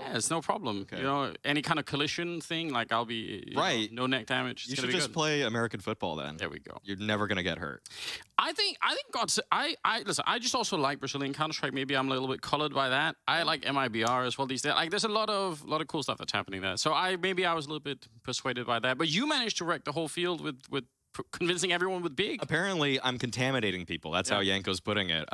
Yeah, it's no problem. Okay. You know, any kind of collision thing, like I'll be Right. no neck damage. You It's should gonna be just good. play American football then. There we go. You're never gonna get hurt. I think God, listen. I just also like Brazilian Counter-Strike. Maybe I'm a little bit colored by that. I like MIBR as well these days. Like, there's a lot of cool stuff that's happening there. So maybe I was a little bit persuaded by that. But you managed to wreck the whole field with convincing everyone with Big. Apparently, I'm contaminating people. That's how Yanko's putting it.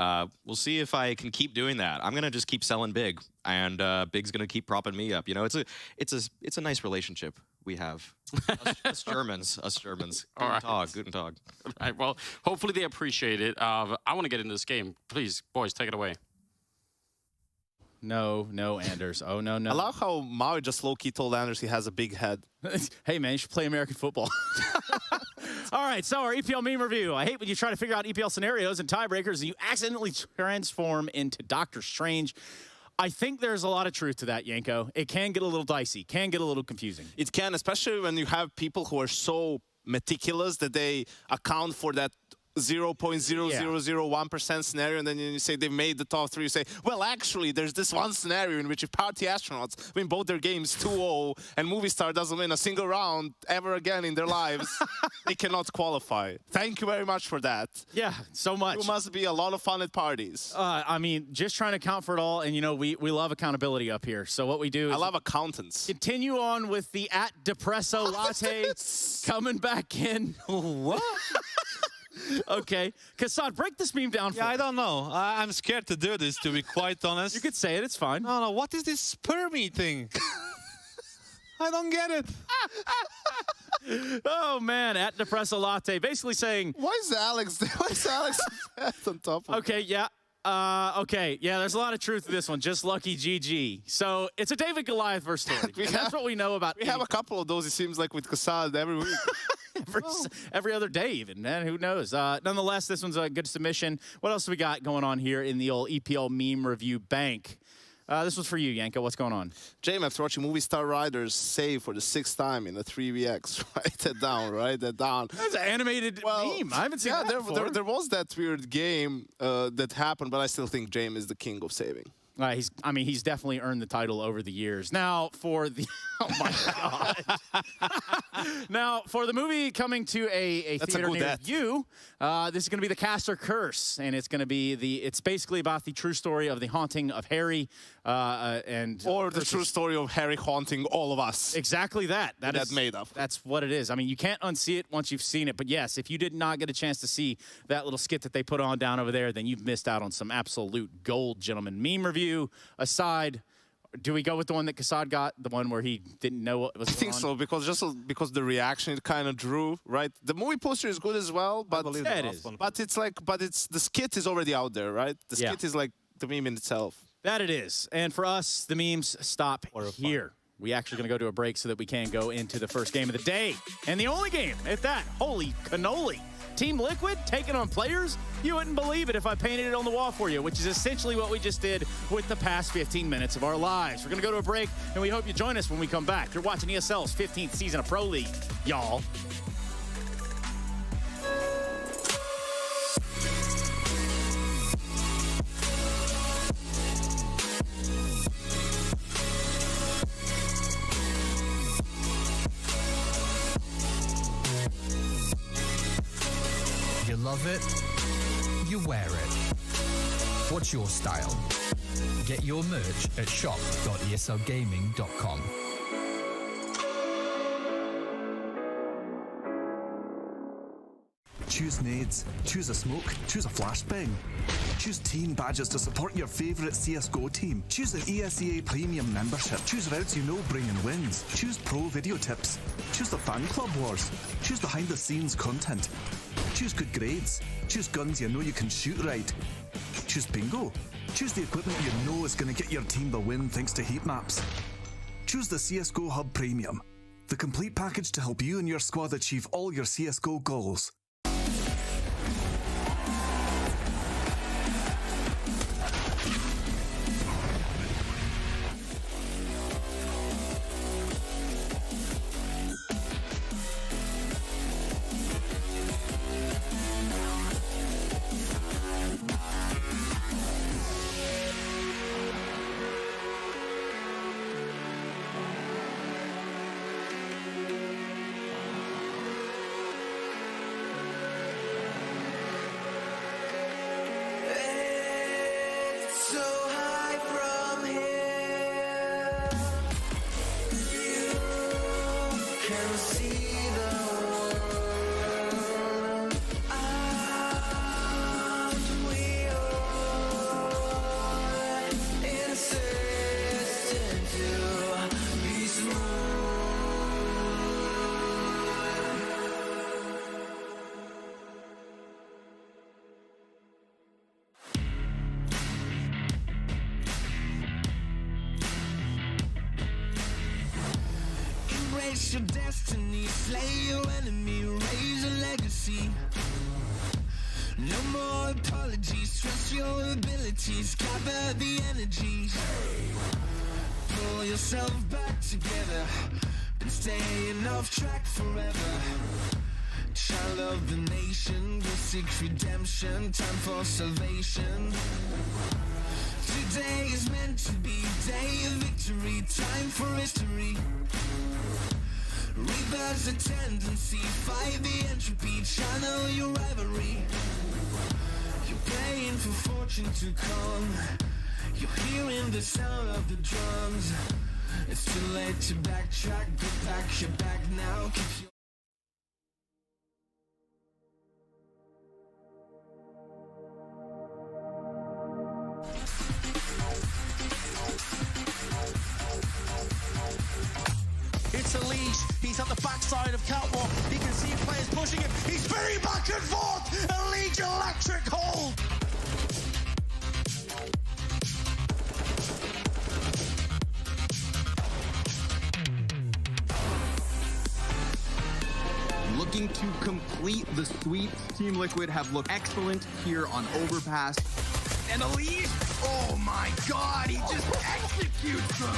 We'll see if I can keep doing that. I'm gonna just keep selling Big, and Big's gonna keep propping me up. You know, it's a nice relationship we have. us Germans. All right. Guten Tag. All right. Well, hopefully they appreciate it. I want to get into this game. Please, boys, take it away. No, Anders. Oh, no. I love how Maui just low-key told Anders he has a big head. Hey, man, you should play American football. All right, so our EPL meme review. I hate when you try to figure out EPL scenarios and tiebreakers and you accidentally transform into Doctor Strange. I think there's a lot of truth to that, Yanko. It can get a little dicey, can get a little confusing. It can, especially when you have people who are so meticulous that they account for that 0.0001% scenario, and then you say they made the top 3. You say, well, actually, there's this one scenario in which if Party Astronauts win both their games 2-0 and Movie Star doesn't win a single round ever again in their lives, they cannot qualify. Thank you very much for that. Yeah, so much. You must be a lot of fun at parties. I mean, just trying to account for it all, and, you know, we love accountability up here. So what we do is... I love accountants. Continue on with the @Depresso Latte coming back in. What? Okay. Kassad, break this meme down for Yeah, me. I don't know. I'm scared to do this, to be quite honest. You could say it. It's fine. No, what is this spermy thing? I don't get it. Oh, man. @Depresso Latte. Basically saying... Why is Alex on top of Okay, yeah. Okay, yeah, there's a lot of truth to this one. Just lucky GG. So it's a David Goliath verse story. And that's what we know about. We have a couple of those, it seems like, with Kassad every week. every other day even, man. Who knows? Nonetheless, this one's a good submission. What else do we got going on here in the old EPL meme review bank? This was for you, Yanko. What's going on? James, after watching Movie Star Riders save for the 6th time in the 3vx, write that down, write that down. That's an animated meme. I haven't seen that before. There was that weird game that happened, but I still think James is the king of saving. He's definitely earned the title over the years. Now, for the... Oh, my God. Now, for the movie coming to a theater near you, this is going to be The Caster Curse, and it's going to be it's basically about the true story of the haunting of Harry Or the true story of Harry haunting all of us. Exactly that. That's made up. That's what it is. I mean, you can't unsee it once you've seen it. But yes, if you did not get a chance to see that little skit that they put on down over there, then you've missed out on some absolute gold, gentlemen. Meme review aside, do we go with the one that Kassad got, the one where he didn't know what was going on? I think so, because the reaction it kind of drew, right? The movie poster is good as well, but it is. But it's the skit is already out there, right? The skit is like the meme in itself. That it is. And for us, the memes stop here. We actually going to go to a break so that we can go into the first game of the day. And the only game at that. Holy cannoli. Team Liquid taking on players? You wouldn't believe it if I painted it on the wall for you, which is essentially what we just did with the past 15 minutes of our lives. We're going to go to a break, and we hope you join us when we come back. You're watching ESL's 15th season of Pro League, y'all. You love it, you wear it. What's your style? Get your merch at shop.eslgaming.com. Choose nades, choose a smoke, choose a flashbang. Choose team badges to support your favourite CSGO team. Choose an ESEA Premium membership. Choose routes you know bring in wins. Choose pro video tips. Choose the fan club wars. Choose behind the scenes content. Choose good grades. Choose guns you know you can shoot right. Choose bingo. Choose the equipment you know is going to get your team the win thanks to heat maps. Choose the CSGO Hub Premium. The complete package to help you and your squad achieve all your CSGO goals. Embrace your destiny, slay your enemy, raise a legacy. No more apologies, trust your abilities, gather the energies. Pull yourself back together, been staying off track forever. Child of the nation, go seek redemption, time for salvation. Today is meant to be day of victory, time for history. Rebirth's a tendency, fight the entropy, channel your rivalry. You're praying for fortune to come, you're hearing the sound of the drums. It's too late to backtrack, go back, you're back now. Keep your It's a leash. He's at the backside of Catwalk. He can see players pushing him. He's spinning back and forth. A League electric hold. Looking to complete the sweep. Team Liquid have looked excellent here on Overpass. And Elise, oh my god, he just executes them.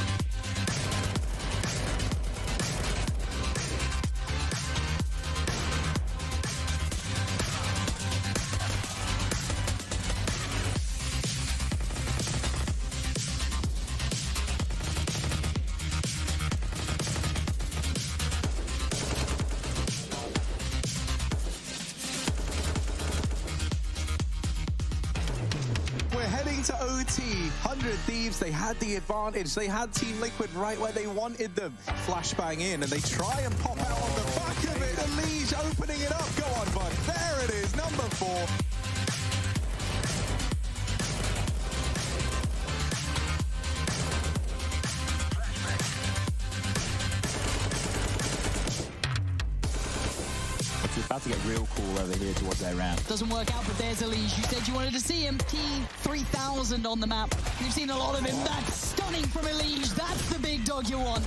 To OT, 100 Thieves, they had the advantage. They had Team Liquid right where they wanted them. Flashbang in, and they try and pop out on the back of it. The Liege opening it up. Go on, bud. There it is, number 4. It's about to get real cool over here towards their round. Doesn't work out, but there's Elise. You said you wanted to see him. T3000 on the map. You've seen a lot of him. That's stunning from Elise. That's the big dog you want.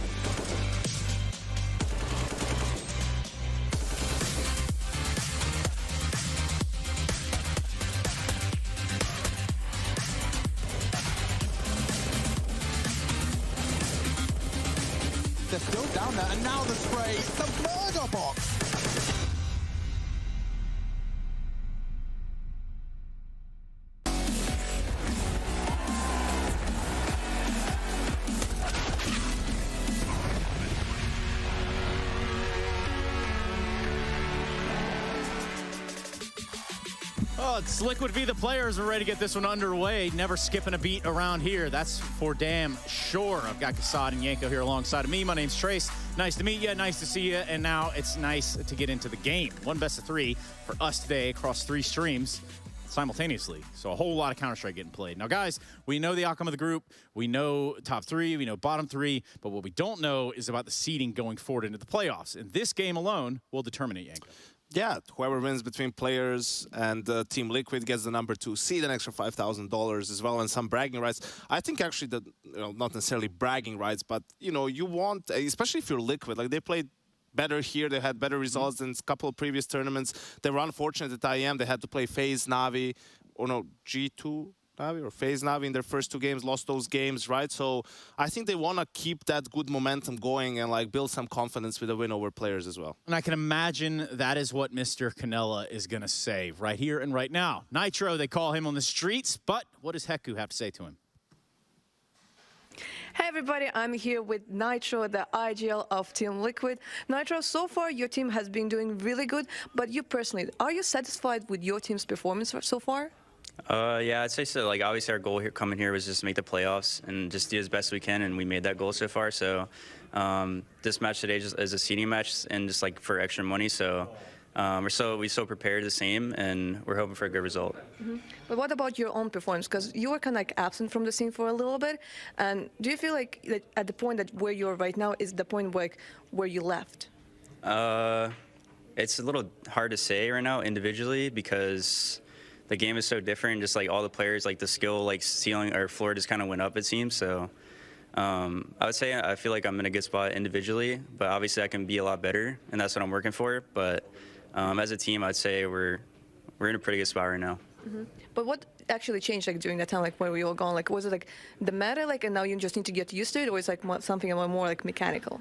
They're still down there, and now the spray. The burger box. Oh, it's Liquid v. the players. We're ready to get this one underway. Never skipping a beat around here. That's for damn sure. I've got Kasad and Yanko here alongside of me. My name's Trace. Nice to meet you. Nice to see you. And now it's nice to get into the game. 1 best of 3 for us today across 3 streams simultaneously. So a whole lot of Counter-Strike getting played. Now, guys, we know the outcome of the group. We know top 3. We know bottom 3. But what we don't know is about the seeding going forward into the playoffs. And this game alone will determine it, Yanko. Yeah, whoever wins between players and Team Liquid gets the number 2 seed, an extra $5,000 as well, and some bragging rights. I think actually that, not necessarily bragging rights, but you want, especially if you're Liquid, like they played better here, they had better results than a couple of previous tournaments. They were unfortunate at IEM, they had to play FaZe, Na'Vi, or no, G2 Na'Vi or FaZe Na'Vi in their first 2 games, lost those games, right? So I think they want to keep that good momentum going and like build some confidence with a win over players as well. And I can imagine that is what Mr. Canella is going to say right here and right now. Nitro, they call him on the streets, but what does Heku have to say to him? Hey everybody, I'm here with Nitro, the IGL of Team Liquid. Nitro, so far your team has been doing really good, but you personally, are you satisfied with your team's performance so far? Yeah, I'd say so. Like, obviously, our goal here coming here was just to make the playoffs and just do as best we can, and we made that goal so far. So, this match today is a seeding match and just like for extra money. So, we so prepared the same, and we're hoping for a good result. Mm-hmm. But what about your own performance? Because you were kind of like absent from the scene for a little bit, and do you feel like that at the point that where you're right now is the point where you left? It's a little hard to say right now individually because the game is so different. Just like all the players, like the skill, like ceiling or floor just kind of went up, it seems. So I would say I feel like I'm in a good spot individually, but obviously I can be a lot better, and that's what I'm working for. But as a team, I'd say we're in a pretty good spot right now. But what actually changed like during that time, like where we all gone? Like was it like the meta, like, and now you just need to get used to it, or is like something more like mechanical?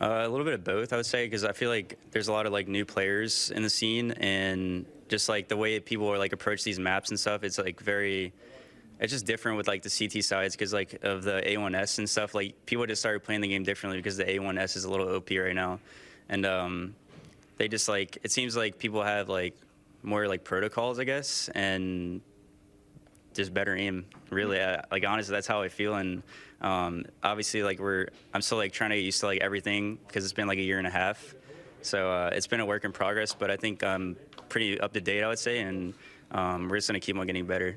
A little bit of both, I would say, because I feel like there's a lot of like new players in the scene, and just like the way people are like approach these maps and stuff, it's like it's just different with like the CT sides because like of the A1S and stuff. Like people just started playing the game differently because the A1S is a little OP right now, and they just like it seems like people have like more like protocols, I guess, and just better aim. Really, like honestly, that's how I feel. And obviously, like I'm still like trying to get used to like everything because it's been like a year and a half. So it's been a work in progress, but I think I'm pretty up to date, I would say, and we're just gonna keep on getting better.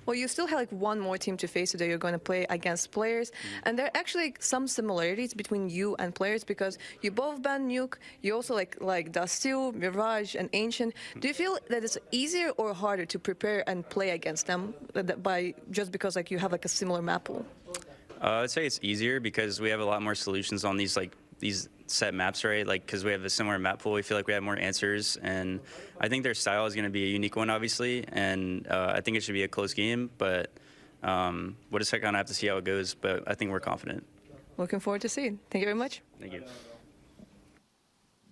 Well, you still have like one more team to face today. You're going to play against players, and there are actually some similarities between you and players because you both ban Nuke. You also like Dustil, Mirage, and Ancient. Do you feel that it's easier or harder to prepare and play against them just because like you have like a similar map pool? I'd say it's easier because we have a lot more solutions on these set maps, right? Like, because we have a similar map pool, we feel like we have more answers, and I think their style is going to be a unique one, obviously, and I think it should be a close game, but we'll just kind of have to see how it goes, but I think we're confident. Looking forward to seeing. Thank you very much. Thank you.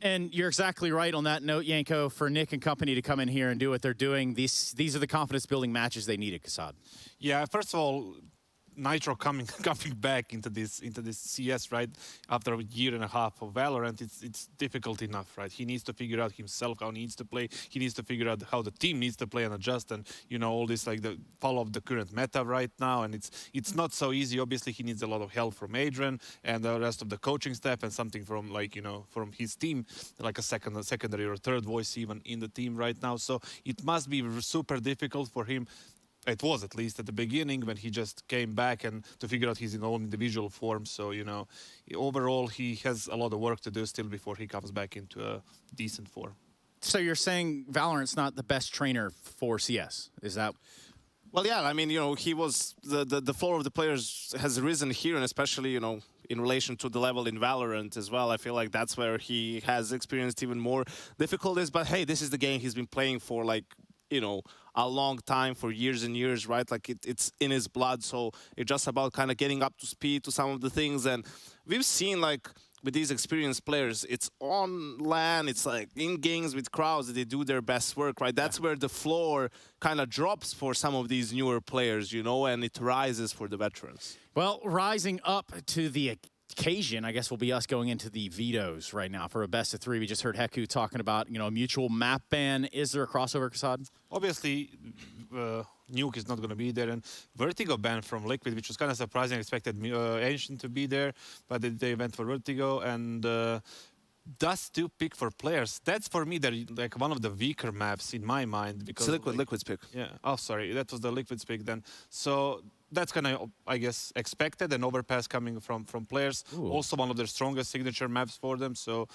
And you're exactly right on that note, Yanko, for Nick and company to come in here and do what they're doing. These are the confidence-building matches they needed, Kassad. Yeah, first of all, Nitro coming back into this CS, right, after a year and a half of Valorant, it's difficult enough, right? He needs to figure out himself how he needs to play. He needs to figure out how the team needs to play and adjust, and all this like the follow the current meta right now. And it's not so easy. Obviously, he needs a lot of help from Adrian and the rest of the coaching staff, and something from from his team, like a secondary or third voice even in the team right now. So it must be super difficult for him. It was, at least at the beginning, when he just came back and to figure out his own individual form. So, overall, he has a lot of work to do still before he comes back into a decent form. So you're saying Valorant's not the best trainer for CS? Is that... Well, yeah, I mean, he was... The floor of the players has risen here, and especially, in relation to the level in Valorant as well. I feel like that's where he has experienced even more difficulties. But, hey, this is the game he's been playing for, like, a long time, for years and years, right? Like it's in his blood, so it's just about kind of getting up to speed to some of the things. And we've seen, like, with these experienced players, it's on LAN, it's like in games with crowds that they do their best work, right? That's where the floor kind of drops for some of these newer players, and it rises for the veterans. Well, rising up to the occasion, I guess, will be us going into the vetoes right now for a best of 3. We just heard Heku talking about, a mutual map ban. Is there a crossover, Kassad? Obviously, Nuke is not going to be there, and Vertigo ban from Liquid, which was kind of surprising. I expected Ancient to be there, but they went for Vertigo, and Dust to pick for players. That's, for me, like one of the weaker maps in my mind. Because it's Liquid's pick. Yeah. Oh, sorry. That was the Liquid's pick then. So that's kind of, I guess, expected. An overpass coming from players. Ooh. Also one of their strongest signature maps for them. So,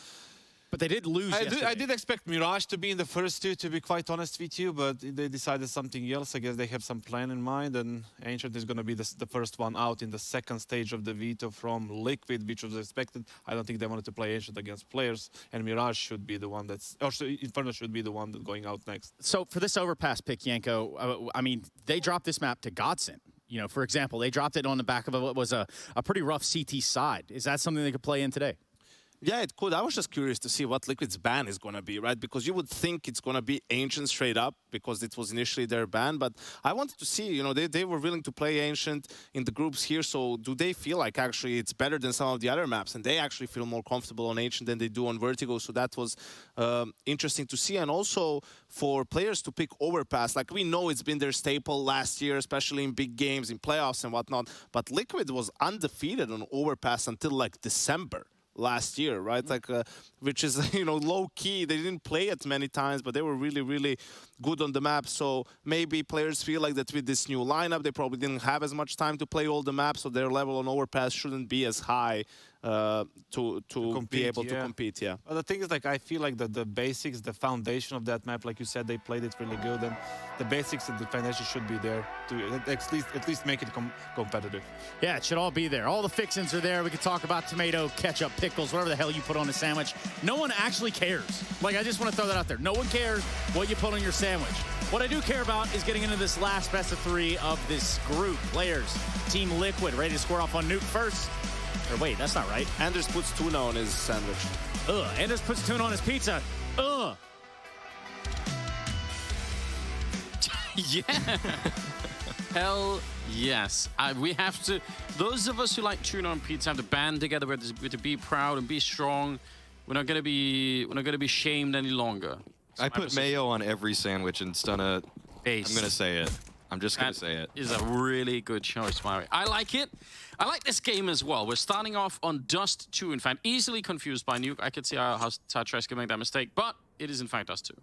but they did lose yesterday. I did expect Mirage to be in the first 2, to be quite honest with you, but they decided something else. I guess they have some plan in mind, and Ancient is going to be the first one out in the second stage of the veto from Liquid, which was expected. I don't think they wanted to play Ancient against players, and Mirage should be the one Inferno should be the one that's going out next. So for this overpass pick, Yanko, I mean, they dropped this map to Godsend. For example, they dropped it on the back of what was a pretty rough CT side. Is that something they could play in today? Yeah, it could. I was just curious to see what Liquid's ban is going to be, right? Because you would think it's going to be Ancient straight up because it was initially their ban. But I wanted to see, they were willing to play Ancient in the groups here. So do they feel like actually it's better than some of the other maps? And they actually feel more comfortable on Ancient than they do on Vertigo. So that was interesting to see. And also for players to pick Overpass, like we know it's been their staple last year, especially in big games, in playoffs and whatnot. But Liquid was undefeated on Overpass until like December last year, right? Like, which is, low key. They didn't play it many times, but they were really, really good on the map. So maybe players feel like that with this new lineup, they probably didn't have as much time to play all the maps, so their level on Overpass shouldn't be as high to compete, be able to compete. Yeah. Well, the thing is, like, I feel like the basics, the foundation of that map, like you said, they played it really good, and the basics and the foundation should be there to at least make it competitive. Yeah, it should all be there. All the fixins are there. We could talk about tomato, ketchup, pickles, whatever the hell you put on a sandwich. No one actually cares. Like, I just want to throw that out there. No one cares what you put on your sandwich. What I do care about is getting into this last best of 3 of this group. Players, Team Liquid, ready to square off on Nuke first. Or wait, that's not right. Anders puts tuna on his sandwich. Ugh. Anders puts tuna on his pizza. Ugh. Yeah. Hell yes. We have to. Those of us who like tuna on pizza have to band together. We have to be proud and be strong. We're not gonna be shamed any longer. I put mayo on every sandwich and Stunna. Base. I'm gonna say it. I'm just gonna say it. Is a really good choice, Mari. I like it. I like this game as well. We're starting off on Dust 2, in fact. Easily confused by Nuke. I could see how Tatresh could make that mistake, but it is in fact Dust 2.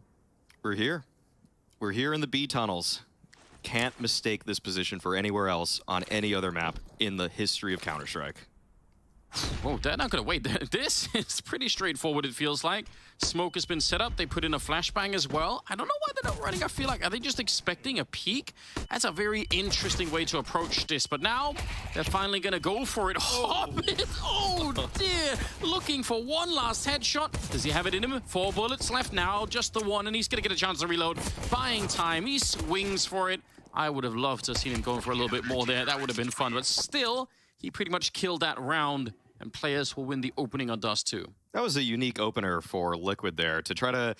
We're here. We're here in the B tunnels. Can't mistake this position for anywhere else on any other map in the history of Counter-Strike. Oh, they're not gonna wait. This is pretty straightforward, it feels like. Smoke has been set up. They put in a flashbang as well. I don't know why they're not running. I feel like, are they just expecting a peek? That's a very interesting way to approach this. But now, they're finally gonna go for it. Hobbit! Oh dear! Looking for one last headshot. Does he have it in him? 4 bullets left now, just the one, and he's gonna get a chance to reload. Buying time, he swings for it. I would have loved to have seen him going for a little bit more there. That would have been fun, but still, he pretty much killed that round. And players will win the opening on Dust 2. That was a unique opener for Liquid there, to try to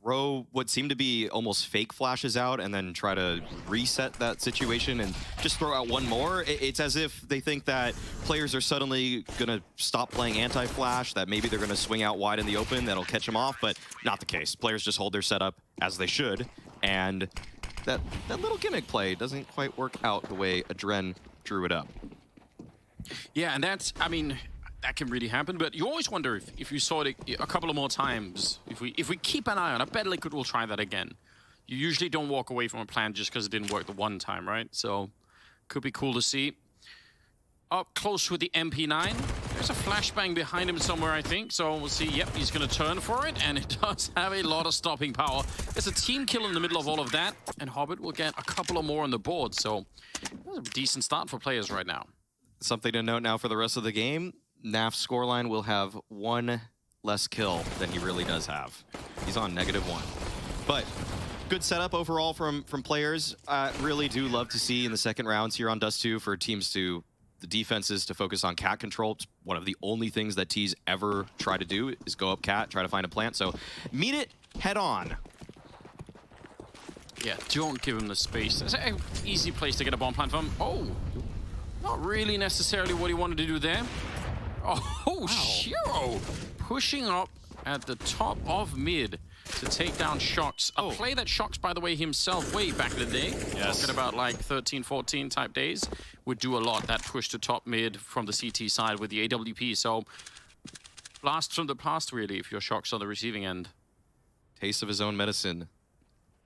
throw what seemed to be almost fake flashes out and then try to reset that situation and just throw out one more. It's as if they think that players are suddenly going to stop playing anti-flash, that maybe they're going to swing out wide in the open, that'll catch them off, but not the case. Players just hold their setup as they should, and that little gimmick play doesn't quite work out the way Adren drew it up. Yeah, and that's, I mean, that can really happen, but you always wonder if you saw it a couple of more times, if we keep an eye on it. I bet Liquid will try that again. You usually don't walk away from a plan just because it didn't work the one time, right? So, could be cool to see. Up close with the MP9. There's a flashbang behind him somewhere, I think. So we'll see. Yep, he's going to turn for it, and it does have a lot of stopping power. There's a team kill in the middle of all of that, and Hobbit will get a couple of more on the board. So, that's a decent start for players right now. Something to note now for the rest of the game. Naf's scoreline will have 1 less kill than he really does have. He's on -1. But good setup overall from players. Really do love to see in the second rounds here on Dust 2 for teams the defenses to focus on cat control. It's one of the only things that T's ever try to do is go up cat, try to find a plant. So meet it head on. Yeah, don't give him the space. It's an easy place to get a bomb plant from. Oh, not really necessarily what he wanted to do there. Oh, wow. Shiro pushing up at the top of mid to take down Shox. A play that Shox, by the way, himself way back in the day, talking about like 13, 14 type days, would do a lot. That push to top mid from the CT side with the AWP. So, blast from the past, really, if you're Shox on the receiving end. Taste of his own medicine,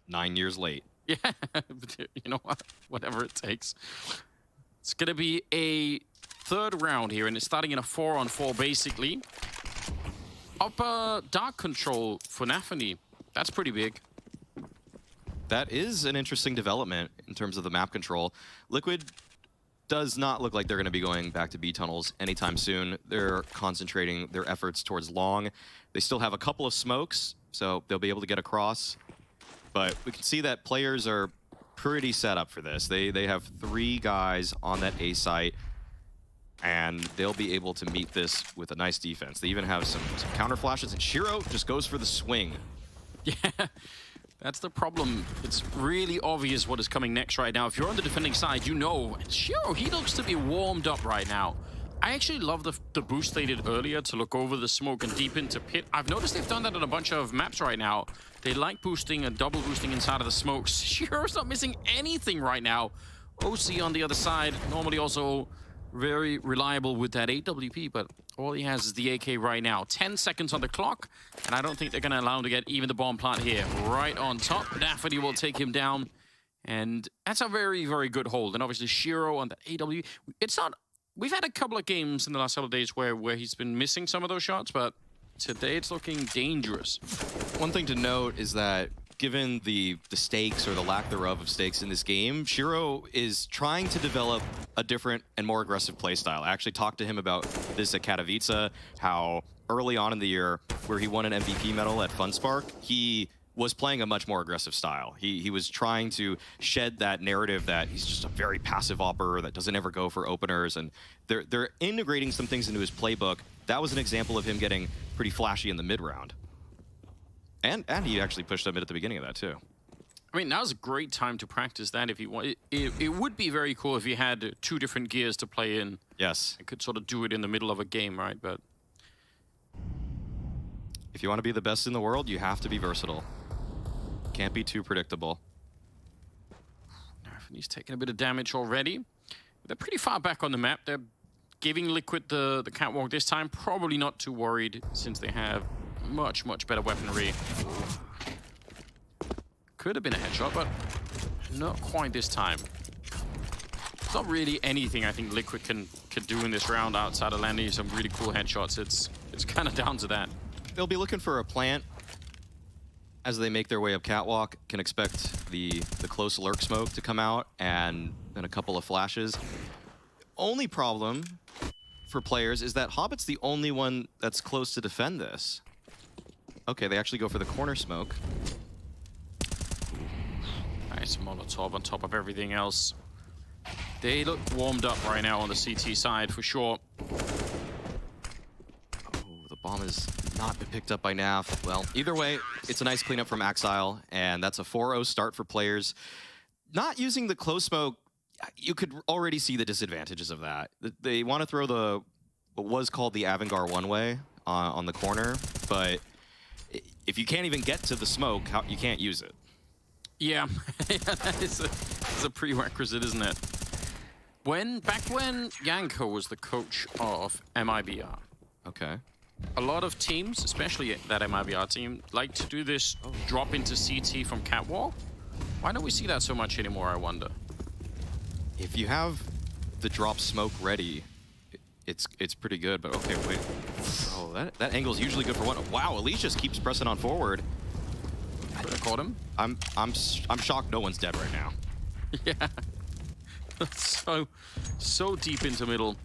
9 years late. Yeah, but you know what? Whatever it takes. It's going to be a third round here, and it's starting in a 4-on-4 basically. Upper dark control for Nafany. That's pretty big. That is an interesting development in terms of the map control. Liquid does not look like they're going to be going back to B tunnels anytime soon. They're concentrating their efforts towards long. They still have a couple of smokes, so they'll be able to get across. But we can see that players are pretty set up for this. They have 3 guys on that A site, and they'll be able to meet this with a nice defense. They even have some counter flashes, and Shiro just goes for the swing. Yeah, that's the problem. It's really obvious what is coming next right now. If you're on the defending side, you know. Shiro, he looks to be warmed up right now. I actually love the boost they did earlier to look over the smoke and deep into pit. I've noticed they've done that on a bunch of maps right now. They like boosting and double boosting inside of the smokes. Shiro's not missing anything right now. OC on the other side, normally also very reliable with that AWP, but all he has is the AK right now. 10 seconds on the clock, and I don't think they're going to allow him to get even the bomb plant here. Right on top, Nafany will take him down, and that's a very, very good hold. And obviously Shiro on the AW, it's not we've had a couple of games in the last couple of days where he's been missing some of those shots, but today it's looking dangerous. One thing to note is that given the stakes or the lack thereof of stakes in this game, Shiro is trying to develop a different and more aggressive playstyle. I actually talked to him about this at Katowice, how early on in the year, where he won an MVP medal at FunSpark, he was playing a much more aggressive style. He was trying to shed that narrative that he's just a very passive opper that doesn't ever go for openers, and they're integrating some things into his playbook. That was an example of him getting pretty flashy in the mid-round. And he actually pushed up mid at the beginning of that too. I mean, now's a great time to practice that if you want. It would be very cool if you had 2 different gears to play in. Yes. You could sort of do it in the middle of a game, right? But if you want to be the best in the world, you have to be versatile. Can't be too predictable. He's taking a bit of damage already. They're pretty far back on the map. They're giving Liquid the catwalk this time. Probably not too worried since they have much, much better weaponry. Could have been a headshot, but not quite this time. There's not really anything I think Liquid can do in this round outside of landing some really cool headshots. It's kind of down to that. They'll be looking for a plant as they make their way up catwalk. Can expect the close lurk smoke to come out and then a couple of flashes. Only problem for players is that Hobbit's the only one that's close to defend this. Okay, they actually go for the corner smoke. Nice Molotov on top of everything else. They look warmed up right now on the CT side for sure. Oh, the bomb has not been picked up by Naf. Well, either way, it's a nice cleanup from Axile, and that's a 4-0 start for players. Not using the close smoke, you could already see the disadvantages of that. They want to throw what was called the Avangar one-way on the corner, but if you can't even get to the smoke, you can't use it. Yeah, that is a prerequisite, isn't it? Back when Yanko was the coach of MIBR. Okay. A lot of teams, especially that MIBR team, like to do this drop into CT from catwalk. Why don't we see that so much anymore, I wonder? If you have the drop smoke ready, it's pretty good, but okay, wait. Oh, that angle is usually good for one. Wow, Elise just keeps pressing on forward. Could have caught him. I'm shocked no one's dead right now. Yeah. so deep into middle.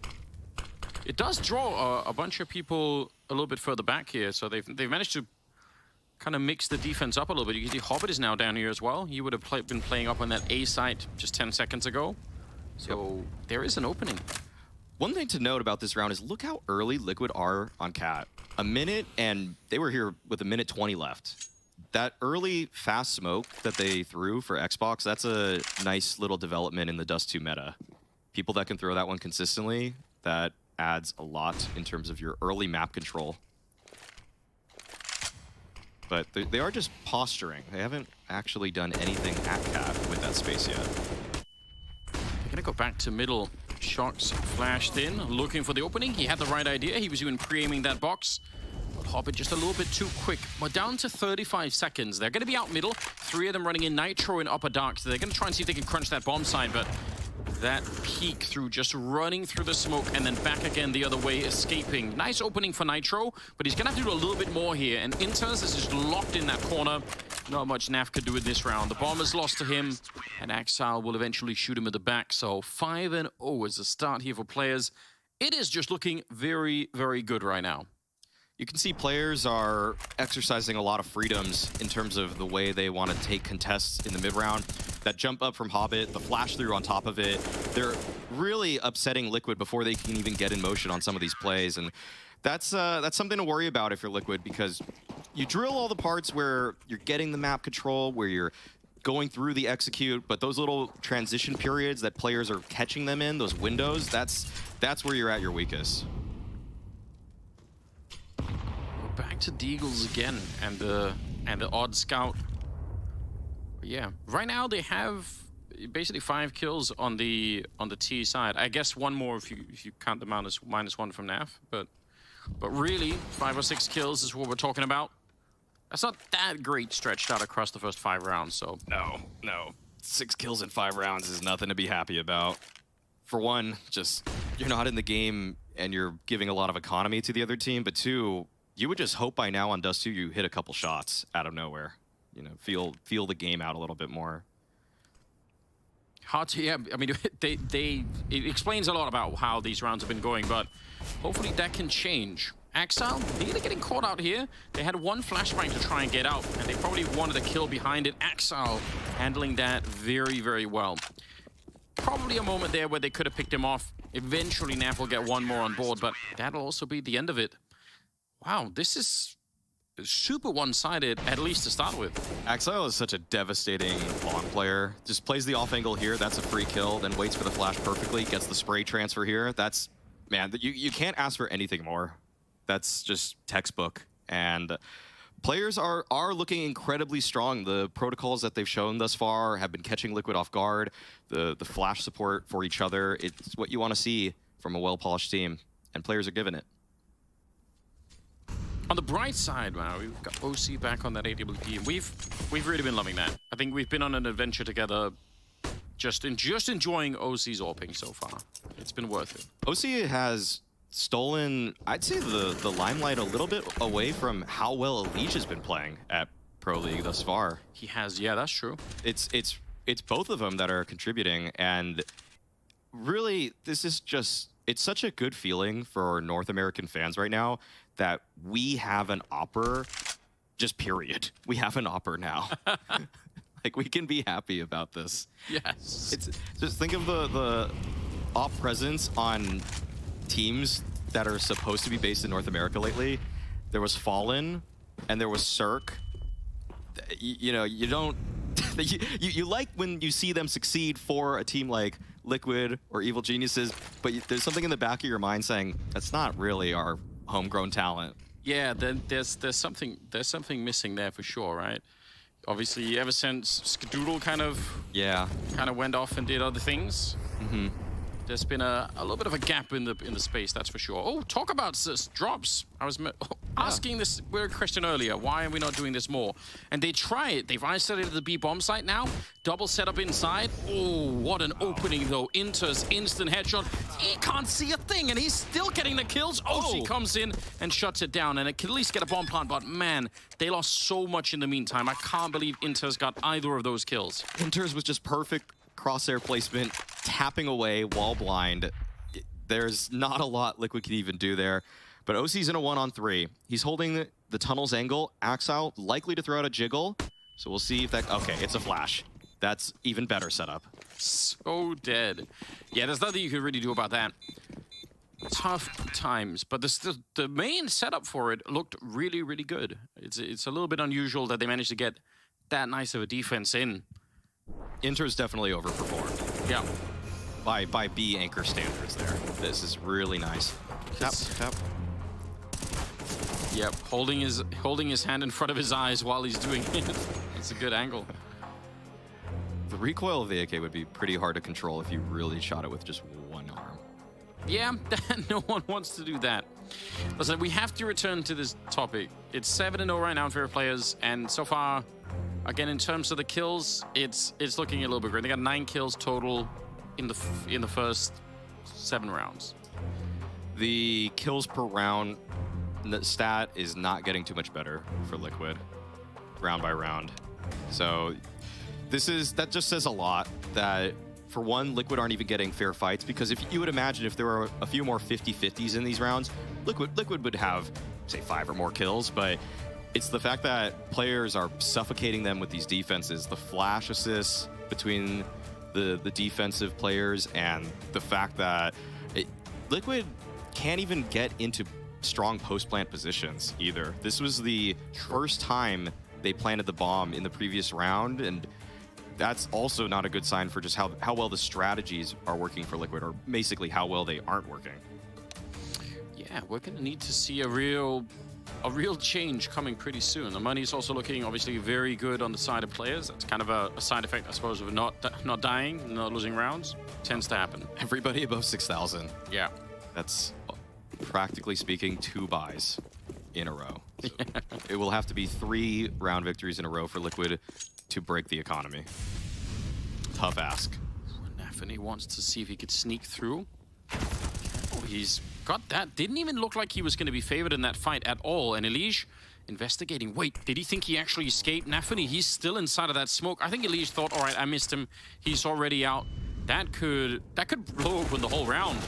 It does draw a bunch of people a little bit further back here, so they've managed to kind of mix the defense up a little bit. You can see Hobbit is now down here as well. He would have been playing up on that A site just 10 seconds ago. So there is an opening. One thing to note about this round is look how early Liquid are on Cat. A minute, and they were here with a minute 20 left. That early fast smoke that they threw for Xbox, that's a nice little development in the Dust 2 meta. People that can throw that one consistently, that adds a lot in terms of your early map control. But they are just posturing. They haven't actually done anything at Cat with that space yet. They're gonna go back to middle. Shox flashed in, looking for the opening. He had the right idea. He was even pre-aiming that box. But Hobbit just a little bit too quick. We're down to 35 seconds. They're going to be out middle. 3 of them running in Nitro and Upper Dark. So they're going to try and see if they can crunch that bomb side. But that peek through, just running through the smoke and then back again the other way, escaping. Nice opening for Nitro, but he's going to have to do a little bit more here. And Inters is just locked in that corner. Not much Naf could do in this round. The bomb is lost to him, and Axile will eventually shoot him at the back. So 5-0 is a start here for players. It is just looking very, very good right now. You can see players are exercising a lot of freedoms in terms of the way they want to take contests in the mid-round. That jump up from Hobbit, the flash through on top of it, they're really upsetting Liquid before they can even get in motion on some of these plays. And that's something to worry about if you're Liquid, because you drill all the parts where you're getting the map control, where you're going through the execute, but those little transition periods that players are catching them in, those windows, that's where you're at your weakest. We're back to Deagles again, and the odd scout. Yeah, right now they have basically 5 kills on the T side. I guess one more if you count the -1 from NAF, but really 5 or 6 kills is what we're talking about. That's not that great stretched out across the first 5 rounds, so. No. 6 kills in 5 rounds is nothing to be happy about. for one, just you're not in the game and you're giving a lot of economy to the other team, but two, you would just hope by now on Dust 2 you hit a couple shots out of nowhere. You know, feel the game out a little bit more. Hard to, yeah, I mean, it explains a lot about how these rounds have been going, but hopefully that can change. Axel nearly getting caught out here. They had one flashbang to try and get out, and they probably wanted a kill behind it. Axel handling that very, very well. Probably a moment there where they could have picked him off. Eventually, Nap will get one more on board, but that'll also be the end of it. Wow, this is super one-sided, at least to start with. Axel is such a devastating long player. Just plays the off angle here, that's a free kill, then waits for the flash perfectly, gets the spray transfer here. That's, man, you can't ask for anything more. That's just textbook. And players are looking incredibly strong. The protocols that they've shown thus far have been catching Liquid off guard. The flash support for each other, it's what you want to see from a well-polished team, and players are giving it. On the bright side, wow, we've got OC back on that AWP, and we've really been loving that. I think we've been on an adventure together, just enjoying OC's AWPing so far. It's been worth it. OC has stolen, I'd say, the limelight a little bit away from how well Elige has been playing at Pro League thus far. He has, yeah, that's true. It's both of them that are contributing, and really, this is just, it's such a good feeling for North American fans right now that we have an opper, just period. We have an opper now. Like, we can be happy about this. Yes. It's just think of the op presence on teams that are supposed to be based in North America lately. There was Fallen and there was Cirque. You know, you don't you like when you see them succeed for a team like Liquid or Evil Geniuses, but there's something in the back of your mind saying that's not really our homegrown talent. Yeah, then there's something missing there for sure, right? Obviously, ever since Skadoodle kind of went off and did other things, there's been a little bit of a gap in the space, that's for sure. Oh, talk about this drops. I was asking this weird question earlier. Why are we not doing this more? And they try it. They've isolated the B bomb site now. Double setup inside. Oh, what an opening though. Inter's instant headshot. He can't see a thing, and he's still getting the kills. Oh, she comes in and shuts it down, and it can at least get a bomb plant. But man, they lost so much in the meantime. I can't believe Inter's got either of those kills. Inter's was just perfect crosshair placement, tapping away, wall blind. There's not a lot Liquid can even do there. But OC's in a 1-on-3. He's holding the tunnel's angle. Axel likely to throw out a jiggle. So we'll see if that... Okay, it's a flash. That's even better setup. So dead. Yeah, there's nothing you can really do about that. Tough times. But the main setup for it looked really, really good. It's a little bit unusual that they managed to get that nice of a defense in. Inter's definitely overperformed. Yeah. By B anchor standards there. This is really nice. Tap, tap. Yep, holding his hand in front of his eyes while he's doing it. It's a good angle. The recoil of the AK would be pretty hard to control if you really shot it with just one arm. Yeah, no one wants to do that. Listen, we have to return to this topic. It's 7-0 right now in favorite players, and so far, again, in terms of the kills, it's looking a little bit great. They got 9 kills total in the first 7 rounds. The kills per round stat is not getting too much better for Liquid, round by round. So that just says a lot that, for one, Liquid aren't even getting fair fights, because if you would imagine if there were a few more 50-50s in these rounds, Liquid would have, say, 5 or more kills, but it's the fact that players are suffocating them with these defenses, the flash assists between the defensive players, and the fact that Liquid can't even get into strong post-plant positions either. This was the first time they planted the bomb in the previous round, and that's also not a good sign for just how well the strategies are working for Liquid, or basically how well they aren't working. Yeah, we're going to need to see a real change coming pretty soon. The money's also looking obviously very good on the side of players. That's kind of a side effect, I suppose, of not dying, not losing rounds. Tends to happen. Everybody above 6,000. Yeah. That's, practically speaking, 2 buys in a row. So it will have to be 3 round victories in a row for Liquid to break the economy. Tough ask. Nafany wants to see if he could sneak through. Oh, he's got that. Didn't even look like he was going to be favored in that fight at all. And Elige investigating. Wait, did he think he actually escaped? Nafany, he's still inside of that smoke. I think Elige thought, all right, I missed him. He's already out. That could blow open the whole round.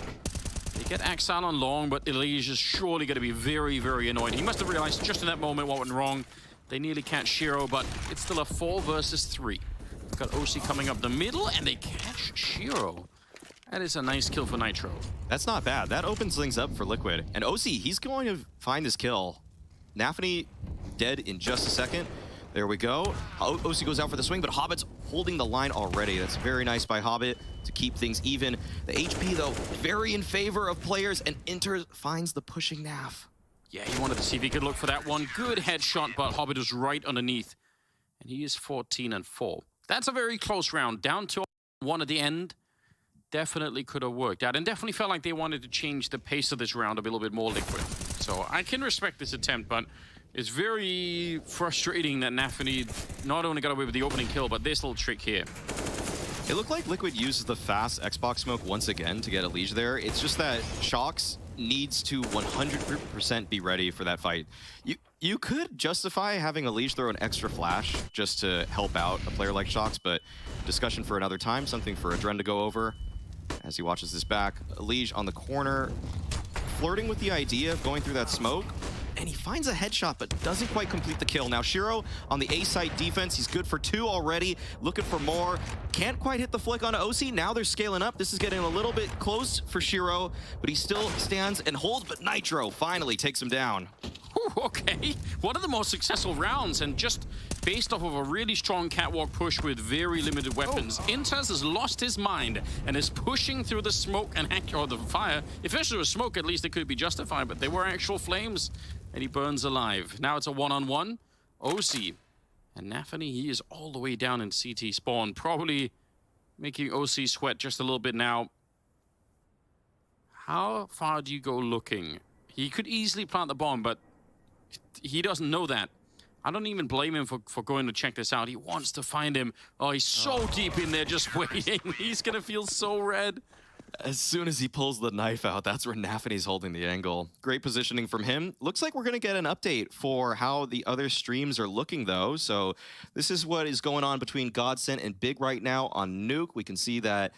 They get Axile on long, but Elige is surely going to be very, very annoyed. He must have realized just in that moment what went wrong. They nearly catch Shiro, but it's still a 4 versus 3. We've got OC coming up the middle, and they catch Shiro. That is a nice kill for Nitro. That's not bad. That opens things up for Liquid. And OC, he's going to find his kill. Nafany dead in just a second. There we go. OC goes out for the swing, but Hobbit's holding the line already. That's very nice by Hobbit to keep things even. The HP, though, very in favor of players, and Inter finds the pushing Naf. Yeah, he wanted to see if he could look for that one. Good headshot, but Hobbit is right underneath. And he is 14-4. That's a very close round. Down to 1 at the end. Definitely could have worked out, and definitely felt like they wanted to change the pace of this round a little bit more Liquid. So I can respect this attempt, but it's very frustrating that Nafany not only got away with the opening kill, but this little trick here. It looked like Liquid uses the fast Xbox smoke once again to get Elige there. It's just that Shox needs to 100% be ready for that fight. You could justify having Elige throw an extra flash just to help out a player like Shox, but discussion for another time, something for Adren to go over as he watches this back. Elige on the corner, flirting with the idea of going through that smoke, and he finds a headshot but doesn't quite complete the kill. Now Shiro on the A site defense, he's good for 2 already, looking for more. Can't quite hit the flick on OC. Now they're scaling up. This is getting a little bit close for Shiro, but he still stands and holds, but Nitro finally takes him down. Whew, okay, one of the most successful rounds, and just based off of a really strong catwalk push with very limited weapons. Inters has lost his mind and is pushing through the smoke and or the fire. If there was smoke, at least it could be justified, but they were actual flames, and he burns alive. Now it's a 1-on-1. OC and Nafany, he is all the way down in CT spawn, probably making OC sweat just a little bit now. How far do you go looking? He could easily plant the bomb, but he doesn't know that. I don't even blame him for going to check this out. He wants to find him. Oh, he's so deep in there just waiting. He's going to feel so red. As soon as he pulls the knife out, that's where Nafany's holding the angle. Great positioning from him. Looks like we're going to get an update for how the other streams are looking, though. So this is what is going on between Godsent and Big right now on Nuke. We can see that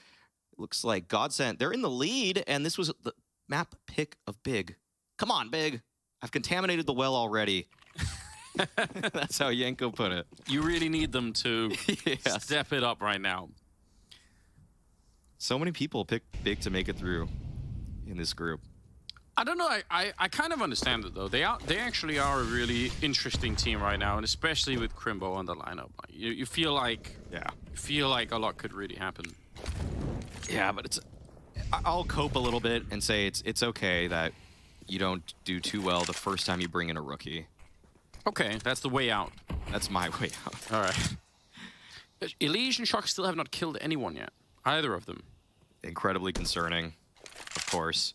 it looks like Godsent, they're in the lead, and this was the map pick of Big. Come on, Big. I've contaminated the well already. That's how Yenko put it. You really need them to step it up right now. So many people picked Big to make it through in this group. I don't know. I kind of understand it, though. They actually are a really interesting team right now, and especially with Crimbo on the lineup. You feel like a lot could really happen. Yeah, but I'll cope a little bit and say it's okay that you don't do too well the first time you bring in a rookie. Okay, that's the way out. That's my way out. All right. Elige and Shock still have not killed anyone yet. Either of them. Incredibly concerning, of course.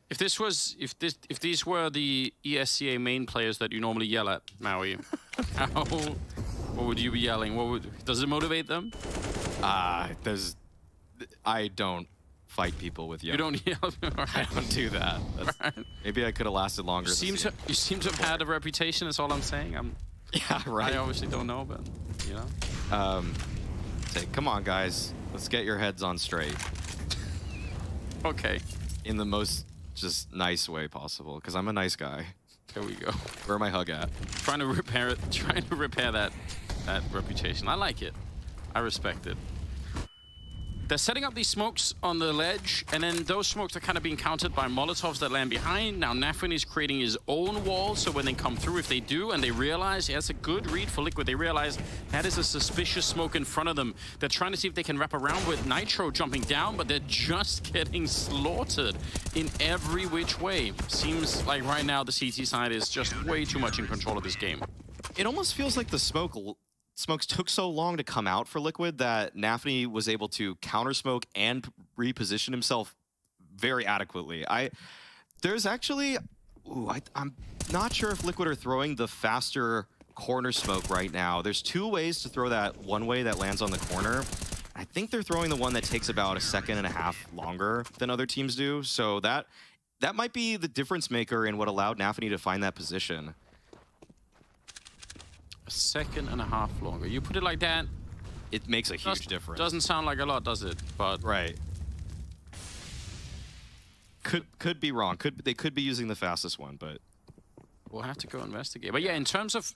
If these were the ESCA main players that you normally yell at, Maui, what would you be yelling? Does it motivate them? I don't fight people with yelling. You don't yell? Right. I don't do that. Right. Maybe I could have lasted longer. You seem to have had a reputation, that's all I'm saying. Yeah, right. I obviously don't know, but, you know. Say, come on, guys. Let's get your heads on straight. Okay. In the most just nice way possible, because I'm a nice guy. There we go. Where my hug at? Trying to repair it. Trying to repair that reputation. I like it. I respect it. They're setting up these smokes on the ledge, and then those smokes are kind of being countered by Molotovs that land behind. Now Nafany is creating his own wall, so when they come through, if they do, and they realize, that's a good read for Liquid, they realize that is a suspicious smoke in front of them. They're trying to see if they can wrap around with Nitro jumping down, but they're just getting slaughtered in every which way. Seems like right now the CT side is just way too much in control of this game. It almost feels like the smokes took so long to come out for Liquid that Nafany was able to counter smoke and reposition himself very adequately. There's actually, I'm not sure if Liquid are throwing the faster corner smoke right now. There's 2 ways to throw that. One way that lands on the corner. I think they're throwing the one that takes about 1.5 seconds longer than other teams do. So that might be the difference maker in what allowed Nafany to find that position. 1.5 seconds longer. You put it like that, it makes a huge difference. Doesn't sound like a lot, does it? But right. Could be wrong. They could be using the fastest one, but we'll have to go investigate. But yeah, in terms of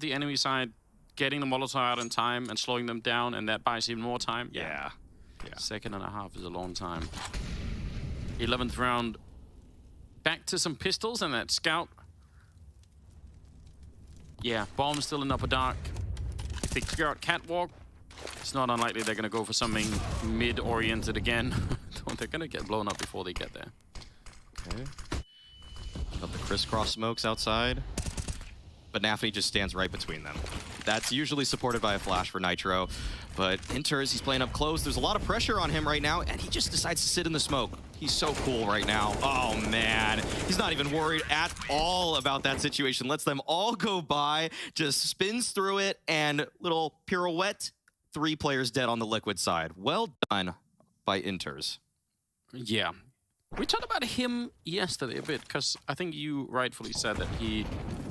the enemy side, getting the Molotov out in time and slowing them down, and that buys even more time. Yeah. 1.5 seconds is a long time. 11th round. Back to some pistols and that scout. Yeah, bomb still in upper dark. If they clear out catwalk, it's not unlikely they're going to go for something mid-oriented again. They're going to get blown up before they get there. Okay. Got the crisscross smokes outside. But Nafany just stands right between them. That's usually supported by a flash for Nitro. But Inters, he's playing up close. There's a lot of pressure on him right now, and he just decides to sit in the smoke. He's so cool right now. Oh, man. He's not even worried at all about that situation. Lets them all go by, just spins through it, and little pirouette. 3 players dead on the Liquid side. Well done by Inters. Yeah. We talked about him yesterday a bit, because I think you rightfully said that he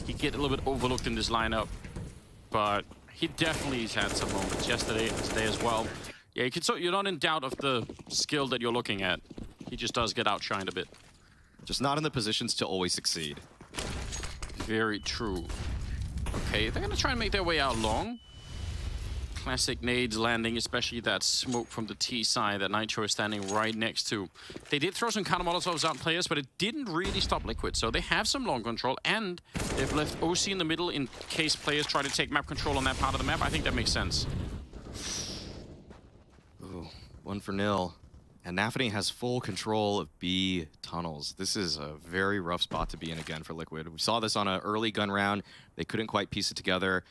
get a little bit overlooked in this lineup, but he definitely has had some moments yesterday and today as well. Yeah, you're not in doubt of the skill that you're looking at. He just does get outshined a bit. Just not in the positions to always succeed. Very true. Okay, they're going to try and make their way out long. Classic nades landing, especially that smoke from the T side that Nitro is standing right next to. They did throw some counter molotovs out players, but it didn't really stop Liquid. So they have some long control, and they've left OC in the middle in case players try to take map control on that part of the map. I think that makes sense. Ooh, 1-0. And Nafany has full control of B tunnels. This is a very rough spot to be in again for Liquid. We saw this on an early gun round. They couldn't quite piece it together.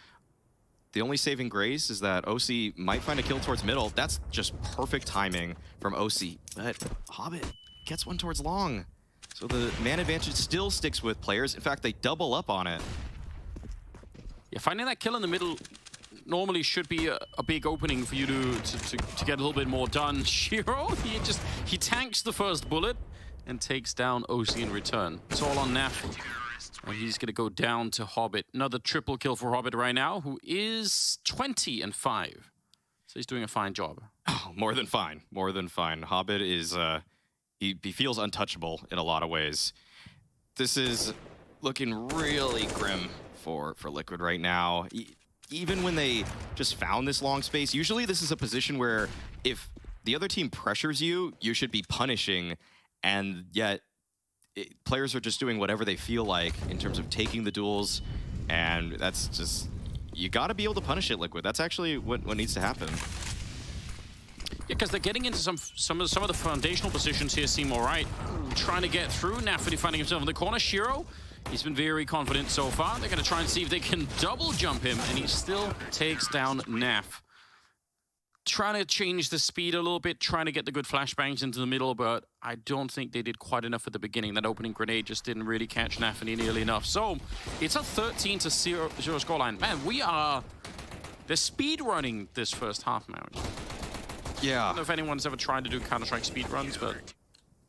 The only saving grace is that OC might find a kill towards middle. That's just perfect timing from OC. But Hobbit gets one towards long. So the man advantage still sticks with players. In fact, they double up on it. Yeah, finding that kill in the middle normally should be a big opening for you to get a little bit more done. Shiro, he tanks the first bullet and takes down OC in return. It's all on Naf. And he's going to go down to Hobbit. Another triple kill for Hobbit right now, who is 20-5. So he's doing a fine job. Oh, more than fine. More than fine. Hobbit is, he feels untouchable in a lot of ways. This is looking really grim for Liquid right now. Even when they just found this long space, usually this is a position where if the other team pressures you, you should be punishing, and yet players are just doing whatever they feel like in terms of taking the duels, and that's just, you got to be able to punish it, Liquid. That's actually what needs to happen. Yeah, because they're getting into some of the foundational positions here seem all right. Trying to get through. Nafany finding himself in the corner. Shiro, he's been very confident so far. They're going to try and see if they can double jump him, and he still takes down Naf. Trying to change the speed a little bit, trying to get the good flashbangs into the middle, but I don't think they did quite enough at the beginning. That opening grenade just didn't really catch Nafany nearly enough. So it's a 13-0 scoreline. Man, they're speed running this first half now. Yeah. I don't know if anyone's ever tried to do Counter-Strike speed runs, but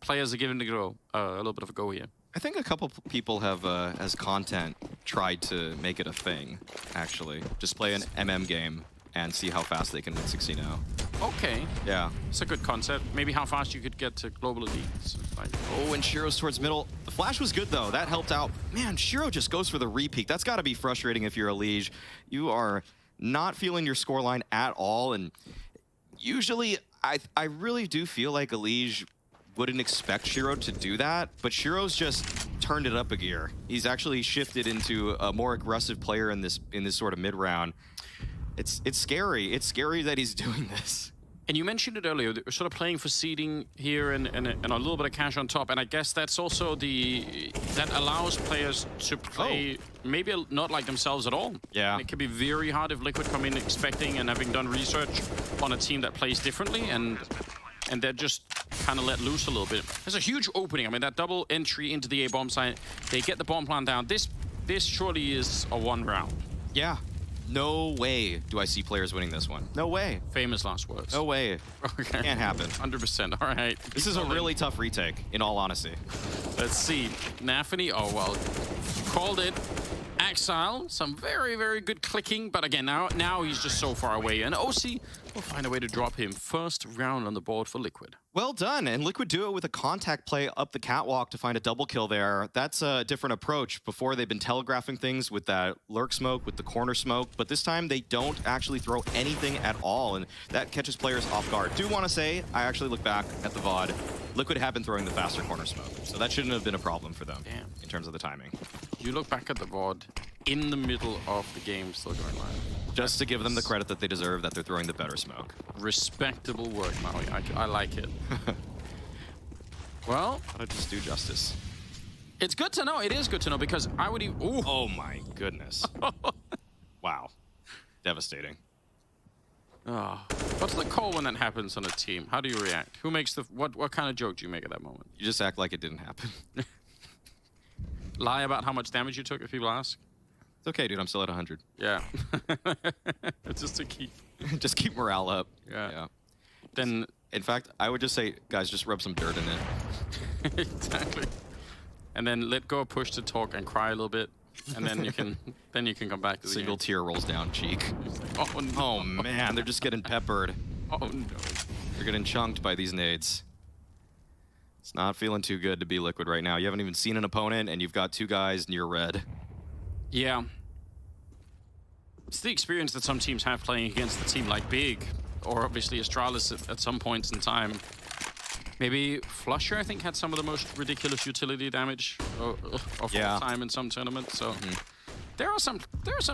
players are giving it a little bit of a go here. I think a couple people have, as content, tried to make it a thing, actually. Just play an MM game and see how fast they can win 6-0. Okay. Yeah. It's a good concept. Maybe how fast you could get to global elites. Like, oh, and Shiro's towards middle. The flash was good, though. That helped out. Man, Shiro just goes for the re-peek. That's got to be frustrating if you're a Liege. You are not feeling your scoreline at all, and usually I really do feel like a Liege wouldn't expect Shiro to do that, but Shiro's just turned it up a gear. He's actually shifted into a more aggressive player in this sort of mid-round. It's scary. It's scary that he's doing this. And you mentioned it earlier, sort of playing for seeding here and a little bit of cash on top. And I guess that's also that allows players to play maybe not like themselves at all. Yeah. And it can be very hard if Liquid come in expecting and having done research on a team that plays differently, and they're just kind of let loose a little bit. There's a huge opening. I mean, that double entry into the A-bomb site, they get the bomb plant down. This surely is a one round. Yeah. No way do I see players winning this one. No way. Famous last words. No way. Okay. Can't happen. 100%. All right. This is a really tough retake, in all honesty. Let's see. Nafany, oh, well, called it. Exile, some very, very good clicking, but again, now he's just so far away, and OC will find a way to drop him. First round on the board for Liquid. Well done, and Liquid do it with a contact play up the catwalk to find a double kill there. That's a different approach. Before, they've been telegraphing things with that lurk smoke, with the corner smoke, but this time they don't actually throw anything at all, and that catches players off guard. Do want to say, I actually look back at the VOD, Liquid have been throwing the faster corner smoke, so that shouldn't have been a problem for them. Damn. In terms of the timing. You look back at the VOD in the middle of the game, still going live. Just to give them the credit that they deserve, that they're throwing the better smoke. Respectable work, Maui. I like it. Well, gotta just do justice. It's good to know. It is good to know because I would even. Ooh. Oh my goodness! Wow, devastating. Oh. What's the call when that happens on a team? How do you react? Who makes the what kind of joke do you make at that moment? You just act like it didn't happen. Lie about how much damage you took if people ask. It's okay, dude. I'm still at 100. Yeah. It's just to keep. Just keep morale up. Yeah. Then, in fact, I would just say, guys, just rub some dirt in it. Exactly. And then let go of push to talk and cry a little bit, and then you can come back to the Single game. tear rolls down cheek. Like, oh no. Oh man, they're just getting peppered. Oh no. They're getting chunked by these nades. It's not feeling too good to be Liquid right now. You haven't even seen an opponent, and you've got two guys near red. Yeah. It's the experience that some teams have playing against a team like Big, or obviously Astralis at some points in time. Maybe Flusher, I think, had some of the most ridiculous utility damage of all time in some tournaments. So there are some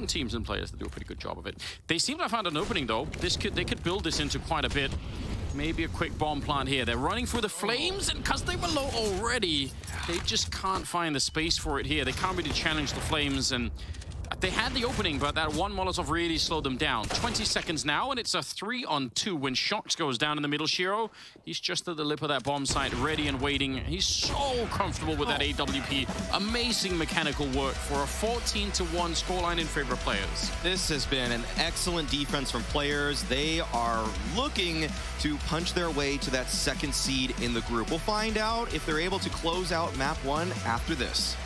teams and players that do a pretty good job of it. They seem to have found an opening though. They could build this into quite a bit. Maybe a quick bomb plant here. They're running through the flames, and because they were low already, they just can't find the space for it here. They can't really challenge the flames, and they had the opening, but that one Molotov really slowed them down. 20 seconds now, and it's a 3-on-2 when Shox goes down in the middle. Shiro, he's just at the lip of that bomb site, ready and waiting. He's so comfortable with that AWP. Amazing mechanical work for a 14-1 scoreline in favor of players. This has been an excellent defense from players. They are looking to punch their way to that second seed in the group. We'll find out if they're able to close out map 1 after this.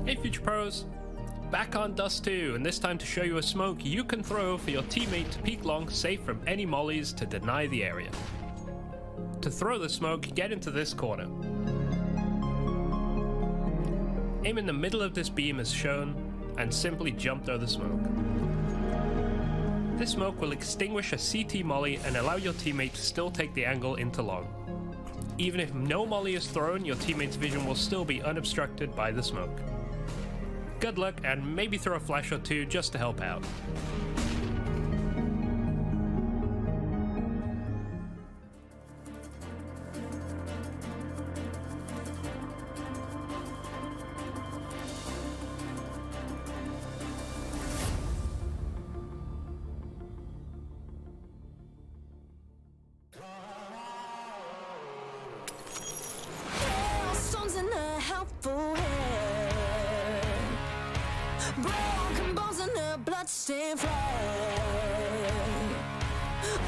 Hey Future Pros, back on Dust 2, and this time to show you a smoke you can throw for your teammate to peek long, safe from any mollies to deny the area. To throw the smoke, get into this corner. Aim in the middle of this beam as shown, and simply jump through the smoke. This smoke will extinguish a CT molly and allow your teammate to still take the angle into long. Even if no molly is thrown, your teammate's vision will still be unobstructed by the smoke. Good luck, and maybe throw a flash or two just to help out. Broken bones and the bloodstained flag.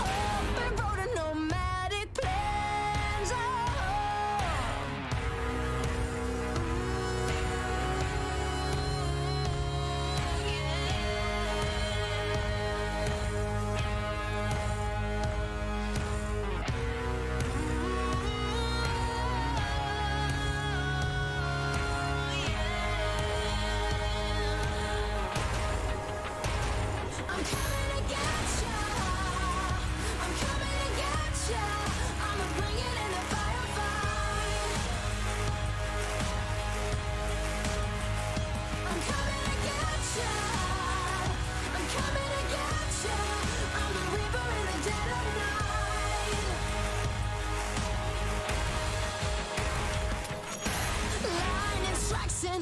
Open road and nomadic plans.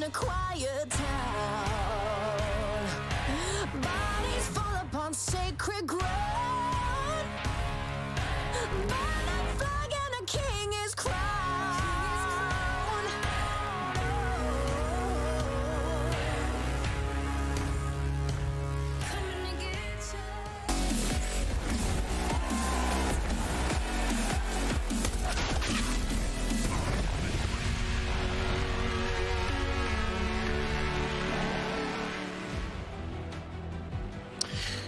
a quiet town. Bodies fall upon sacred ground. Burn a flag and a king is crowned. Coming to get you.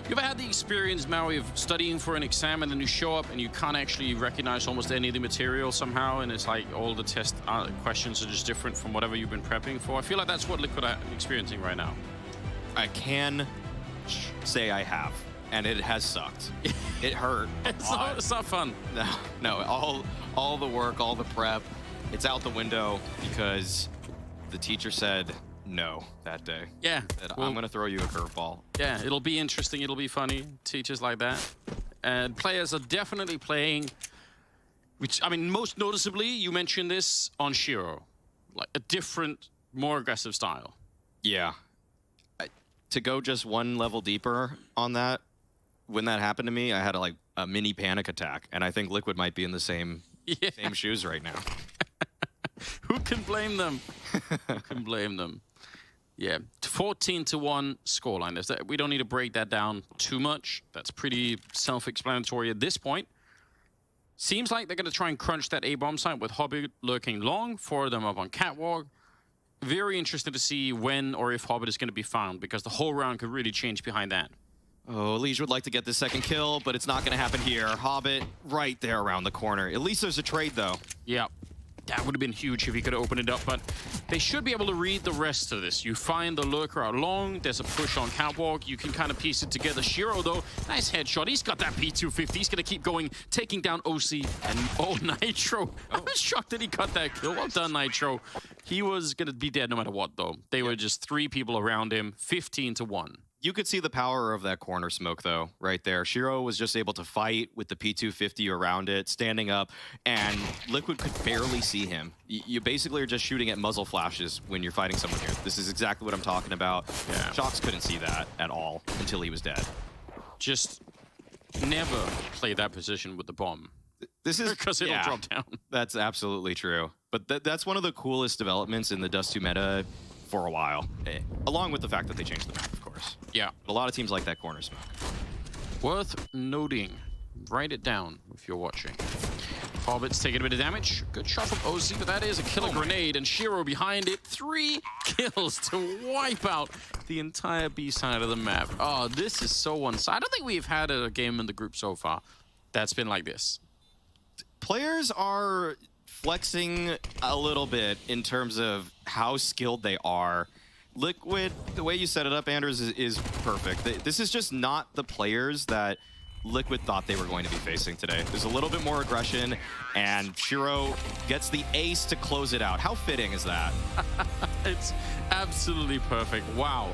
You ever had the experience, Maui, of studying for an exam and then you show up and you can't actually recognize almost any of the material somehow, and it's like all the test questions are just different from whatever you've been prepping for? I feel like that's what Liquid are experiencing right now. I can say I have, and it has sucked. It hurt. It's not fun. No, all the work, all the prep, it's out the window because the teacher said no that day. Yeah. I'm going to throw you a curveball. Yeah, it'll be interesting. It'll be funny. Teachers like that. And players are definitely playing, which, I mean, most noticeably, you mentioned this on Shiro. Like a different, more aggressive style. Yeah. To go just one level deeper on that, when that happened to me, I had a mini panic attack. And I think Liquid might be in the same shoes right now. Who can blame them? Who can blame them? Yeah, 14-1 scoreline. We don't need to break that down too much. That's pretty self-explanatory at this point. Seems like they're going to try and crunch that A-bomb site with Hobbit lurking long, 4 of them up on Catwalk. Very interested to see when or if Hobbit is going to be found, because the whole round could really change behind that. Oh, Liege would like to get the second kill, but it's not going to happen here. Hobbit right there around the corner. At least there's a trade, though. Yeah. That would have been huge if he could open it up, but they should be able to read the rest of this. You find the lurker out long, there's a push on Catwalk, you can kind of piece it together. Shiro, though, nice headshot. He's got that P250. He's going to keep going, taking down OC and Nitro. I was shocked that he cut that kill. Well done, Nitro. He was going to be dead no matter what, though. They were just 3 people around him, 15-1. You could see the power of that corner smoke, though, right there. Shiro was just able to fight with the P250 around it, standing up, and Liquid could barely see him. You basically are just shooting at muzzle flashes when you're fighting someone here. This is exactly what I'm talking about. Yeah. Shox couldn't see that at all until he was dead. Just never play that position with the bomb. This is because it'll drop down. That's absolutely true. But that's one of the coolest developments in the Dust 2 meta for a while, along with the fact that they changed the map, of course. Yeah. But a lot of teams like that corner smoke. Worth noting. Write it down if you're watching. Hobbit's taking a bit of damage. Good shot from OC, but that is a killer grenade, and Shiro behind it. 3 kills to wipe out the entire B side of the map. Oh, this is so one-sided. I don't think we've had a game in the group so far that's been like this. Players are flexing a little bit in terms of how skilled they are. Liquid, the way you set it up, Anders, is perfect. This is just not the players that Liquid thought they were going to be facing today. There's a little bit more aggression, and Shiro gets the ace to close it out. How fitting is that? It's absolutely perfect. Wow.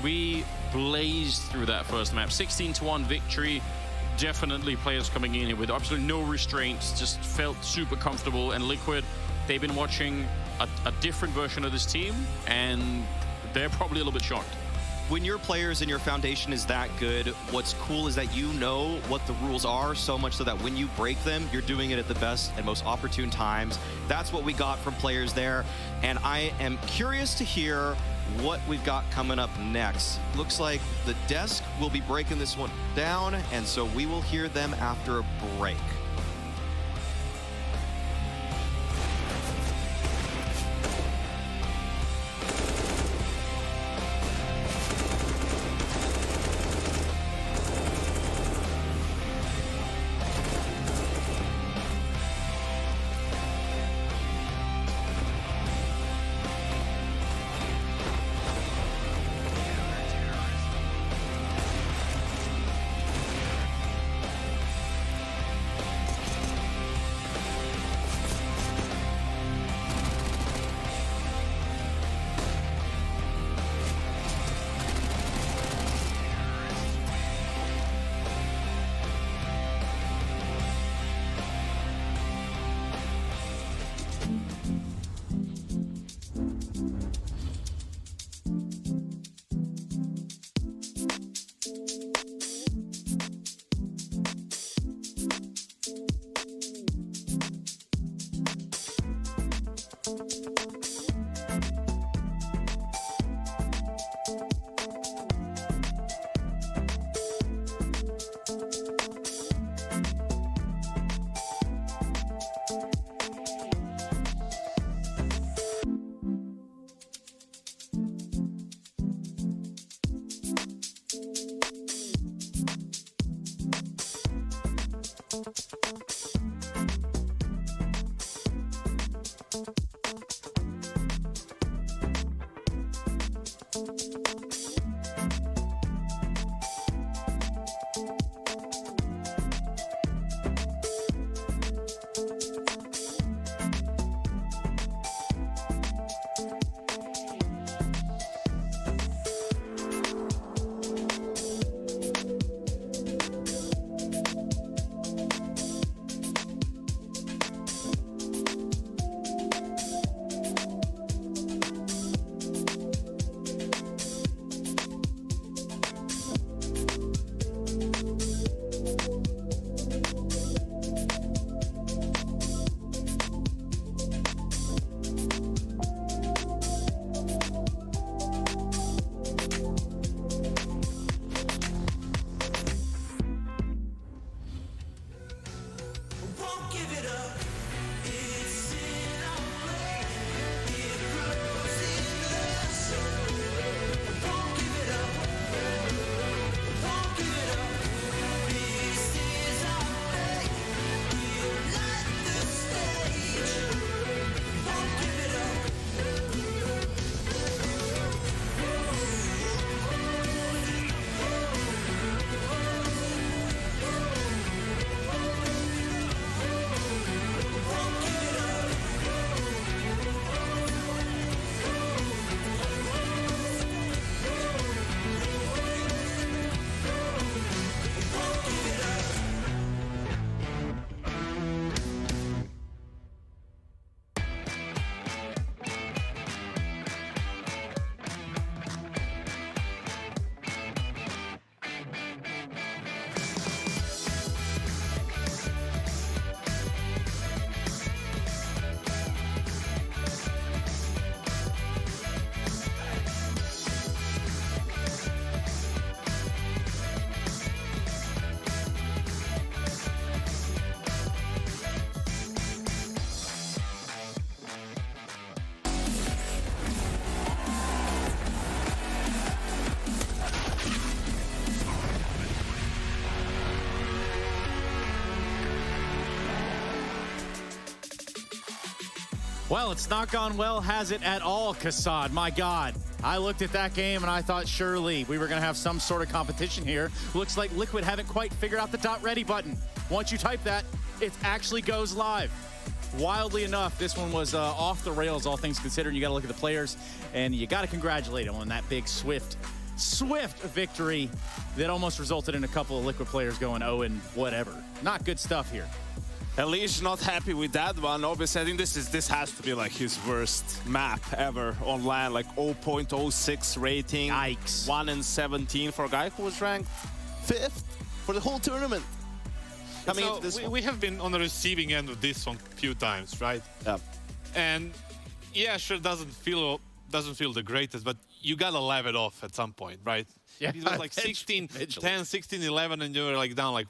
We blazed through that first map. 16-1 victory. Definitely players coming in here with absolutely no restraints, just felt super comfortable. And Liquid, they've been watching a different version of this team, and they're probably a little bit shocked. When your players and your foundation is that good, what's cool is that you know what the rules are so much so that when you break them, you're doing it at the best and most opportune times. That's what we got from players there. And I am curious to hear what we've got coming up next. Looks like the desk will be breaking this one down, and so we will hear them after a break. Well, it's not gone well, has it at all, Kassad? My God. I looked at that game and I thought surely we were going to have some sort of competition here. Looks like Liquid haven't quite figured out the .ready button. Once you type that, it actually goes live. Wildly enough, this one was off the rails, all things considered. You got to look at the players, and you got to congratulate them on that big, swift victory that almost resulted in a couple of Liquid players going 0 and whatever. Not good stuff here. Elish not happy with that one. Obviously, I think this has to be like his worst map ever on LAN, like 0.06 rating. Yikes. 1-17 for a guy who was ranked 5th for the whole tournament. I mean, so we have been on the receiving end of this one a few times, right? Yeah. And yeah, sure, doesn't feel the greatest, but you gotta laugh it off at some point, right? Yeah, it was like 16, 10, 16, 11, and you were like down like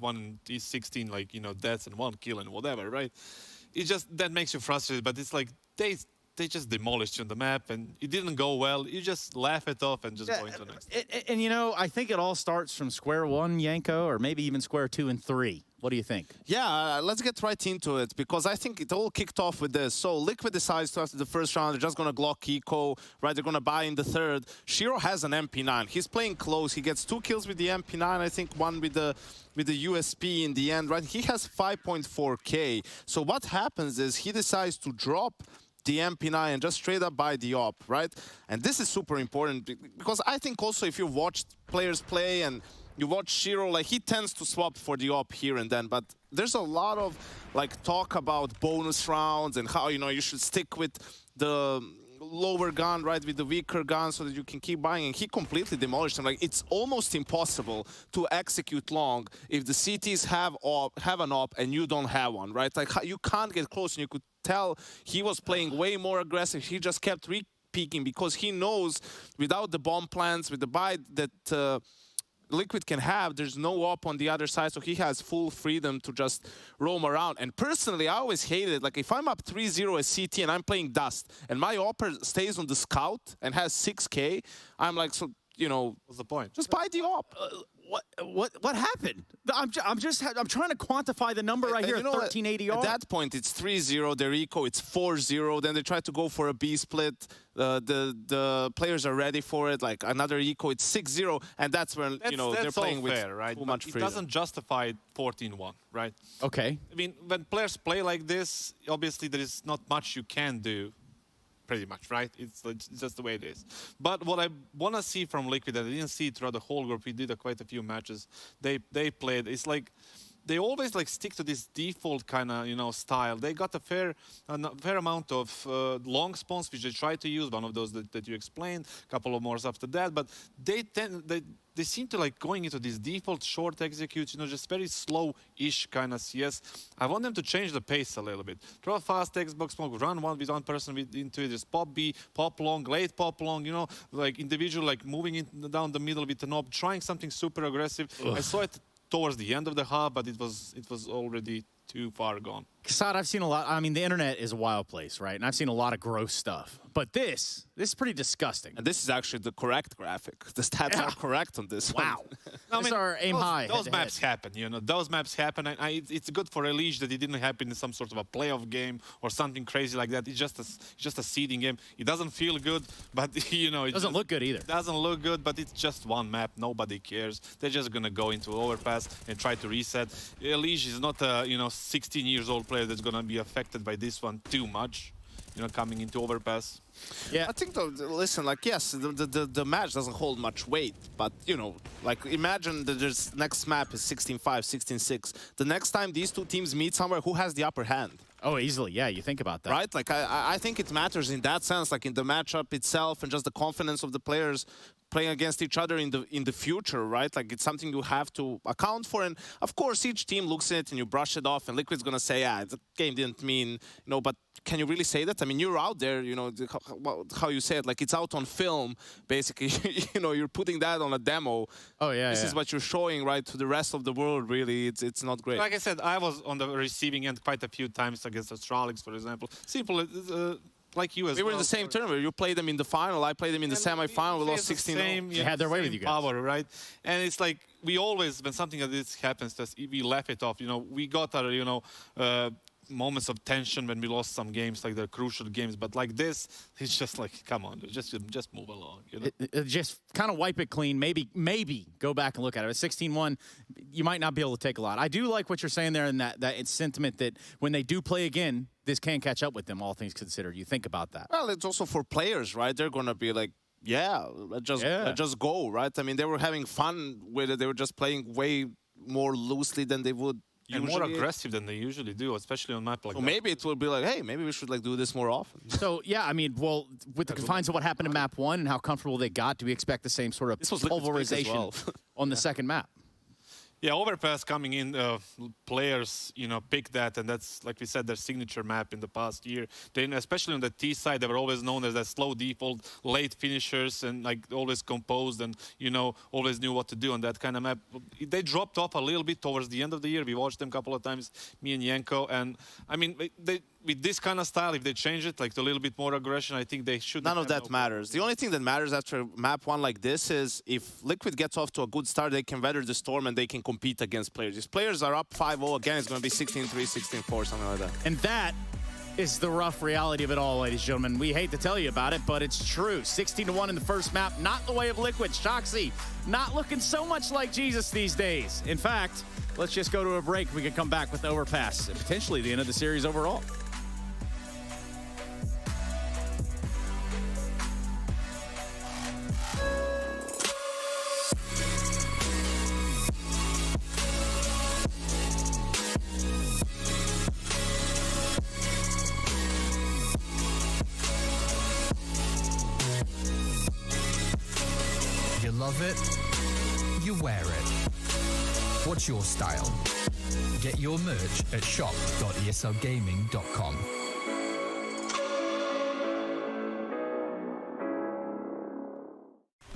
16, like, you know, deaths and 1 kill and whatever, right? It just, that makes you frustrated, but it's like they just demolished you on the map and it didn't go well. You just laugh it off and just go into the next. And you know, I think it all starts from square one, Yanko, or maybe even square 2 and 3. What do you think? Yeah, let's get right into it because I think it all kicked off with this. So Liquid decides to, after the first round, they're just going to Glock Eco, right? They're going to buy in the third. Shiro has an MP9. He's playing close. He gets 2 kills with the MP9, I think 1 with the USP in the end, right? He has 5.4K. So what happens is he decides to drop the MP9 and just straight up buy the op, right? And this is super important because I think also if you watched players play and you watch Shiro, like he tends to swap for the op here and then, but there's a lot of like talk about bonus rounds and how, you know, you should stick with the lower gun, right, with the weaker gun so that you can keep buying, and he completely demolished him. Like it's almost impossible to execute long if the CTs have an op and you don't have one, right? Like you can't get close, and you could tell he was playing way more aggressive. He just kept re-peeking because he knows without the bomb plants, with the buy that Liquid can have, there's no op on the other side, so he has full freedom to just roam around. And personally, I always hated it. Like if I'm up 3-0 as CT and I'm playing Dust and my opper stays on the scout and has 6K, I'm like, so, you know, what's the point? Just buy the op. What happened? I'm trying to quantify the number right here. 1380 At that point, it's 3-0. Their eco, it's 4-0. Then they try to go for a B split. The players are ready for it. Like another eco, it's 6-0, and that's when they're playing with fair, right? too much freedom. It doesn't justify 14-1, right? Okay. I mean, when players play like this, obviously there is not much you can do. Pretty much, right? It's just the way it is. But what I want to see from Liquid that I didn't see throughout the whole group, we did quite a few matches they played, it's like they always like stick to this default kind of, you know, style. They got a fair amount of long spawns, which they try to use, one of those that you explained, a couple of more after that, but they seem to like going into this default short executes, you know, just very slow-ish kind of CS. I want them to change the pace a little bit. Throw a fast Xbox smoke, run with one person into it, just pop B, pop long, late pop long, you know, like individual, like moving down the middle with an op, trying something super aggressive. I saw it towards the end of the half, but it was already too far gone. Kassad, I've seen a lot. I mean, the internet is a wild place, right? And I've seen a lot of gross stuff. But this is pretty disgusting. And this is actually the correct graphic. The stats are correct on this. Wow. I mean, are aim high. Those maps happen, you know. Those maps happen. It's good for Elish that it didn't happen in some sort of a playoff game or something crazy like that. It's just a seeding game. It doesn't feel good, but you know, it doesn't look good either. Doesn't look good, but it's just one map. Nobody cares. They're just gonna go into overpass and try to reset. Elish is not a 16 years old player that's gonna be affected by this one too much. You know, coming into overpass. Yeah, I think though, listen, like yes, the match doesn't hold much weight, but you know, like imagine that this next map is 16-5, 16-6. The next time these two teams meet somewhere, who has the upper hand? Oh, easily, yeah. You think about that, right? Like I think it matters in that sense, like in the matchup itself and just the confidence of the players playing against each other in the future, right? Like it's something you have to account for, and of course each team looks at it and you brush it off, and Liquid's gonna say, yeah, the game didn't mean, you know, but can you really say that? I mean, you're out there, you know, how you say it, like it's out on film, basically. You know, you're putting that on a demo. Oh yeah. This is what you're showing, right, to the rest of the world. Really, it's not great. Like I said, I was on the receiving end quite a few times against Astralix, for example. Simple. Like you as we were in the same tournament. You played them in the final. I played them in the semi-final. We lost 16. They had their way with you guys. Power, right? And it's like we always, when something like this happens to us, we laugh it off. You know, we got our, moments of tension when we lost some games, like the crucial games. But like this, it's just like, come on, just move along. You know? Just kind of wipe it clean. Maybe go back and look at it. At 16-1, you might not be able to take a lot. I do like what you're saying there, and that it's sentiment that when they do play again, this can catch up with them, all things considered. You think about that. Well, it's also for players, right? They're going to be like, yeah, let's just go, right? I mean, they were having fun with it. They were just playing way more loosely than they would and usually. More aggressive than they usually do, especially on map like so that. Maybe it will be like, hey, maybe we should like do this more often. So yeah, I mean, well, with the confines of what happened in map 1 and how comfortable they got, do we expect the same sort of pulverization on the second map? Yeah, Overpass coming in, players, you know, pick that, and that's, like we said, their signature map in the past year. Then, especially on the T side, they were always known as that slow default, late finishers, and like always composed, and you know, always knew what to do on that kind of map. They dropped off a little bit towards the end of the year. We watched them a couple of times, me and Yanko, and I mean, with this kind of style, if they change it, like to a little bit more aggression, I think they should. None of that matters. The only thing that matters after map 1 like this is if Liquid gets off to a good start, they can weather the storm and they can compete against players. If players are up 5-0 again, it's going to be 16-3, 16-4, something like that. And that is the rough reality of it all, ladies and gentlemen. We hate to tell you about it, but it's true. 16-1 in the first map, not the way of Liquid. Shoxy, not looking so much like Jesus these days. In fact, let's just go to a break. We can come back with Overpass and potentially the end of the series overall. Love it, you wear it. What's your style? Get your merch at shop.eslgaming.com.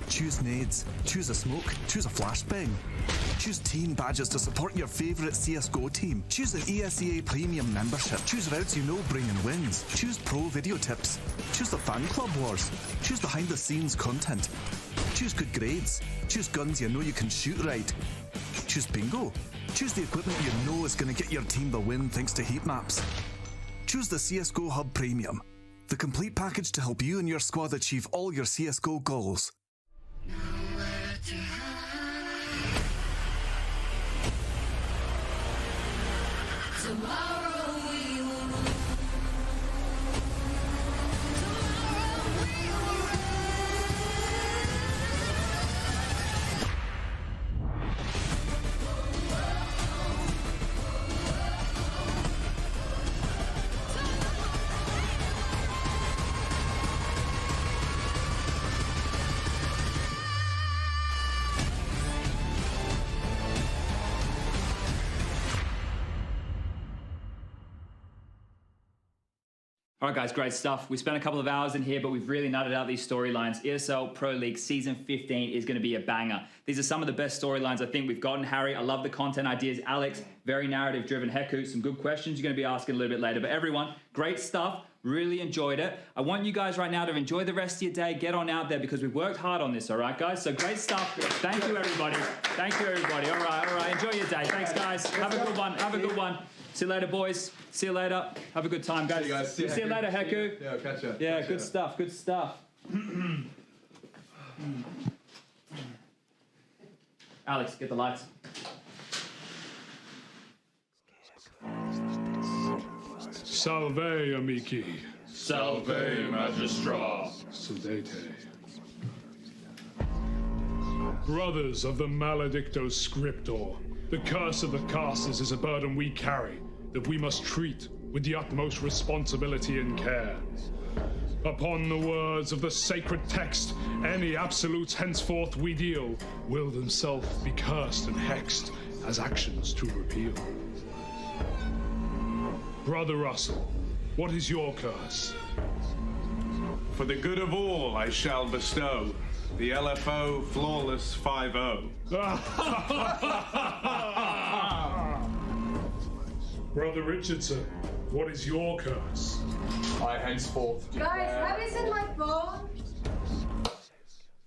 Choose nades, choose a smoke, choose a flashbang. Choose team badges to support your favourite CSGO team. Choose an ESEA Premium membership. Choose routes you know bring in wins. Choose pro video tips. Choose the fan club wars. Choose behind the scenes content. Choose good grades. Choose guns you know you can shoot right. Choose bingo. Choose the equipment you know is going to get your team the win thanks to heat maps. Choose the CSGO Hub Premium, the complete package to help you and your squad achieve all your CSGO goals. Tomorrow we will All right, guys, great stuff. We spent a couple of hours in here, but we've really nutted out these storylines. ESL Pro League Season 15 is going to be a banger. These are some of the best storylines I think we've gotten. Harry, I love the content ideas. Alex, very narrative-driven. Heku, some good questions you're going to be asking a little bit later. But everyone, great stuff. Really enjoyed it. I want you guys right now to enjoy the rest of your day. Get on out there because we've worked hard on this, all right, guys? So great stuff. Thank you, everybody. Thank you, everybody. All right. Enjoy your day. Thanks, guys. Have a good one. Have a good one. See you later, boys. See you later. Have a good time, guys. See you later, Heku. Yeah, catch you. Yeah, good stuff. Good stuff. Alex, get the lights. Salve, amici. Salve, magistra. Sedete. Brothers of the Maledicto Scriptor, the curse of the casters is a burden we carry that we must treat with the utmost responsibility and care. Upon the words of the sacred text, any absolutes henceforth we deal will themselves be cursed and hexed as actions to repeal. Brother Russell, what is your curse? For the good of all I shall bestow the LFO Flawless 5-0. Brother Richardson, what is your curse? I henceforth Guys, have you seen my phone?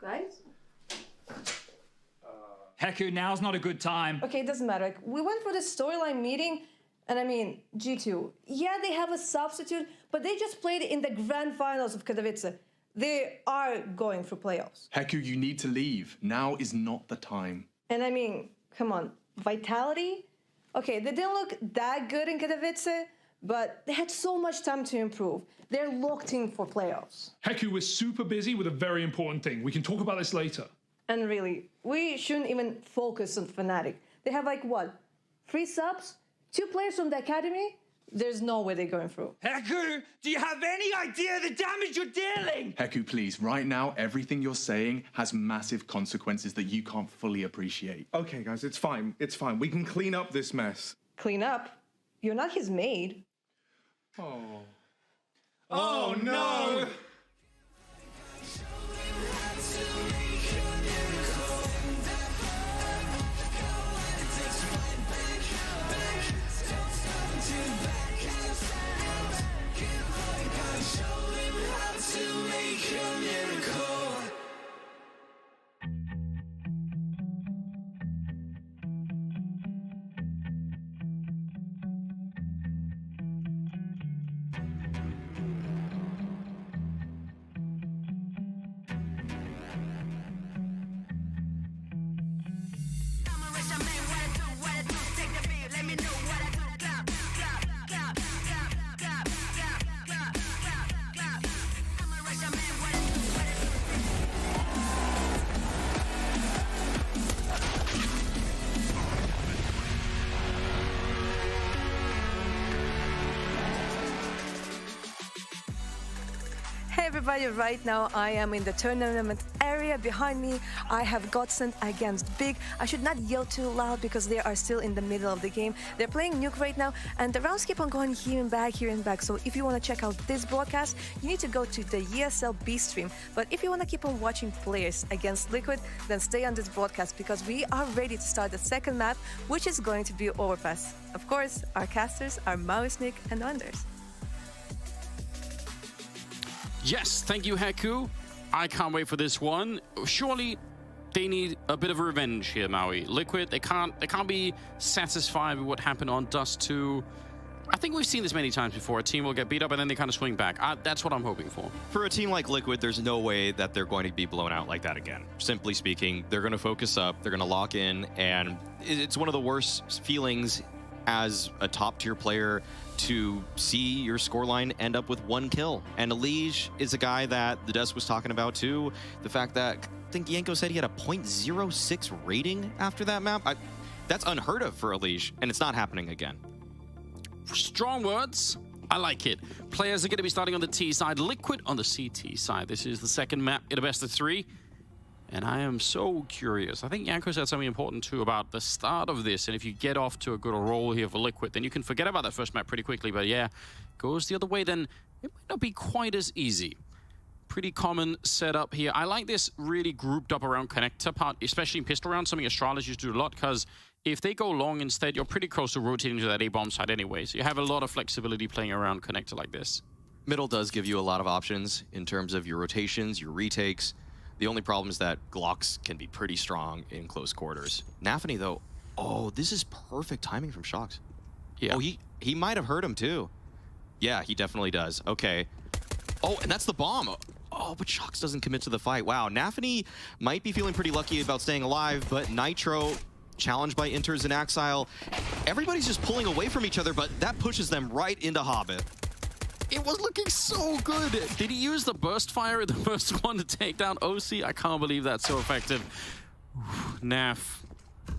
Guys? Heku, now's not a good time. Okay, it doesn't matter. Like, we went for this storyline meeting, And I mean, G2, yeah, they have a substitute, but they just played in the grand finals of Katowice. They are going for playoffs. Heku, you need to leave. Now is not the time. And I mean, come on, Vitality? Okay, they didn't look that good in Katowice, but they had so much time to improve. They're locked in for playoffs. Heku, we're super busy with a very important thing. We can talk about this later. And really, we shouldn't even focus on Fnatic. They have like, what, 3 subs? 2 players from the academy? There's no way they're going through. Heku, do you have any idea the damage you're dealing? Heku, please, right now, everything you're saying has massive consequences that you can't fully appreciate. Okay, guys, it's fine. It's fine. We can clean up this mess. Clean up? You're not his maid. Oh. Oh, no! Hey everybody, right now I am in the tournament area. Behind me I have Godsend against Big. I should not yell too loud because they are still in the middle of the game. They're playing Nuke right now and the rounds keep on going here and back. So if you want to check out this broadcast, you need to go to the ESL B stream. But if you want to keep on watching players against Liquid, then stay on this broadcast because we are ready to start the second map, which is going to be Overpass. Of course, our casters are Maui, Nick, and Anders. Yes, thank you, Heku. I can't wait for this one. Surely they need a bit of revenge here, Maui. Liquid, they can't be satisfied with what happened on Dust 2. I think we've seen this many times before. A team will get beat up and then they kind of swing back. That's what I'm hoping for. For a team like Liquid, there's no way that they're going to be blown out like that again. Simply speaking, they're going to focus up, they're going to lock in, and it's one of the worst feelings as a top-tier player to see your scoreline end up with 1 kill. And Elige is a guy that the Dust was talking about too. The fact that, I think Yanko said he had a 0.06 rating after that map. That's unheard of for Elige, and it's not happening again. Strong words. I like it. Players are going to be starting on the T side, Liquid on the CT side. This is the second map in a best of 3. And I am so curious. I think Yanko said something important too about the start of this. And if you get off to a good roll here for Liquid, then you can forget about that first map pretty quickly. But yeah, goes the other way, then it might not be quite as easy. Pretty common setup here. I like this really grouped up around connector part, especially in pistol round, something Astralis used to do a lot, because if they go long instead, you're pretty close to rotating to that A-bomb side anyway. So you have a lot of flexibility playing around connector like this. Middle does give you a lot of options in terms of your rotations, your retakes. The only problem is that Glocks can be pretty strong in close quarters. Nafany, though, oh, this is perfect timing from Shox. Yeah. Oh, he might have heard him, too. Yeah, he definitely does. Okay. Oh, and that's the bomb. Oh, but Shox doesn't commit to the fight. Wow, Nafany might be feeling pretty lucky about staying alive, but Nitro, challenged by Inters and Axile, everybody's just pulling away from each other, but that pushes them right into Hobbit. It was looking so good. Did he use the burst fire in the first one to take down OC? I can't believe that's so effective. Naf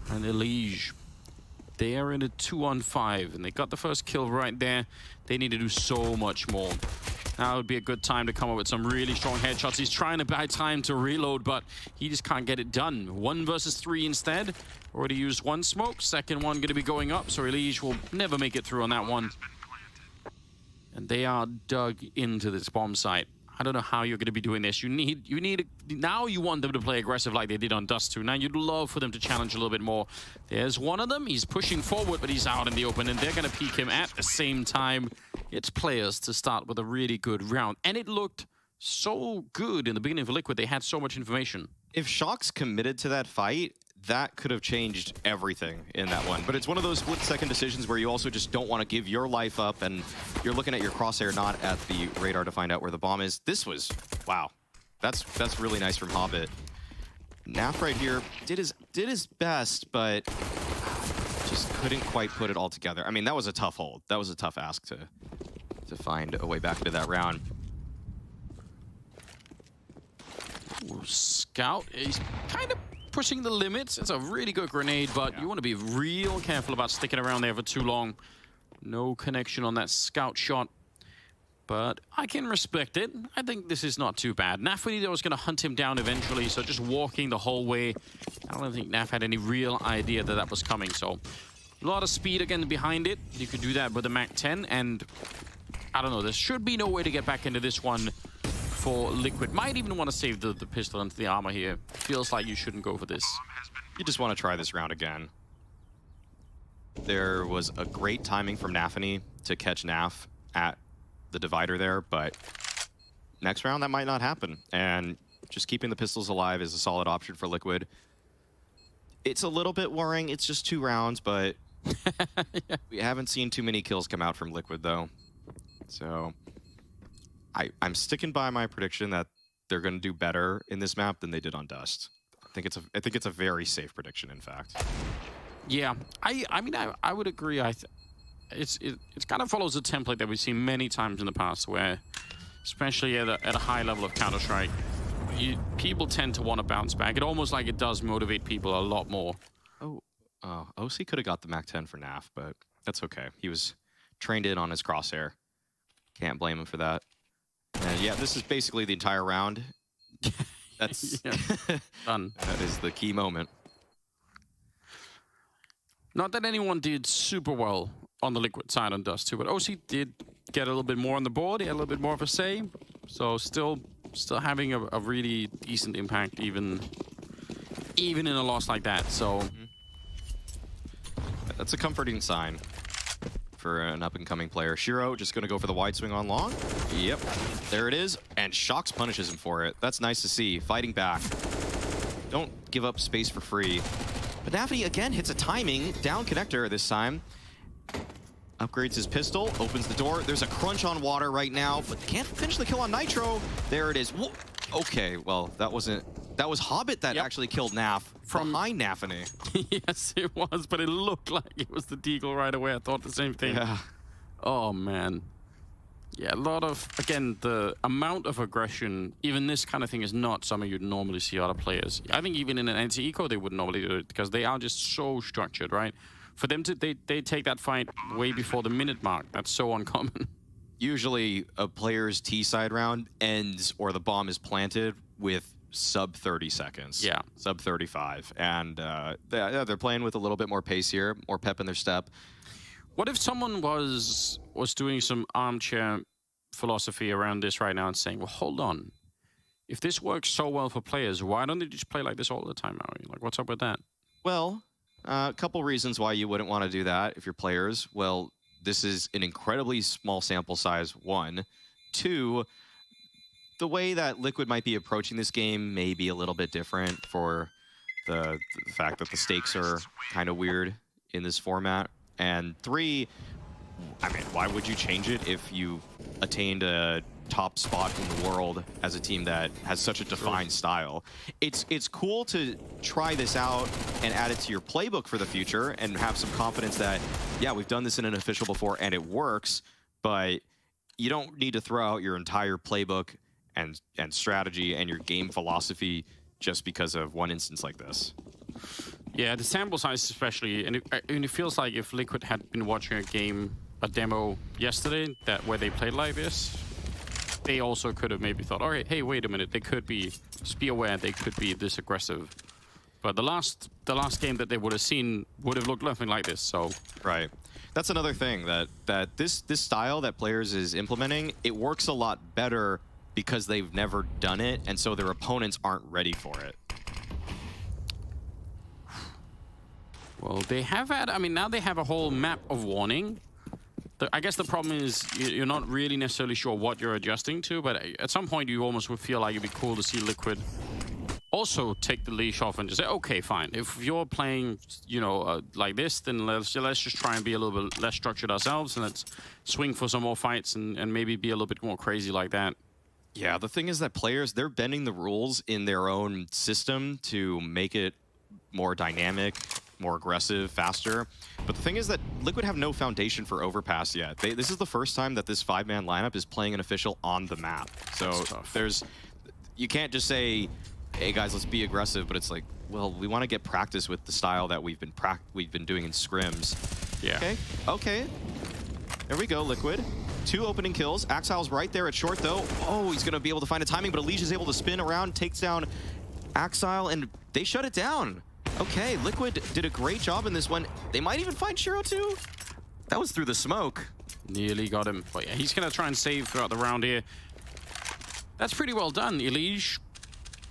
and Elige, they are in a 2-on-5, and they got the first kill right there. They need to do so much more. Now would be a good time to come up with some really strong headshots. He's trying to buy time to reload, but he just can't get it done. 1 versus 3 instead. Already used 1 smoke. Second one going to be going up, so Elige will never make it through on that one. And they are dug into this bomb site. I don't know how you're going to be doing this. Now you want them to play aggressive like they did on Dust 2. Now you'd love for them to challenge a little bit more. There's one of them. He's pushing forward, but he's out in the open, and they're going to peek him at the same time. It's players to start with a really good round. And it looked so good in the beginning of Liquid. They had so much information. If Shox committed to that fight, that could have changed everything in that one. But it's one of those split-second decisions where you also just don't want to give your life up, and you're looking at your crosshair, not at the radar to find out where the bomb is. This was, wow, that's really nice from Hobbit. Naf right here did his best, but just couldn't quite put it all together. I mean, that was a tough hold. That was a tough ask to find a way back into that round. Ooh, Scout, he's kind of pushing the limits. It's a really good grenade, but you want to be real careful about sticking around there for too long. No connection on that Scout shot, but I can respect it. I think this is not too bad. Naf was going to hunt him down eventually, so just walking the whole way. I don't think Naf had any real idea that that was coming, so a lot of speed again behind it. You could do that with the MAC-10, and I don't know, there should be no way to get back into this one for Liquid. Might even want to save the pistol into the armor here. Feels like you shouldn't go for this. You just want to try this round again. There was a great timing from Nafany to catch Naf at the divider there, but next round that might not happen. And just keeping the pistols alive is a solid option for Liquid. It's a little bit worrying. It's just 2 rounds, but yeah. We haven't seen too many kills come out from Liquid, though. So I'm sticking by my prediction that they're going to do better in this map than they did on Dust. I think it's a very safe prediction, in fact. Yeah, I mean, I would agree. It kind of follows a template that we've seen many times in the past, where, especially at a high level of Counter-Strike, people tend to want to bounce back. It almost like it does motivate people a lot more. Oh, OC could have got the MAC-10 for Naf, but that's okay. He was trained in on his crosshair. Can't blame him for that. And yeah, this is basically the entire round. That's done. That is the key moment. Not that anyone did super well on the Liquid side on Dust 2, but OC did get a little bit more on the board. He had a little bit more of a say. So still having a really decent impact, even in a loss like that. So that's a comforting sign for an up-and-coming player. Shiro just going to go for the wide swing on long. Yep, there it is. And Shox punishes him for it. That's nice to see. Fighting back. Don't give up space for free. But Nafany again hits a timing down connector this time. Upgrades his pistol, opens the door. There's a crunch on water right now, but can't finish the kill on Nitro. There it is. Whoa. Okay, well, that was Hobbit that actually killed Naf from behind Nafany. Yes, it was, but it looked like it was the Deagle right away. I thought the same thing. Yeah. Oh, man. Yeah, a lot of, again, the amount of aggression, even this kind of thing is not something you'd normally see other players. I think even in an anti-eco, they wouldn't normally do it because they are just so structured, right? For them to, they take that fight way before the minute mark. That's so uncommon. Usually a player's T-side round ends or the bomb is planted with sub 30 seconds. Yeah. Sub 35. And they're playing with a little bit more pace here, more pep in their step. What if someone was doing some armchair philosophy around this right now and saying, well, hold on. If this works so well for players, why don't they just play like this all the time, Maui? Like, what's up with that? Well, a couple reasons why you wouldn't want to do that if you're players. Well, this is an incredibly small sample size, 1. 2, the way that Liquid might be approaching this game may be a little bit different for the fact that the stakes are kind of weird in this format. And 3, I mean, why would you change it if you attained a top spot in the world as a team that has such a defined style? It's cool to try this out and add it to your playbook for the future and have some confidence that, yeah, we've done this in an official before and it works, but you don't need to throw out your entire playbook and strategy and your game philosophy just because of one instance like this. Yeah, the sample size especially, and it feels like if Liquid had been watching a demo yesterday where they played like this, they also could have maybe thought, all right, hey, wait a minute, they could be, just be aware they could be this aggressive. But the last game that they would have seen would have looked nothing like this, so. Right. That's another thing, that this style that players is implementing, it works a lot better because they've never done it, and so their opponents aren't ready for it. Well, they have had, I mean, now they have a whole map of warning. I guess the problem is you're not really necessarily sure what you're adjusting to, but at some point you almost would feel like it'd be cool to see Liquid also take the leash off and just say, okay, fine. If you're playing, you know, like this, then let's just try and be a little bit less structured ourselves, and let's swing for some more fights and maybe be a little bit more crazy like that. Yeah, the thing is that players, they're bending the rules in their own system to make it more dynamic, more aggressive, faster. But the thing is that Liquid have no foundation for overpass yet. This is the first time that this 5-man lineup is playing an official on the map. So you can't just say, hey guys, let's be aggressive, but it's like, well, we want to get practice with the style that we've been doing in scrims. Yeah. Okay. There we go, Liquid. 2 opening kills. Axile's right there at short though. Oh, he's gonna be able to find a timing, but Elige is able to spin around, takes down Axile, and they shut it down. Okay, Liquid did a great job in this one. They might even find Shiro too. That was through the smoke. Nearly got him. But yeah, he's gonna try and save throughout the round here. That's pretty well done. Elige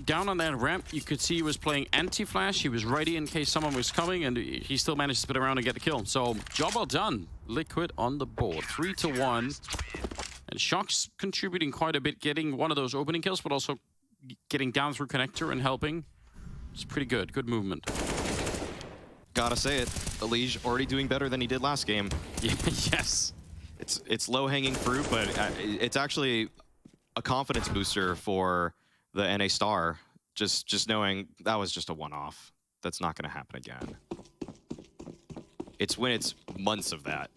down on that ramp, you could see he was playing anti-flash. He was ready in case someone was coming, and he still managed to spin around and get the kill. So, job well done. Liquid on the board, 3-1. And Shock's contributing quite a bit, getting one of those opening kills, but also getting down through connector and helping. It's pretty good. Good movement. Gotta say it. Elige already doing better than he did last game. Yes. It's low-hanging fruit, but it's actually a confidence booster for the NA Star. Just knowing that was just a one-off. That's not going to happen again. It's when it's months of that,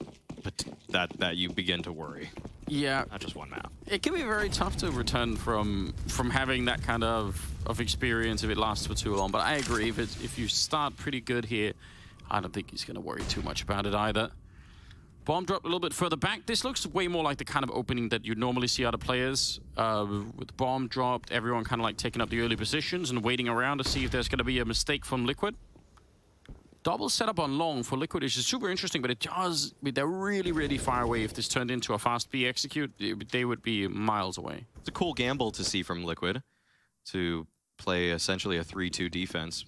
but that you begin to worry. Yeah. Not just one map. It can be very tough to return from having that kind of experience if it lasts for too long. But I agree, if you start pretty good here, I don't think he's going to worry too much about it either. Bomb dropped a little bit further back. This looks way more like the kind of opening that you normally see out of players. With the bomb dropped, everyone kind of like taking up the early positions and waiting around to see if there's going to be a mistake from Liquid. Double setup on long for Liquid is super interesting, but they're really, really far away. If this turned into a fast B execute, they would be miles away. It's a cool gamble to see from Liquid to play essentially a 3-2 defense.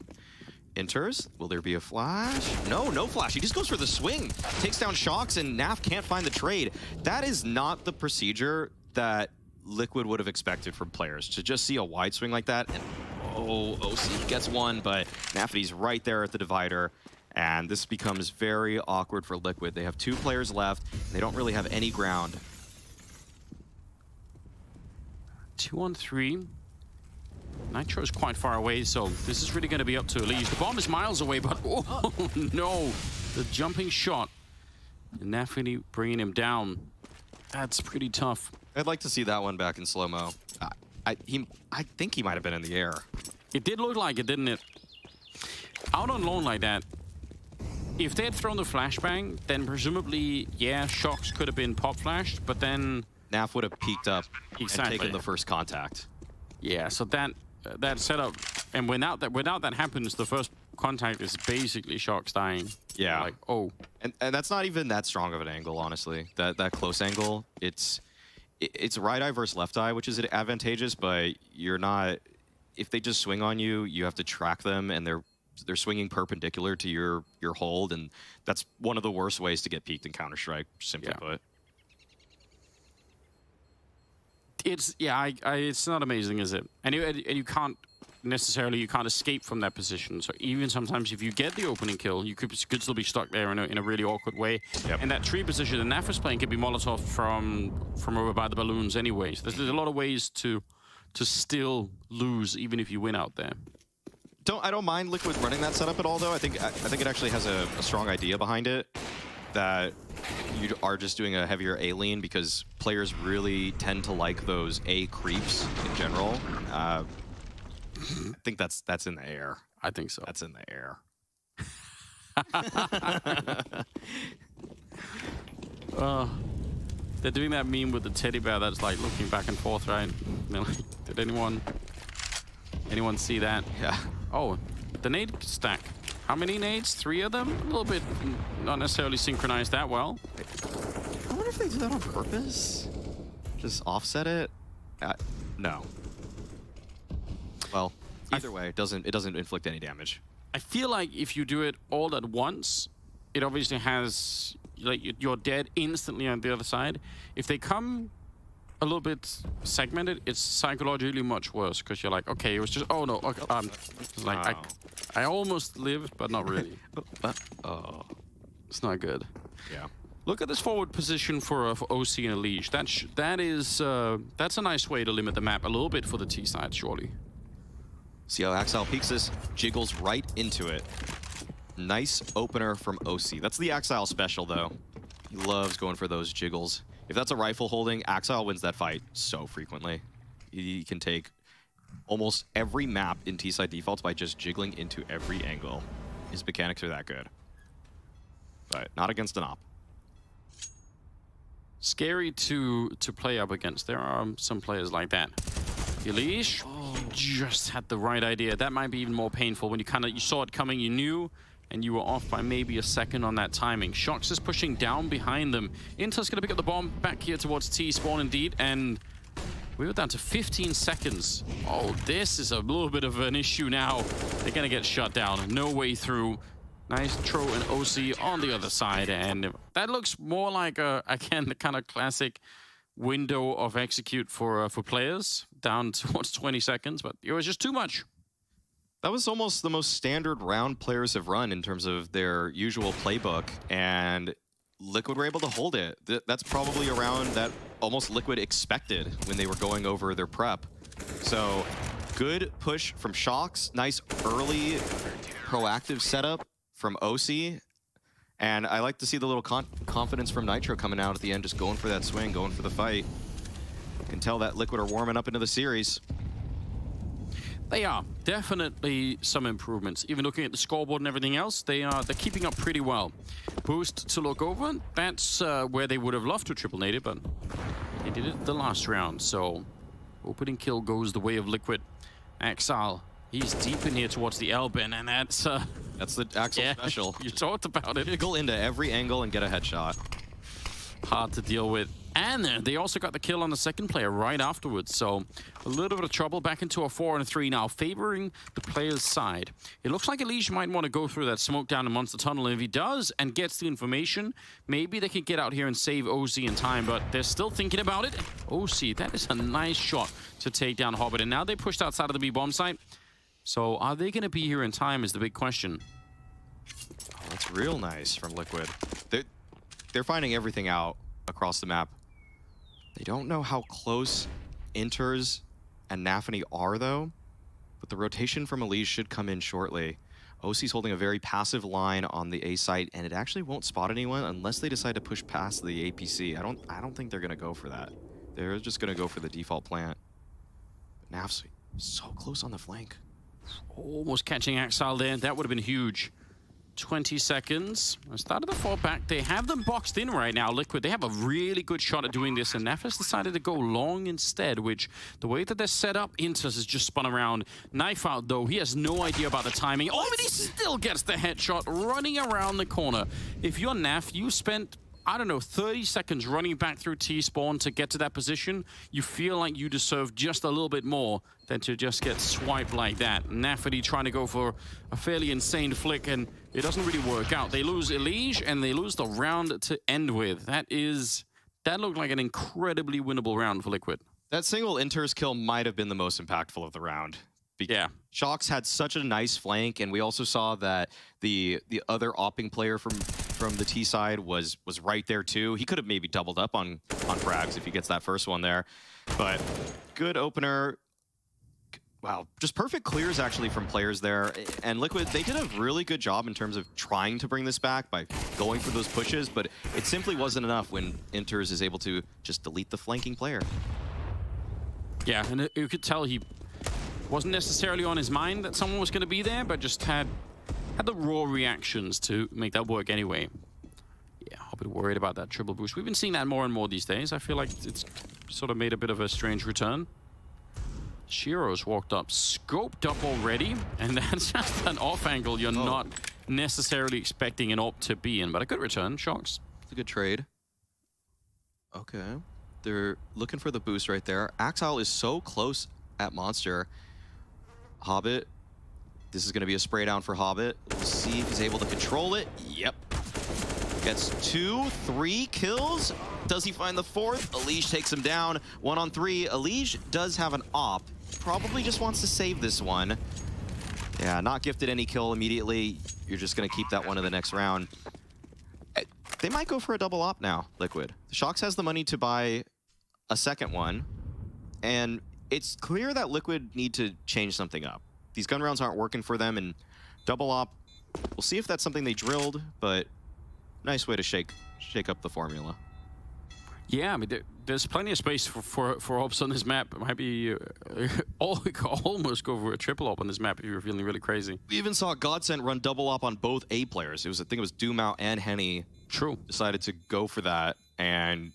Enters. Will there be a flash? No flash. He just goes for the swing. Takes down Shocks, and Naf can't find the trade. That is not the procedure that Liquid would have expected from players. To just see a wide swing like that, and OC gets one, but Nafity's right there at the divider. And this becomes very awkward for Liquid. They have 2 players left. They don't really have any ground. 2-on-3. Nitro's quite far away, so this is really going to be up to Elige. The bomb is miles away, but oh no! The jumping shot. And Nafity bringing him down. That's pretty tough. I'd like to see that one back in slow-mo. I think he might have been in the air. It did look like it, didn't it? Out on loan like that, if they had thrown the flashbang, then presumably, yeah, Shocks could have been pop flashed, but then Naf would have peeked up and taken the first contact. Yeah, so that setup, and without that happens, the first contact is basically Shocks dying. Yeah. Like, oh. And that's not even that strong of an angle, honestly. That close angle, it's right eye versus left eye, which is advantageous, but you're not. If they just swing on you, you have to track them, and they're swinging perpendicular to your hold, and that's one of the worst ways to get peeked in Counter-Strike, simply put. It's it's not amazing, is it? And you can't necessarily escape from that position. So even sometimes if you get the opening kill, you could still be stuck there in a really awkward way. Yep. And that tree position that Naf is playing can be Molotov from over by the balloons anyway. So there's a lot of ways to still lose even if you win out there. I don't mind Liquid running that setup at all, though. I think it actually has a strong idea behind it, that you are just doing a heavier A lean because players really tend to like those A creeps in general. I think that's in the air. I think so. That's in the air. They're doing that meme with the teddy bear that's like looking back and forth, right? Did anyone see that? Yeah. Oh, the nade stack. How many nades? 3 of them? A little bit not necessarily synchronized that well. I wonder if they do that on purpose? Just offset it? No. Well, either way, it doesn't inflict any damage. I feel like if you do it all at once, it obviously has, like, you're dead instantly on the other side. If they come a little bit segmented, it's psychologically much worse because you're like, okay, it was just, oh no, okay, like I almost lived, but not really. Oh, it's not good. Yeah. Look at this forward position for OC and Elige. That's a nice way to limit the map a little bit for the T side, surely. See how Axel peeks this, jiggles right into it. Nice opener from OC. That's the Axel special, though. He loves going for those jiggles. If that's a rifle holding, Axel wins that fight so frequently. He can take almost every map in T-side defaults by just jiggling into every angle. His mechanics are that good. But not against an op. Scary to play up against. There are some players like that. Elige just had the right idea. That might be even more painful when you saw it coming, you knew, and you were off by maybe a second on that timing. Shox is pushing down behind them. Inter's gonna pick up the bomb back here towards T-spawn indeed, and we were down to 15 seconds. Oh, this is a little bit of an issue now. They're gonna get shut down. No way through. Nice Tro and OC on the other side, and that looks more like again the kind of classic window of execute for players down towards 20 seconds, but it was just too much. That was almost the most standard round players have run in terms of their usual playbook, and Liquid were able to hold it. That's probably around that almost Liquid expected when they were going over their prep. So good push from Shox, nice early proactive setup from OC, and I like to see the little confidence from Nitro coming out at the end, just going for that swing, going for the fight. You can tell that Liquid are warming up into the series. They are definitely some improvements. Even looking at the scoreboard and everything else, they're keeping up pretty well. Boost to look over. That's where they would have loved to triple nade it, but they did it the last round. So opening kill goes the way of Liquid. Axel, he's deep in here towards the Elbin, and that's the Axel special. You talked about it. Jiggle into every angle and get a headshot. Hard to deal with. And they also got the kill on the second player right afterwards. So a little bit of trouble. Back into a 4 and a 3 now, favoring the player's side. It looks like Elige might want to go through that smoke down in Monster Tunnel. And if he does and gets the information, maybe they can get out here and save OC in time. But they're still thinking about it. OC, that is a nice shot to take down Hobbit. And now they pushed outside of the B bomb site. So are they going to be here in time is the big question. Oh, that's real nice from Liquid. They're finding everything out across the map. They don't know how close Inters and Nafany are, though. But the rotation from Elige should come in shortly. OC's holding a very passive line on the A site, and it actually won't spot anyone unless they decide to push past the APC. I don't think they're going to go for that. They're just going to go for the default plant. But Naf's so close on the flank. Almost catching Axel there. That would have been huge. 20 seconds. Started the fall back. They have them boxed in right now, Liquid. They have a really good shot at doing this, and Naf has decided to go long instead, which the way that they're set up, Inters has just spun around. Knife out, though. He has no idea about the timing. Oh, but he still gets the headshot running around the corner. If you're Naf, you spent, I don't know, 30 seconds running back through T-spawn to get to that position. You feel like you deserve just a little bit more than to just get swiped like that. Nafany trying to go for a fairly insane flick, and it doesn't really work out. They lose Elige, and they lose the round to end with. That looked like an incredibly winnable round for Liquid. That single Inters kill might have been the most impactful of the round. Yeah. Shox had such a nice flank, and we also saw that the other opping player from the T side was right there too. He could have maybe doubled up on frags if he gets that first one there. But good opener. Wow, just perfect clears actually from players there. And Liquid, they did a really good job in terms of trying to bring this back by going for those pushes, but it simply wasn't enough when Inters is able to just delete the flanking player. Yeah, and you could tell he wasn't necessarily on his mind that someone was going to be there, but just had the raw reactions to make that work anyway. Yeah, a bit worried about that triple boost. We've been seeing that more and more these days. I feel like it's sort of made a bit of a strange return. Shiro's walked up, scoped up already, and that's just an off angle you're not necessarily expecting an op to be in, but a good return. Shox. It's a good trade. Okay. They're looking for the boost right there. Axel is so close at Monster. Hobbit. This is going to be a spray down for Hobbit. Let's see if he's able to control it. Yep. Gets 2, 3 kills. Does he find the 4th? Elige takes him down. 1 on 3. Elige does have an op. Probably just wants to save this one. Yeah, not gifted any kill immediately. You're just going to keep that one in the next round. They might go for a double op now, Liquid. Shox has the money to buy a second one. And it's clear that Liquid need to change something up. These gun rounds aren't working for them, and double op, we'll see if that's something they drilled, but nice way to shake up the formula. Yeah, I mean, there's plenty of space for ops on this map. It might be almost go for a triple op on this map if you're feeling really crazy. We even saw Godsent run double op on both A players. I think it was Doomau and Henny. True. Decided to go for that, and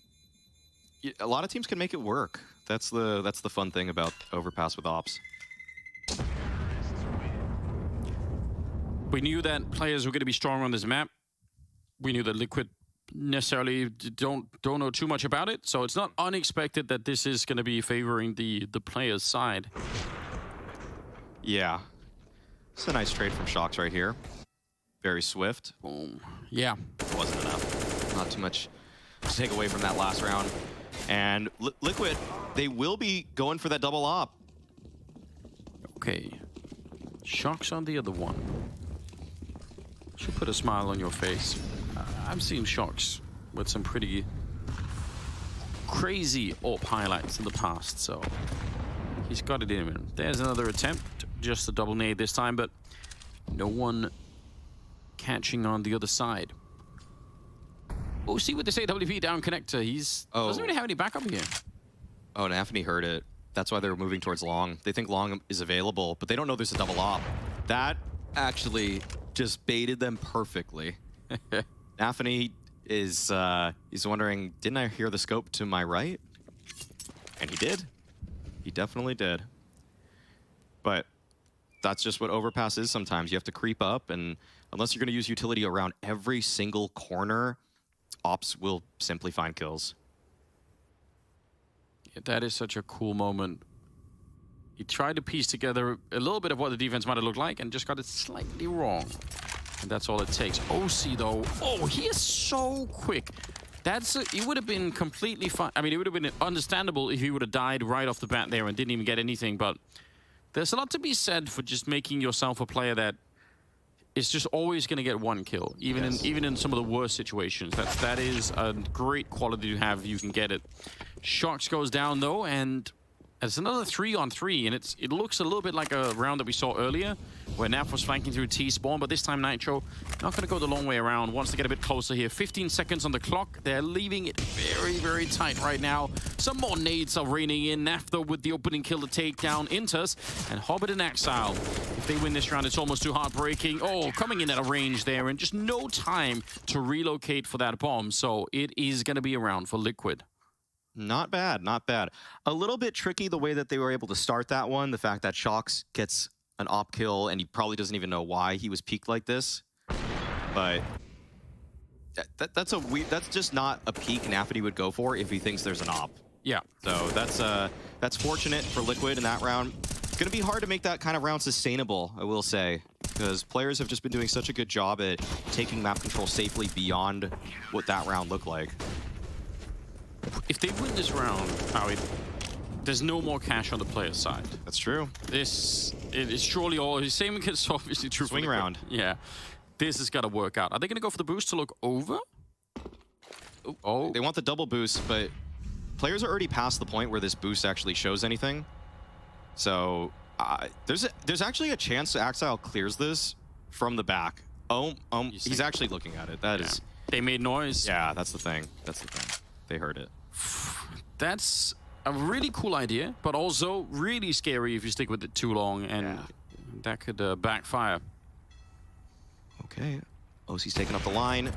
a lot of teams can make it work. That's the fun thing about Overpass with ops. We knew that players were going to be strong on this map. We knew that Liquid necessarily don't know too much about it, so it's not unexpected that this is going to be favoring the players' side. Yeah, it's a nice trade from Shox right here. Very swift. Boom. Yeah, wasn't enough. Not too much to take away from that last round. And Liquid, they will be going for that double op. Okay, Shox on the other one. Should put a smile on your face. I've seen Shox with some pretty crazy AWP highlights in the past, so he's got it in him. There's another attempt, just a double nade this time, but no one catching on the other side. Oh, see with this AWP down connector, doesn't really have any backup here. Oh, and Anthony heard it. That's why they were moving towards long. They think long is available, but they don't know there's a double op. That actually just baited them perfectly. Anthony is he's wondering, didn't I hear the scope to my right? And he did. He definitely did. But that's just what Overpass is sometimes. You have to creep up, and unless you're going to use utility around every single corner, ops will simply find kills. Yeah, that is such a cool moment. He tried to piece together a little bit of what the defense might have looked like and just got it slightly wrong. And that's all it takes. OC, though, oh, he is so quick. It would have been completely fine. I mean, it would have been understandable if he would have died right off the bat there and didn't even get anything. But there's a lot to be said for just making yourself a player that is just always going to get one kill, even in some of the worst situations. That is a great quality to have. You can get it. Shox goes down though, and it's another 3-on-3, and it looks a little bit like a round that we saw earlier, where Naf was flanking through T-spawn, but this time Nitro not going to go the long way around. Wants to get a bit closer here. 15 seconds on the clock. They're leaving it very, very tight right now. Some more nades are raining in. Naf, though, with the opening kill to take down Inters, and Hobbit and Exile. If they win this round, it's almost too heartbreaking. Oh, coming in at a range there, and just no time to relocate for that bomb. So it is going to be a round for Liquid. Not bad, not bad. A little bit tricky the way that they were able to start that one. The fact that Shox gets an op kill and he probably doesn't even know why he was peaked like this. But that's just not a peak Nafity would go for if he thinks there's an op. Yeah. So that's fortunate for Liquid in that round. It's going to be hard to make that kind of round sustainable, I will say, because players have just been doing such a good job at taking map control safely beyond what that round looked like. If they win this round, Howie, there's no more cash on the player's side. That's true. It is surely all. The same is obviously true. Swing round. Yeah. This has got to work out. Are they going to go for the boost to look over? Oh. They want the double boost, but players are already past the point where this boost actually shows anything. So there's actually a chance that Exile clears this from the back. He's actually looking at it. That is. They made noise. Yeah, that's the thing. That's the thing. They heard it. That's a really cool idea, but also really scary if you stick with it too long, and that could backfire. Okay, OC's taking up the line.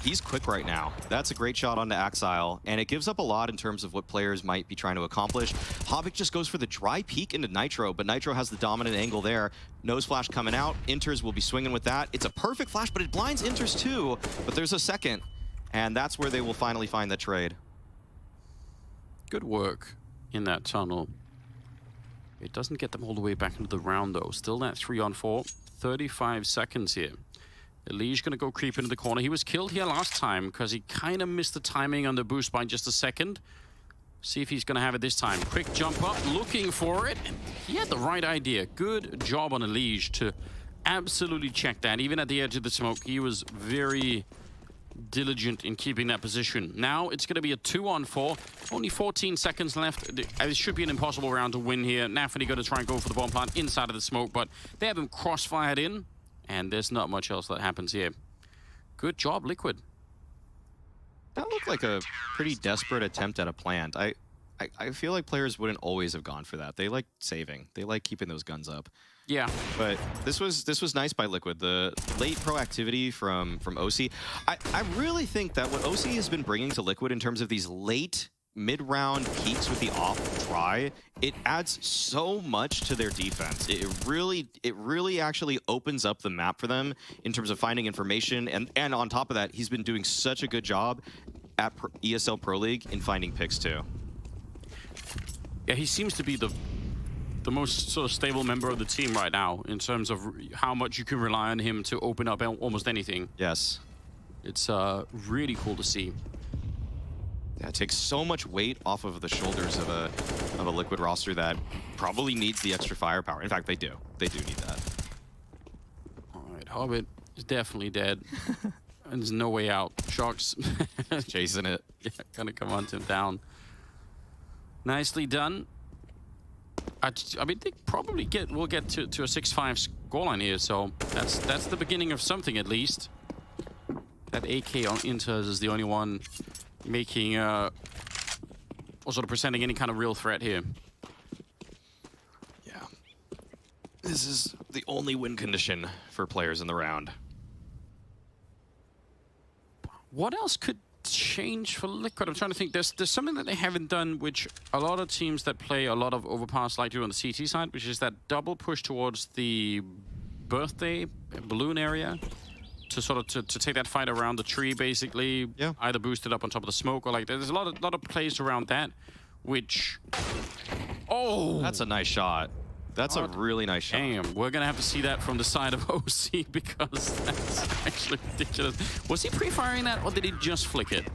He's quick right now. That's a great shot onto Exile, and it gives up a lot in terms of what players might be trying to accomplish. Hobbit just goes for the dry peek into Nitro, but Nitro has the dominant angle there. Nose flash coming out. Inters will be swinging with that. It's a perfect flash, but it blinds Inters too, but there's a second. And that's where they will finally find the trade. Good work in that tunnel. It doesn't get them all the way back into the round, though. Still that 3-on-4. 35 seconds here. Elige gonna go creep into the corner. He was killed here last time because he kind of missed the timing on the boost by just a second. See if he's gonna have it this time. Quick jump up, looking for it. And he had the right idea. Good job on Elige to absolutely check that. Even at the edge of the smoke, he was very diligent in keeping that position. Now it's going to be a 2-on-4. Only 14 seconds left. It should be an impossible round to win here. Nafany going to try and go for the bomb plant inside of the smoke, but they have him crossfired in, and there's not much else that happens here. Good job, Liquid. That looked like a pretty desperate attempt at a plant. I feel like players wouldn't always have gone for that. They like saving. They like keeping those guns up. Yeah. But this was nice by Liquid. The late proactivity from OC. I really think that what OC has been bringing to Liquid in terms of these late mid-round peaks with the off try, it adds so much to their defense. It really actually opens up the map for them in terms of finding information. And on top of that, he's been doing such a good job at ESL Pro League in finding picks too. Yeah, he seems to be the most sort of stable member of the team right now in terms of how much you can rely on him to open up almost anything. Yes. It's really cool to see. Yeah, it takes so much weight off of the shoulders of a Liquid roster that probably needs the extra firepower. In fact, they do. They do need that. All right, Hobbit is definitely dead. And there's no way out. Sharks chasing it. Yeah, gonna come hunt him down. Nicely done. I mean, they probably will get to a 6-5 scoreline here, so that's the beginning of something at least. That AK on Inters is the only one making or sort of presenting any kind of real threat here. Yeah. This is the only win condition for players in the round. What else could change for Liquid? I'm trying to think. There's something that they haven't done, which a lot of teams that play a lot of overpass like to do on the CT side, which is that double push towards the birthday balloon area to sort of to take that fight around the tree, basically. Yeah. Either boost it up on top of the smoke or like there's a lot of plays around that, which that's a nice shot. That's a really nice shot. Damn, we're gonna have to see that from the side of OC because that's actually ridiculous. Was he pre-firing that or did he just flick it?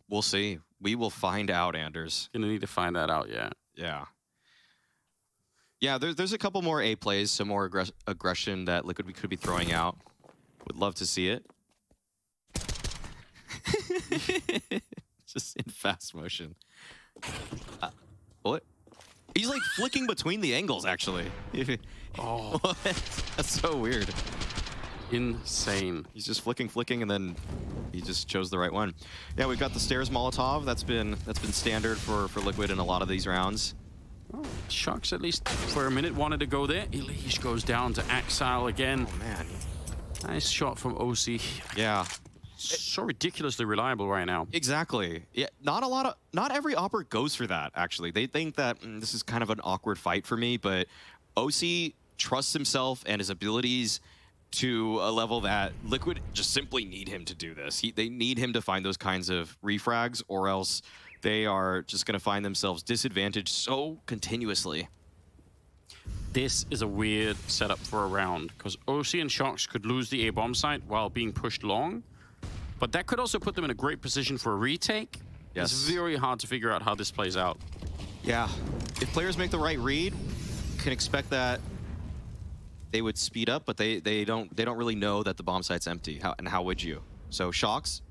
We'll see. We will find out, Anders. Gonna need to find that out, yeah. Yeah. Yeah, there's a couple more A plays, some more aggression that Liquid could be throwing out. Would love to see it. Just in fast motion. What? He's like flicking between the angles, actually. Oh, that's so weird. Insane. He's just flicking, and then he just chose the right one. Yeah, we've got the stairs Molotov. That's been standard for Liquid in a lot of these rounds. Oh, Sharks at least for a minute wanted to go there. Elige goes down to Axile again. Oh man, nice shot from OC. Yeah. So ridiculously reliable right now. Exactly. Yeah, not every opper goes for that, actually. They think that this is kind of an awkward fight for me, but OC trusts himself and his abilities to a level that Liquid just simply need him to do this. They need him to find those kinds of refrags, or else they are just going to find themselves disadvantaged so continuously. This is a weird setup for a round, because OC and Sharks could lose the A-bomb site while being pushed long. But that could also put them in a great position for a retake. Yes. It's very hard to figure out how this plays out. Yeah. If players make the right read, can expect that they would speed up, but they don't really know that the bomb site's empty. How would you? So Shocks.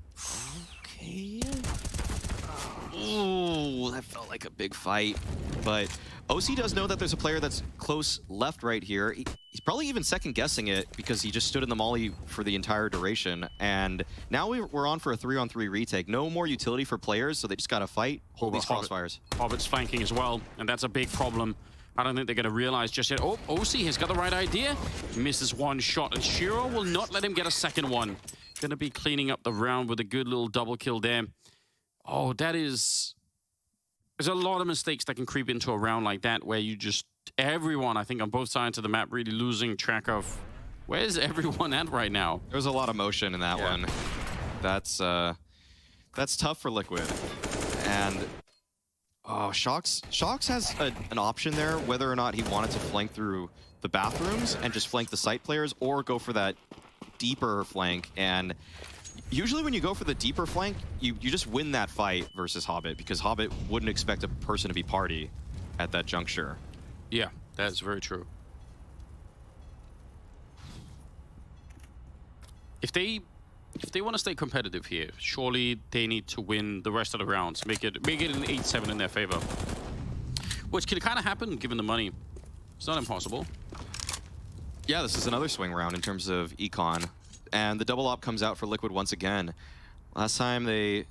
Okay. Ooh, that felt like a big fight. But OC does know that there's a player that's close left right here. He's probably even second guessing it because he just stood in the molly for the entire duration. And now we're on for a 3-on-3 retake. No more utility for players, so they just got to fight, hold these crossfires. Hobbit's flanking as well, and that's a big problem. I don't think they're going to realize just yet. Oh, OC has got the right idea. Misses one shot, and Shiro will not let him get a second one. Going to be cleaning up the round with a good little double kill there. Oh, that is... There's a lot of mistakes that can creep into a round like that where you just... Everyone, I think, on both sides of the map really losing track of where's everyone at right now. There's a lot of motion in that one. That's tough for Liquid. And oh, Shocks has an option there, whether or not he wanted to flank through the bathrooms and just flank the site players, or go for that deeper flank, and usually when you go for the deeper flank, you just win that fight versus Hobbit, because Hobbit wouldn't expect a person to be party at that juncture. Yeah, that's very true. If they want to stay competitive here, surely they need to win the rest of the rounds. Make it an 8-7 in their favor. Which can kind of happen given the money. It's not impossible. Yeah, this is another swing round in terms of econ. And the double op comes out for Liquid once again. Last time they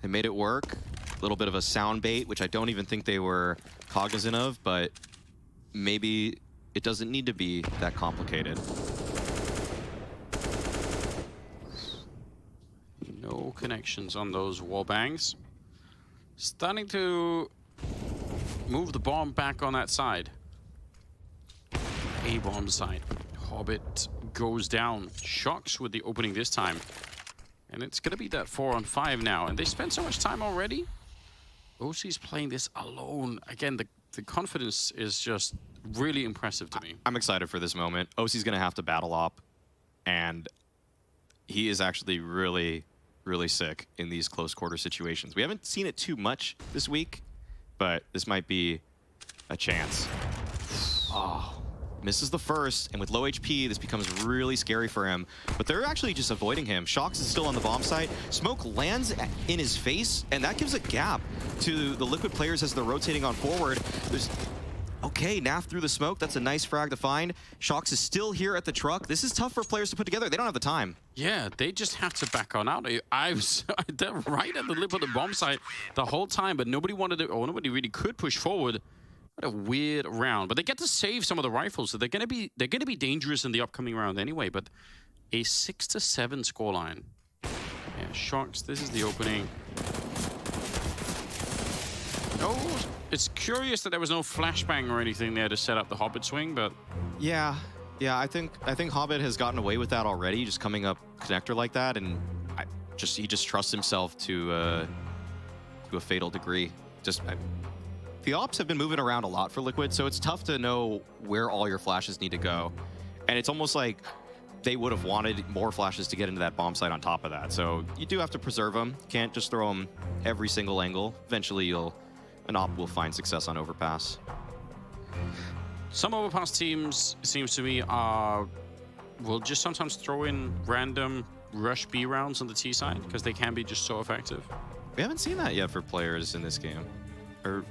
made it work. A little bit of a sound bait, which I don't even think they were cognizant of, but maybe it doesn't need to be that complicated. No connections on those wall bangs. Starting to move the bomb back on that side. A bomb side. Hobbit goes down. Shocks with the opening this time. And it's going to be that 4-on-5 now. And they spent so much time already. OC's playing this alone. Again, the confidence is just really impressive to me. I'm excited for this moment. OC's going to have to battle op. And he is actually really, really sick in these close quarter situations. We haven't seen it too much this week, but this might be a chance. Oh. Misses the first, and with low HP, this becomes really scary for him. But they're actually just avoiding him. Shocks is still on the bomb site. Smoke lands in his face, and that gives a gap to the Liquid players as they're rotating on forward. There's... Okay, Naf through the smoke. That's a nice frag to find. Shocks is still here at the truck. This is tough for players to put together. They don't have the time. Yeah, they just have to back on out. I was they're right at the lip of the bomb site the whole time, but nobody wanted to, or nobody really could push forward. What a weird round, but they get to save some of the rifles, so they're gonna be dangerous in the upcoming round anyway. But a 6-7 scoreline. Yeah, Shocks. This is the opening. Oh, it's curious that there was no flashbang or anything there to set up the Hobbit swing, but yeah, I think Hobbit has gotten away with that already, just coming up connector like that, and he just trusts himself to a fatal degree. The ops have been moving around a lot for Liquid, so it's tough to know where all your flashes need to go. And it's almost like they would have wanted more flashes to get into that bomb site on top of that. So you do have to preserve them. Can't just throw them every single angle. Eventually an op will find success on overpass. Some overpass teams, it seems to me, will just sometimes throw in random rush B rounds on the T side because they can be just so effective. We haven't seen that yet for players in this game. Or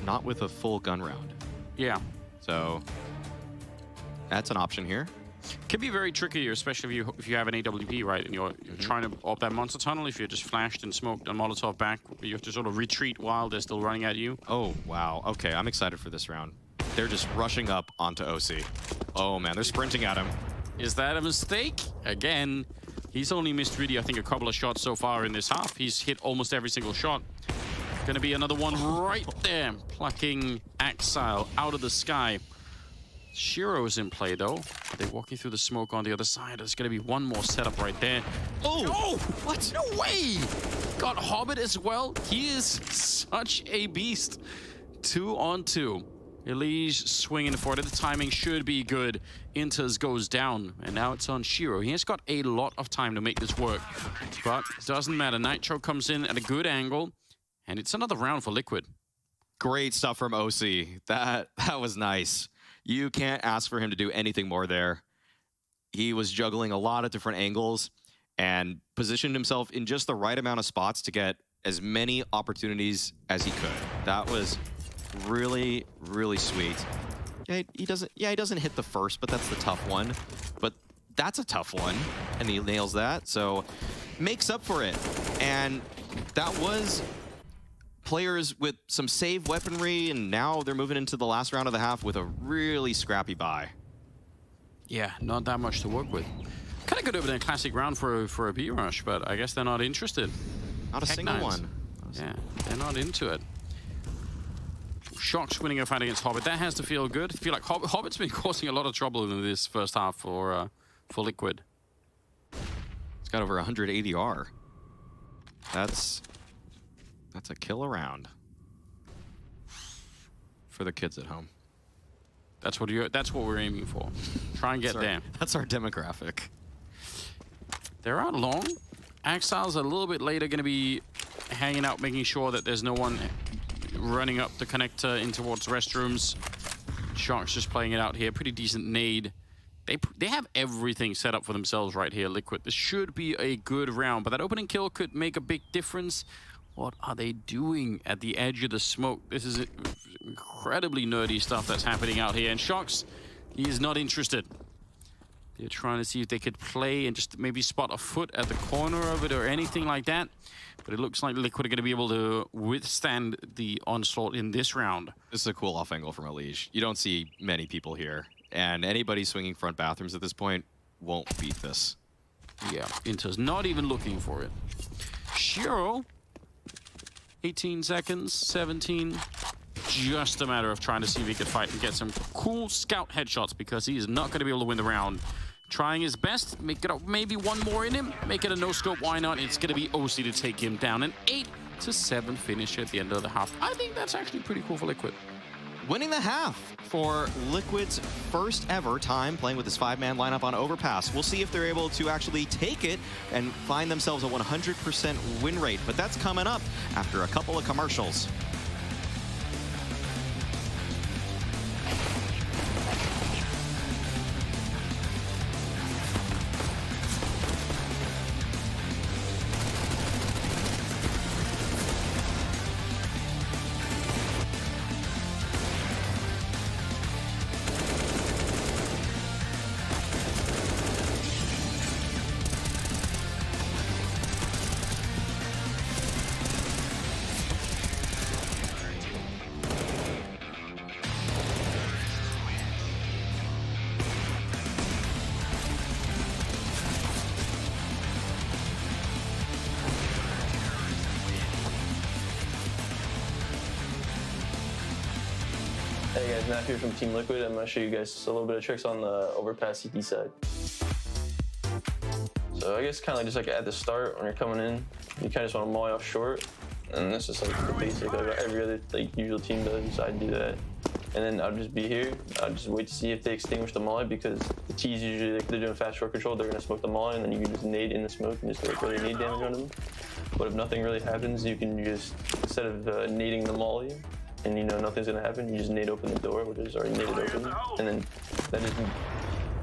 not with a full gun round. Yeah. So that's an option here. Can be very tricky, especially if you have an AWP, right, and you're trying to op that monster tunnel. If you're just flashed and smoked and Molotov back, you have to sort of retreat while they're still running at you. Oh, wow. Okay, I'm excited for this round. They're just rushing up onto OC. Oh, man, they're sprinting at him. Is that a mistake? Again, he's only missed really, I think, a couple of shots so far in this half. He's hit almost every single shot. Gonna be another one right there, plucking Axile out of the sky. Shiro's in play, though. They're walking through the smoke on the other side. There's going to be one more setup right there. Oh, what? No way! Got Hobbit as well. He is such a beast. 2-on-2. Elige swinging for it. The timing should be good. Inters goes down, and now it's on Shiro. He has got a lot of time to make this work, but it doesn't matter. Nitro comes in at a good angle, and it's another round for Liquid. Great stuff from OC. That was nice. You can't ask for him to do anything more there. He was juggling a lot of different angles and positioned himself in just the right amount of spots to get as many opportunities as he could. That was really, really sweet. Yeah, he doesn't hit the first, but that's the tough one. But that's a tough one, and he nails that, so makes up for it. And that was players with some save weaponry, and now they're moving into the last round of the half with a really scrappy buy. Yeah, not that much to work with. Kind of could have been a classic round for a B rush, but I guess they're not interested. Not a single one. Yeah, they're not into it. Shocks winning a fight against Hobbit. That has to feel good. I feel like Hobbit's been causing a lot of trouble in this first half for Liquid. It's got over 100 ADR. That's a killer round for the kids at home. That's what we're aiming for. Try and get there. That's our demographic. They're out long. Exile's a little bit later going to be hanging out, making sure that there's no one running up the connector in towards restrooms. Sharks just playing it out here. Pretty decent nade. They have everything set up for themselves right here, Liquid. This should be a good round, but that opening kill could make a big difference. What are they doing at the edge of the smoke? This is incredibly nerdy stuff that's happening out here. And Sharks, he is not interested. They're trying to see if they could play and just maybe spot a foot at the corner of it or anything like that. But it looks like Liquid are going to be able to withstand the onslaught in this round. This is a cool off angle from Elige. You don't see many people here. And anybody swinging front bathrooms at this point won't beat this. Yeah, Inter's not even looking for it. Shiro, 18 seconds, 17. Just a matter of trying to see if he could fight and get some cool scout headshots because he is not going to be able to win the round. Trying his best, make it up, maybe one more in him, make it a no-scope, why not? It's going to be OC to take him down. An 8-7 finish at the end of the half. I think that's actually pretty cool for Liquid. Winning the half for Liquid's first ever time playing with this 5-man lineup on Overpass. We'll see if they're able to actually take it and find themselves a 100% win rate. But that's coming up after a couple of commercials. Hey guys, Matt here from Team Liquid. I'm going to show you guys a little bit of tricks on the Overpass CT side. So I guess kind of just like at the start when you're coming in, you kind of just want to molly off short. And this is like the basic, like every other like usual team does, I do that. And then I'll just be here, I'll just wait to see if they extinguish the molly because the T's usually, like, they're doing fast short control, they're going to smoke the molly and then you can just nade in the smoke and just like really nade damage on them. But if nothing really happens, you can just, instead of nading the molly, and you know nothing's gonna happen, you just nade open the door, which is already naded open, and then that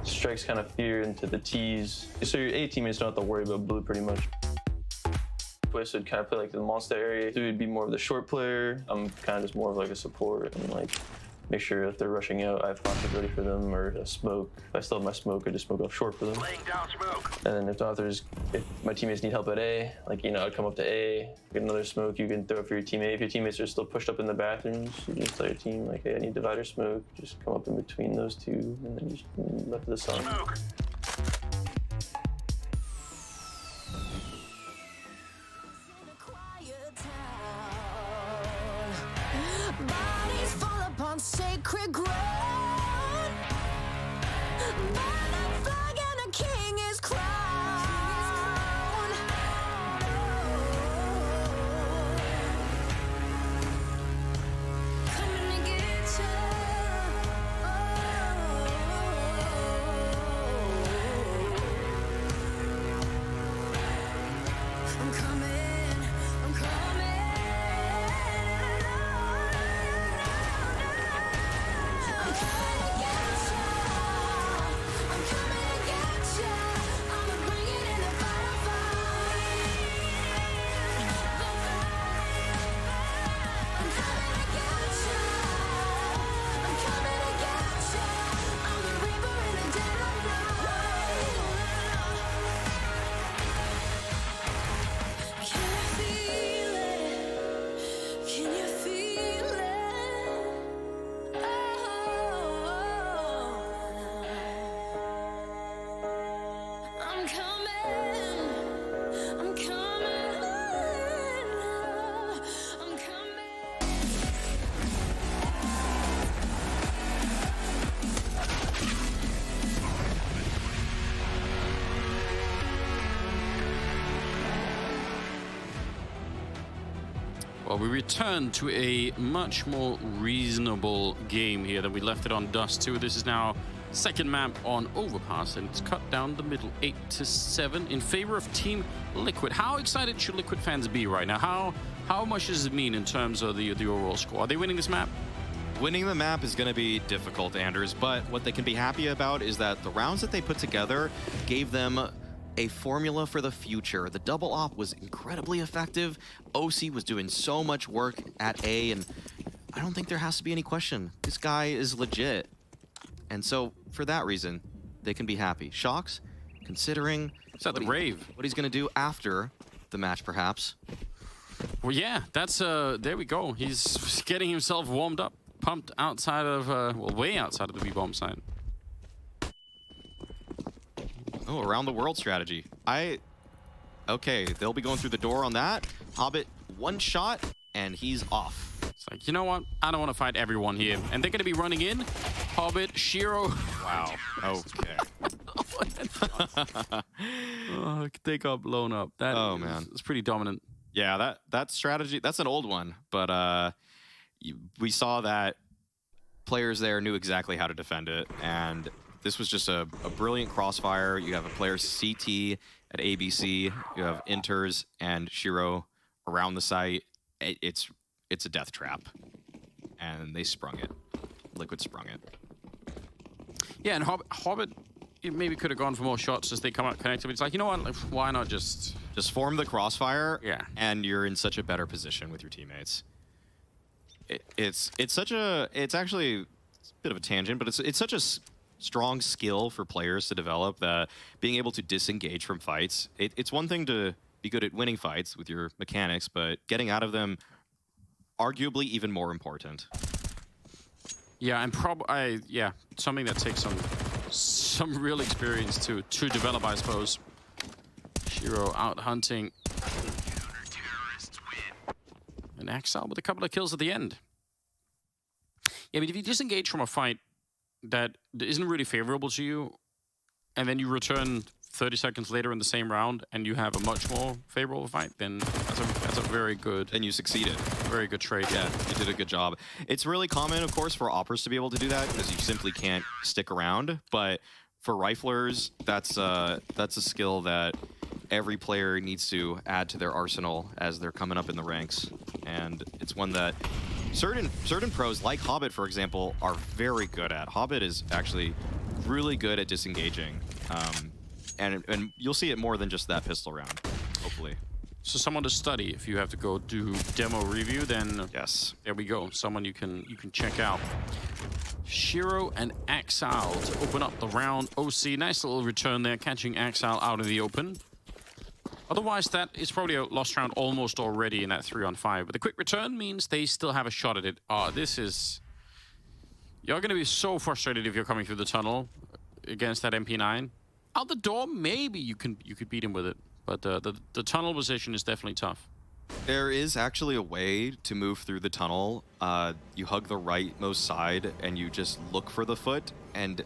just strikes kind of fear into the T's. So your A teammates don't have to worry about blue pretty much. Twist would kind of play like the monster area. So he'd be more of the short player. I'm kind of just more of like a support and like make sure if they're rushing out, I have flashes ready for them or a smoke. If I still have my smoke, I just smoke off short for them. And then if not, if my teammates need help at A, like, you know, I'd come up to A, get another smoke you can throw it for your teammate. If your teammates are still pushed up in the bathrooms, you just tell your team, like, hey, I need divider smoke. Just come up in between those two and then just left of the sun. Bodies fall upon sacred ground. Burn a flag and a king is crowned. Coming to get ya. I'm coming, I'm coming. Well, we return to a much more reasonable game here than we left it on Dust 2. This is now Second map on Overpass, and it's cut down the middle, 8-7 in favor of Team Liquid. How excited should Liquid fans be right now? How much does it mean in terms of the overall score? Are they winning this map? Winning the map is going to be difficult, Anders, but what they can be happy about is that the rounds that they put together gave them a formula for the future. The double op was incredibly effective. OC was doing so much work at A, and I don't think there has to be any question. This guy is legit. And so, for that reason, they can be happy. Shocks, considering the rave, what he's going to do after the match, perhaps. Well, yeah, that's there we go. He's getting himself warmed up, pumped outside of, well, way outside of the B-bomb site. Oh, around the world strategy. Okay, they'll be going through the door on that. Hobbit, one shot, and he's off. It's like, you know what? I don't want to fight everyone here. And they're going to be running in. Hobbit, Shiro. Wow. Okay. Oh, they got blown up. Man. It's pretty dominant. Yeah, that strategy, that's an old one. But we saw that players there knew exactly how to defend it. And this was just a brilliant crossfire. You have a player CT at ABC. You have Inters and Shiro around the site. It's a death trap. And they sprung it. Liquid sprung it. Yeah, and Hobbit maybe could have gone for more shots as they come out connected. But it's like, you know what? Like, why not just form the crossfire? Yeah. And you're in such a better position with your teammates. It's actually a bit of a tangent, but it's such a strong skill for players to develop that being able to disengage from fights. It's one thing to be good at winning fights with your mechanics, but getting out of them, arguably even more important. Yeah, and something that takes some real experience to develop, I suppose. Shiro out hunting. And Axel with a couple of kills at the end. Yeah, but if you disengage from a fight that isn't really favorable to you, and then you return 30 seconds later in the same round, and you have a much more favorable fight, then that's a very good... Then you succeeded. Very good trade. Yeah, you did a good job. It's really common, of course, for operas to be able to do that, because you simply can't stick around. But for riflers, that's a skill that every player needs to add to their arsenal as they're coming up in the ranks. And it's one that certain pros, like Hobbit, for example, are very good at. Hobbit is actually really good at disengaging. And you'll see it more than just that pistol round, hopefully. So someone to study. If you have to go do demo review, then yes, there we go. Someone you can check out. Shiro and Axel to open up the round. OC, nice little return there, catching Axel out in the open. Otherwise, that is probably a lost round almost already in that 3-on-5. But the quick return means they still have a shot at it. This is... You're going to be so frustrated if you're coming through the tunnel against that MP9. Out the door, maybe you could beat him with it. But the tunnel position is definitely tough. There is actually a way to move through the tunnel. You hug the rightmost side and you just look for the foot, and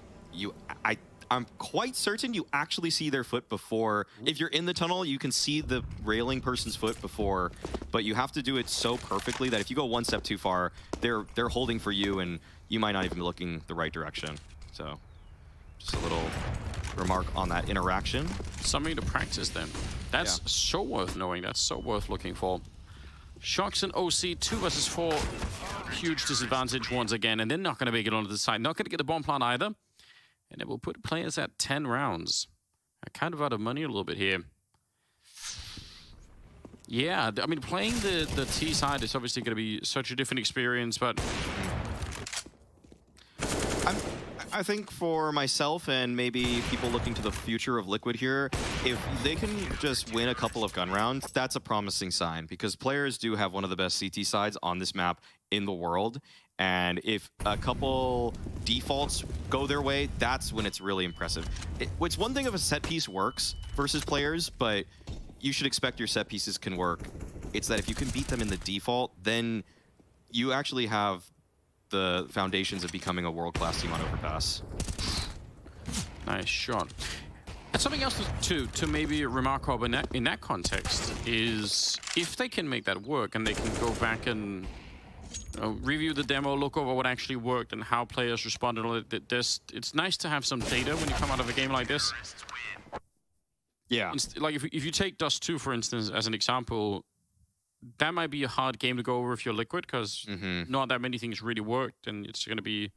I'm quite certain you actually see their foot before. If you're in the tunnel, you can see the railing person's foot before, but you have to do it so perfectly that if you go one step too far, they're holding for you and you might not even be looking the right direction. So just a little remark on that interaction. Something to practice then. That's so worth knowing. That's so worth looking for. Shocks and OC 2 versus 4. Huge disadvantage once again, and they're not going to make it onto the side. Not going to get the bomb plant either. And it will put players at 10 rounds. Kind of out of money a little bit here. Yeah, I mean, playing the T side is obviously going to be such a different experience, but... I think for myself and maybe people looking to the future of Liquid here, if they can just win a couple of gun rounds, that's a promising sign, because players do have one of the best CT sides on this map in the world. And if a couple defaults go their way, that's when it's really impressive. It's one thing if a set piece works versus players, but you should expect your set pieces can work. It's that if you can beat them in the default, then you actually have the foundations of becoming a world-class team on Overpass. Nice shot. And something else to maybe remark on in that context is if they can make that work and they can go back and review the demo, look over what actually worked and how players responded. It's nice to have some data when you come out of a game like this. Yeah. Like if you take Dust 2, for instance, as an example, that might be a hard game to go over if you're Liquid, because not that many things really worked, and it's going to be...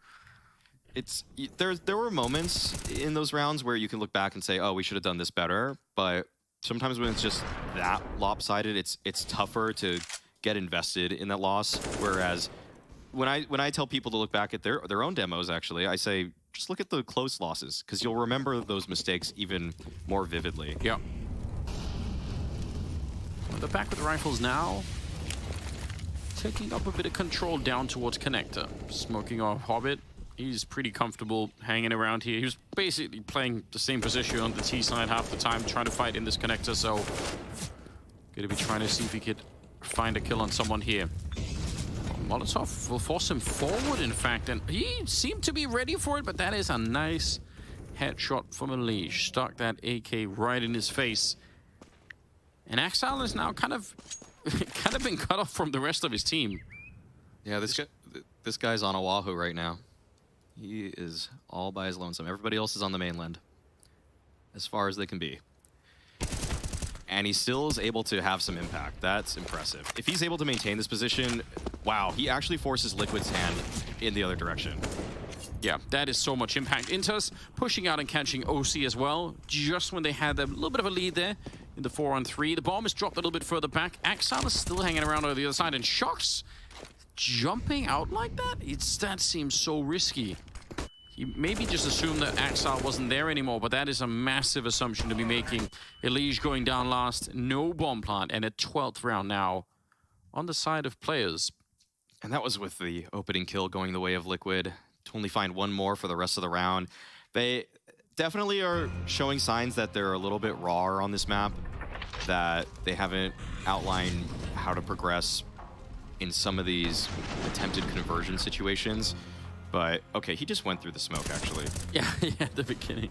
There were moments in those rounds where you can look back and say, oh, we should have done this better, but sometimes when it's just that lopsided, it's tougher to get invested in that loss. Whereas when I tell people to look back at their own demos, actually, I say, just look at the close losses, because you'll remember those mistakes even more vividly. Yeah. They're back with the rifles now. Taking up a bit of control down towards Connector. Smoking off Hobbit. He's pretty comfortable hanging around here. He was basically playing the same position on the T side half the time, trying to fight in this Connector, so gonna be trying to see if he could find a kill on someone here. Molotov will force him forward, in fact, and he seemed to be ready for it, but that is a nice headshot from Elise. Stuck that AK right in his face. And Axel is now kind of been cut off from the rest of his team. Yeah, this guy's on Oahu right now. He is all by his lonesome. Everybody else is on the mainland, as far as they can be. And he still is able to have some impact. That's impressive. If he's able to maintain this position, wow, he actually forces Liquid's hand in the other direction. Yeah, that is so much impact. Intus pushing out and catching OC as well, just when they had a little bit of a lead there in the 4-on-3. The bomb is dropped a little bit further back. Axel is still hanging around on the other side, and Shocks jumping out like that? That seems so risky. He maybe just assumed that Axel wasn't there anymore, but that is a massive assumption to be making. Elige going down last, no bomb plant, and a 12th round now on the side of players. And that was with the opening kill going the way of Liquid. To only find one more for the rest of the round. They definitely are showing signs that they're a little bit raw on this map, that they haven't outlined how to progress in some of these attempted conversion situations. But, okay, he just went through the smoke, actually. Yeah, at the beginning.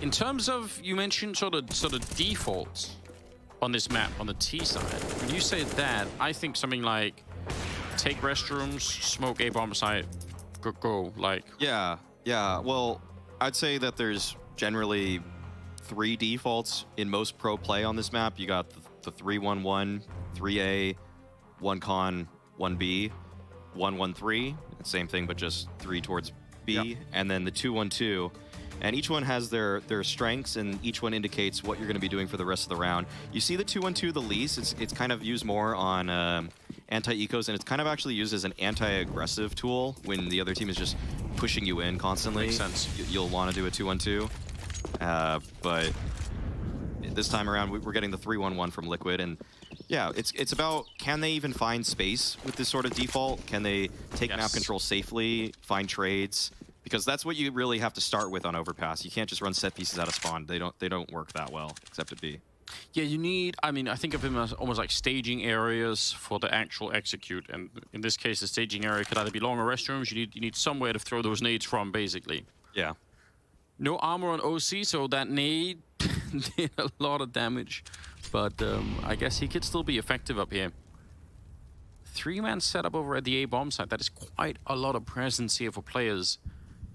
In terms of, you mentioned sort of defaults on this map, on the T side. When you say that, I think something like take restrooms, smoke A bomb site, go, like... Yeah. Well, I'd say that there's generally 3 defaults in most pro play on this map. You got the 3-1-1, 3A, 1 con, 1B, 1-1-3. Same thing, but just 3 towards B. Yep. And then the 2-1-2. And each one has their strengths, and each one indicates what you're going to be doing for the rest of the round. You see the 2-1-2 the least. It's kind of used more on anti-ecos, and it's kind of actually used as an anti-aggressive tool when the other team is just pushing you in constantly. Makes sense. You'll want to do a 2-1-2. But this time around, we're getting the 3-1-1 from Liquid, and yeah, it's about, can they even find space with this sort of default? Can they take map control safely, find trades? Because that's what you really have to start with on Overpass. You can't just run set pieces out of spawn. They don't work that well, except at B. Yeah, you need, I mean, I think of them as almost like staging areas for the actual execute. And in this case, the staging area could either be longer restrooms, you need somewhere to throw those nades from, basically. Yeah. No armor on OC, so that nade did a lot of damage. But I guess he could still be effective up here. 3-man setup over at the A bomb site. That is quite a lot of presence here for players.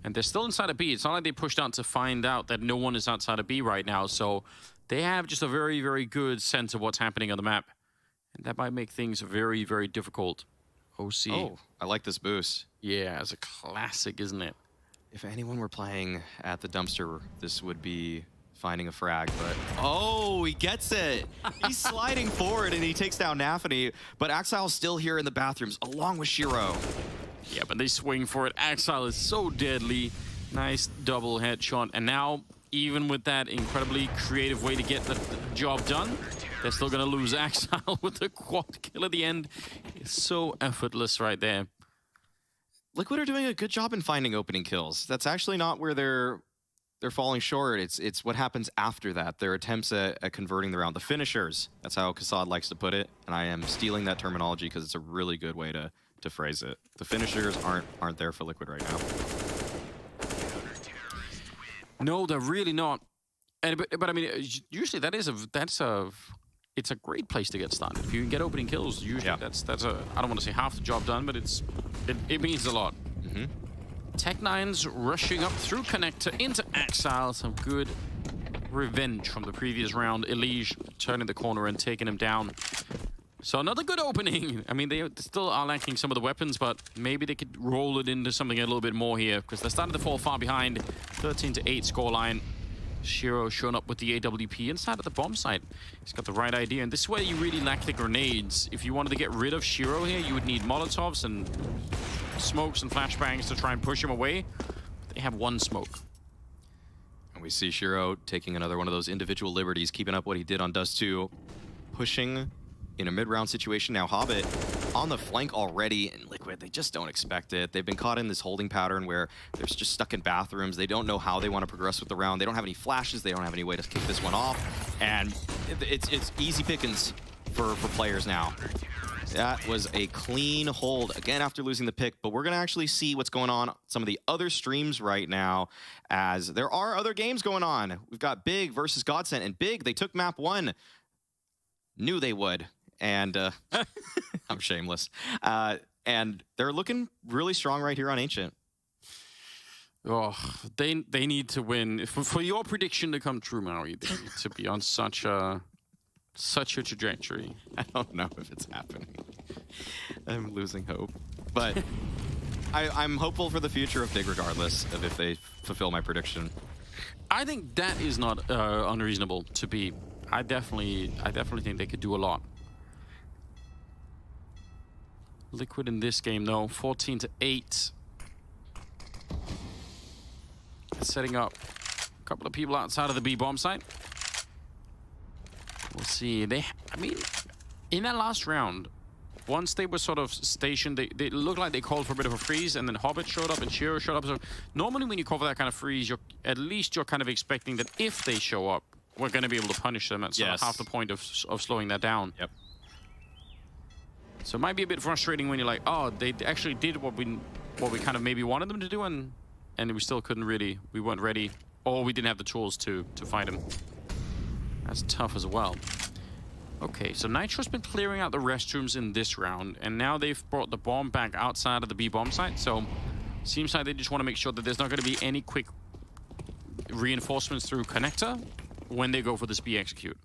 And they're still inside of B. It's not like they pushed out to find out that no one is outside of B right now. So they have just a very, very good sense of what's happening on the map. And that might make things very, very difficult. OC. Oh, I like this boost. Yeah, it's a classic, isn't it? If anyone were playing at the dumpster, this would be finding a frag, but... Oh, he gets it! He's sliding forward and he takes down Nafany, but Axel's still here in the bathrooms, along with Shiro. Yeah, but they swing for it. Axel is so deadly. Nice double headshot. And now, even with that incredibly creative way to get the job done, they're still going to lose Axel with the quad kill at the end. It's so effortless right there. Liquid are doing a good job in finding opening kills. That's actually not where they're falling short. It's what happens after that. Their attempts at converting the round. The finishers. That's how Kassad likes to put it. And I am stealing that terminology because it's a really good way to phrase it. The finishers aren't there for Liquid right now. No, they're really not. And but I mean, usually that's a it's a great place to get started. If you can get opening kills, usually that's a, I don't want to say half the job done, but it means a lot. Tech9's rushing up through Connector into Exile. Some good revenge from the previous round. Elige turning the corner and taking him down. So another good opening. I mean, they still are lacking some of the weapons, but maybe they could roll it into something a little bit more here, because they're starting to fall far behind. 13-8 scoreline. Shiro showing up with the AWP inside of the bomb site. He's got the right idea, and this is where you really lack the grenades. If you wanted to get rid of Shiro here, you would need Molotovs and smokes and flashbangs to try and push him away. But they have one smoke. And we see Shiro taking another one of those individual liberties, keeping up what he did on Dust 2, pushing in a mid-round situation. Now Hobbit on the flank already, and Liquid, they just don't expect it. They've been caught in this holding pattern where they're just stuck in bathrooms. They don't know how they want to progress with the round. They don't have any flashes. They don't have any way to kick this one off. And it's easy pickings for players now. That was a clean hold, again, after losing the pick. But we're going to actually see what's going on some of the other streams right now, as there are other games going on. We've got Big versus Godsent, and Big, they took map 1. Knew they would. And I'm shameless. And they're looking really strong right here on Ancient. Oh, they need to win. For your prediction to come true, Maui, they need to be on such a trajectory. I don't know if it's happening. I'm losing hope. But I'm hopeful for the future of Big regardless of if they fulfill my prediction. I think that is not unreasonable to be. I definitely think they could do a lot. Liquid in this game, though, 14-8. Setting up a couple of people outside of the B bomb site. We'll see. I mean, in that last round, once they were sort of stationed, they looked like they called for a bit of a freeze, and then Hobbit showed up and Shiro showed up. So normally when you call for that kind of freeze, at least you're kind of expecting that if they show up, we're going to be able to punish them. That's sort of half the point of slowing that down. Yep. So it might be a bit frustrating when you're like, oh, they actually did what we kind of maybe wanted them to do, and we still couldn't really, we weren't ready, or we didn't have the tools to fight them. That's tough as well. Okay, so Nitro's been clearing out the restrooms in this round, and now they've brought the bomb back outside of the B bomb site. So seems like they just want to make sure that there's not going to be any quick reinforcements through Connector when they go for this B execute.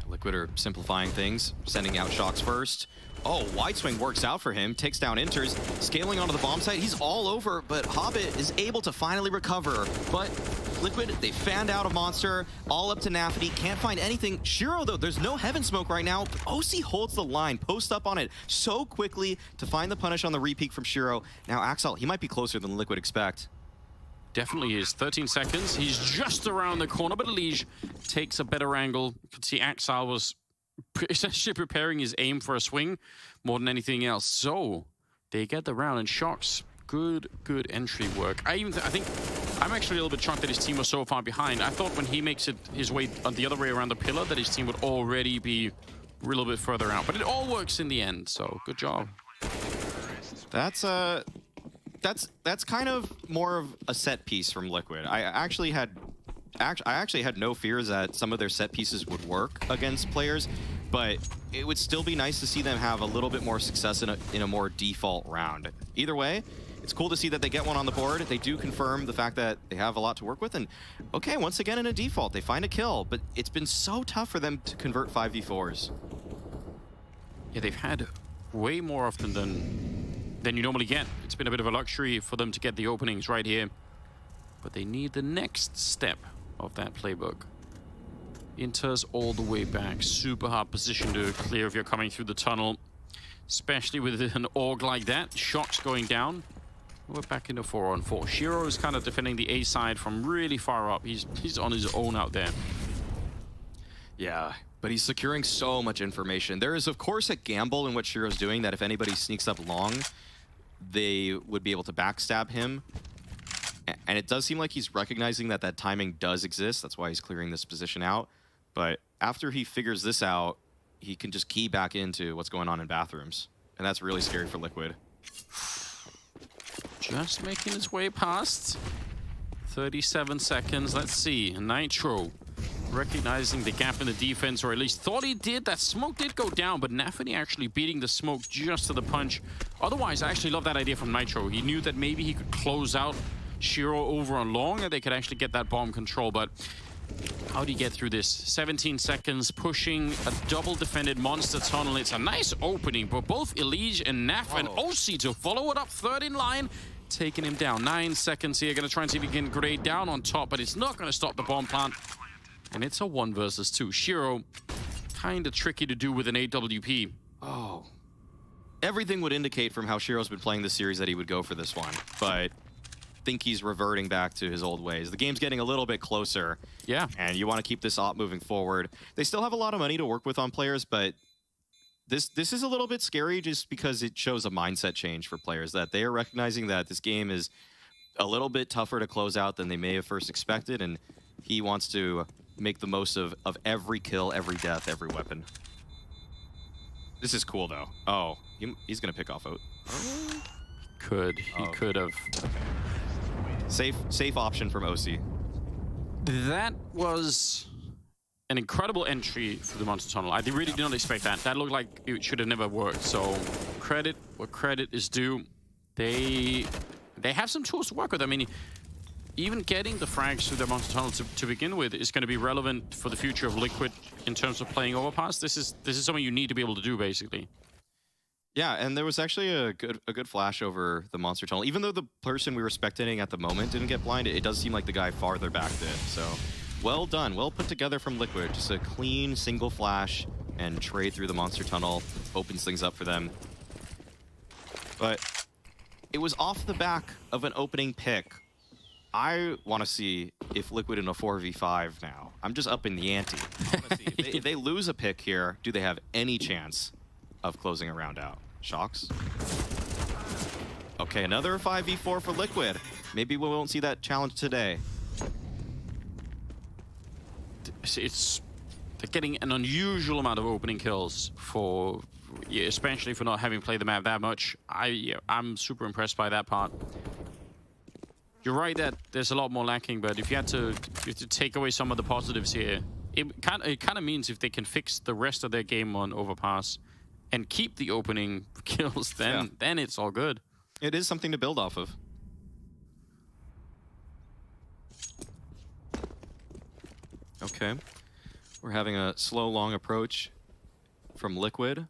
Liquid are simplifying things, sending out shocks first. Oh, wide swing works out for him, takes down Inters, scaling onto the bomb site. He's all over, but Hobbit is able to finally recover. But Liquid, they fanned out a monster, all up to Nafty, can't find anything. Shiro, though, there's no heaven smoke right now, but OC holds the line, post up on it so quickly to find the punish on the repeat from Shiro. Now Axel, he might be closer than Liquid expect. Definitely is. 13 seconds. He's just around the corner, but Elige takes a better angle. You can see Axel was essentially preparing his aim for a swing more than anything else. So they get the round, and Shocks, good entry work. I think I'm actually a little bit shocked that his team was so far behind. I thought when he makes it his way on the other way around the pillar that his team would already be a little bit further out. But it all works in the end, so good job. That's kind of more of a set piece from Liquid. I actually had no fears that some of their set pieces would work against players, but it would still be nice to see them have a little bit more success in a more default round. Either way, it's cool to see that they get one on the board. They do confirm the fact that they have a lot to work with, and okay, once again in a default, they find a kill, but it's been so tough for them to convert 5v4s. Yeah, they've had way more often than you normally get. It's been a bit of a luxury for them to get the openings right here. But they need the next step of that playbook. Inters all the way back. Super hard position to clear if you're coming through the tunnel. Especially with an org like that. Shocks going down. We're back into 4-on-4. Shiro is kind of defending the A side from really far up. He's on his own out there. Yeah, but he's securing so much information. There is, of course, a gamble in what Shiro's doing that if anybody sneaks up long, they would be able to backstab him. And it does seem like he's recognizing that that timing does exist. That's why he's clearing this position out. But after he figures this out, he can just key back into what's going on in bathrooms. And that's really scary for Liquid. Just making his way past. 37 seconds. Let's see. Nitro recognizing the gap in the defense, or at least thought he did. That smoke did go down, but Nafany actually beating the smoke just to the punch. Otherwise, I actually love that idea from Nitro. He knew that maybe he could close out Shiro over on long, and they could actually get that bomb control, but how do you get through this? 17 seconds, pushing a double defended monster tunnel. It's a nice opening, but both Elige and Naf and OC to follow it up, third in line, taking him down. 9 seconds here, gonna try and see if he can grade down on top, but it's not gonna stop the bomb plant. And it's a 1 versus 2. Shiro, kinda tricky to do with an AWP. Oh. Everything would indicate from how Shiro's been playing this series that he would go for this one, but I think he's reverting back to his old ways. The game's getting a little bit closer. Yeah. And you want to keep this op moving forward. They still have a lot of money to work with on players, but this is a little bit scary just because it shows a mindset change for players, that they are recognizing that this game is a little bit tougher to close out than they may have first expected, and he wants to make the most of every kill, every death, every weapon. This is cool, though. Oh, he's going to pick off Oat. He could have. Safe option from OC. That was an incredible entry for the Monster Tunnel. I really did not expect that. That looked like it should have never worked. So credit where credit is due. They have some tools to work with. I mean, even getting the frags through the Monster Tunnel to begin with is going to be relevant for the future of Liquid in terms of playing Overpass. This is something you need to be able to do, basically. Yeah, and there was actually a good flash over the Monster Tunnel. Even though the person we were spectating at the moment didn't get blinded, it does seem like the guy farther back did. So, well done. Well put together from Liquid. Just a clean single flash and trade through the Monster Tunnel. Opens things up for them. But it was off the back of an opening pick. I want to see if Liquid in a 4v5 now. I'm just upping the ante. I want to see if they lose a pick here, do they have any chance of closing a round out? Shocks. Okay, another 5v4 for Liquid. Maybe we won't see that challenge today. They're getting an unusual amount of opening kills for, especially for not having played the map that much. I'm super impressed by that part. You're right that there's a lot more lacking, but if you had to take away some of the positives here, it kind of means if they can fix the rest of their game on Overpass and keep the opening kills, then it's all good. It is something to build off of. Okay. We're having a slow, long approach from Liquid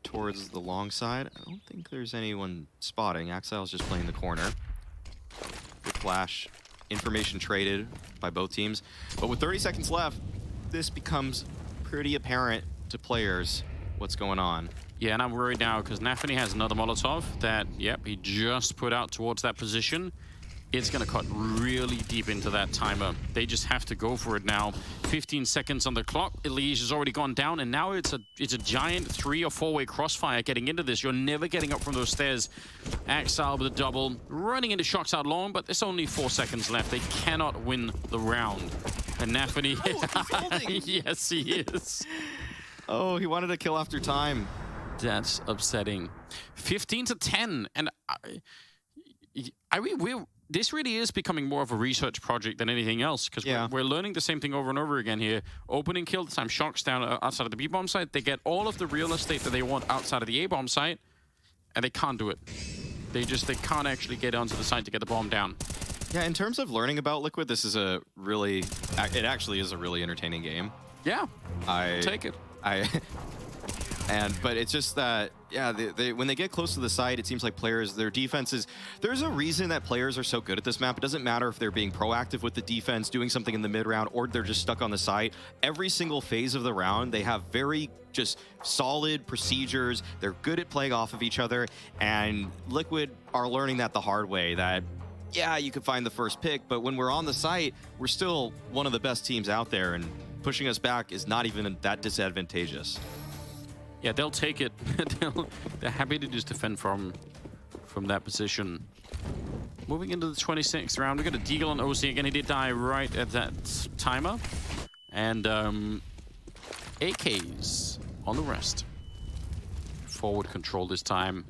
towards the long side. I don't think there's anyone spotting. Axile's just playing the corner. Good flash. Information traded by both teams. But with 30 seconds left, this becomes pretty apparent to players what's going on. Yeah, and I'm worried now because Nafany has another Molotov that, he just put out towards that position. It's going to cut really deep into that timer. They just have to go for it now. 15 seconds on the clock. Elige has already gone down, and now it's a giant 3- or 4-way crossfire getting into this. You're never getting up from those stairs. Axile with a double, running into Shocks out long, but there's only 4 seconds left. They cannot win the round. And Nafany, yes, he is. Oh, he wanted to kill after time. That's upsetting. 15-10, and this really is becoming more of a research project than anything else, because we're learning the same thing over and over again here. Opening kill, this time Shocks down outside of the B-bomb site. They get all of the real estate that they want outside of the A-bomb site, and they can't do it. They can't actually get onto the site to get the bomb down. Yeah, in terms of learning about Liquid, this is it actually is a really entertaining game. Yeah, take it. But it's just that, when they get close to the site, it seems like players, their defenses, there's a reason that players are so good at this map. It doesn't matter if they're being proactive with the defense, doing something in the mid-round, or they're just stuck on the site. Every single phase of the round, they have very just solid procedures. They're good at playing off of each other, and Liquid are learning that the hard way, that you could find the first pick, but when we're on the site, we're still one of the best teams out there, and pushing us back is not even that disadvantageous. Yeah, they'll take it. They're happy to just defend from that position. Moving into the 26th round, we've got a Deagle on OC again. He did die right at that timer. And AKs on the rest. Forward control this time.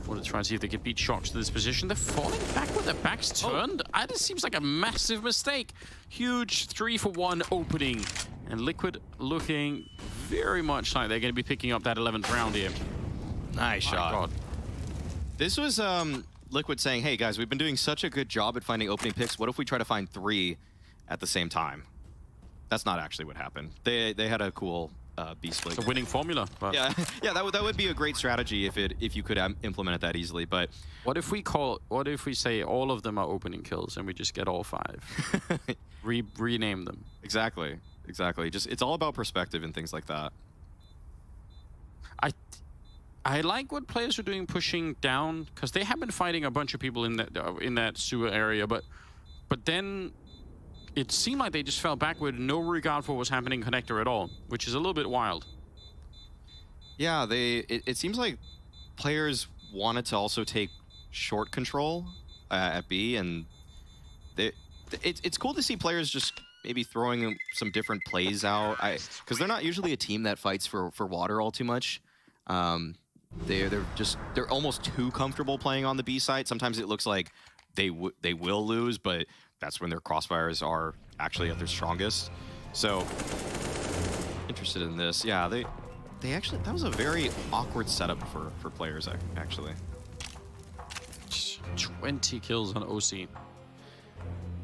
Want to try and see if they can beat Shocks to this position. They're falling back with their backs turned. This seems like a massive mistake. Huge 3-for-1 opening. And Liquid looking very much like they're going to be picking up that 11th round here. Nice shot. God. This was Liquid saying, hey guys, we've been doing such a good job at finding opening picks. What if we try to find 3 at the same time? That's not actually what happened. They had a cool B split. It's a winning formula. But Yeah, that would be a great strategy if you could implement it that easily. But what if we say all of them are opening kills and we just get all 5? Rename them. Exactly. Just it's all about perspective and things like that. I like what players are doing pushing down, because they have been fighting a bunch of people in that sewer area, but then it seemed like they just fell back with no regard for what was happening in connector at all, which is a little bit wild. Yeah, it seems like players wanted to also take short control at B, and it's cool to see players just maybe throwing some different plays out, because they're not usually a team that fights for water all too much. They're almost too comfortable playing on the B side. Sometimes it looks like they will lose, but that's when their crossfires are actually at their strongest. So interested in this. Yeah, they actually, that was a very awkward setup for players actually. 20 kills on OC.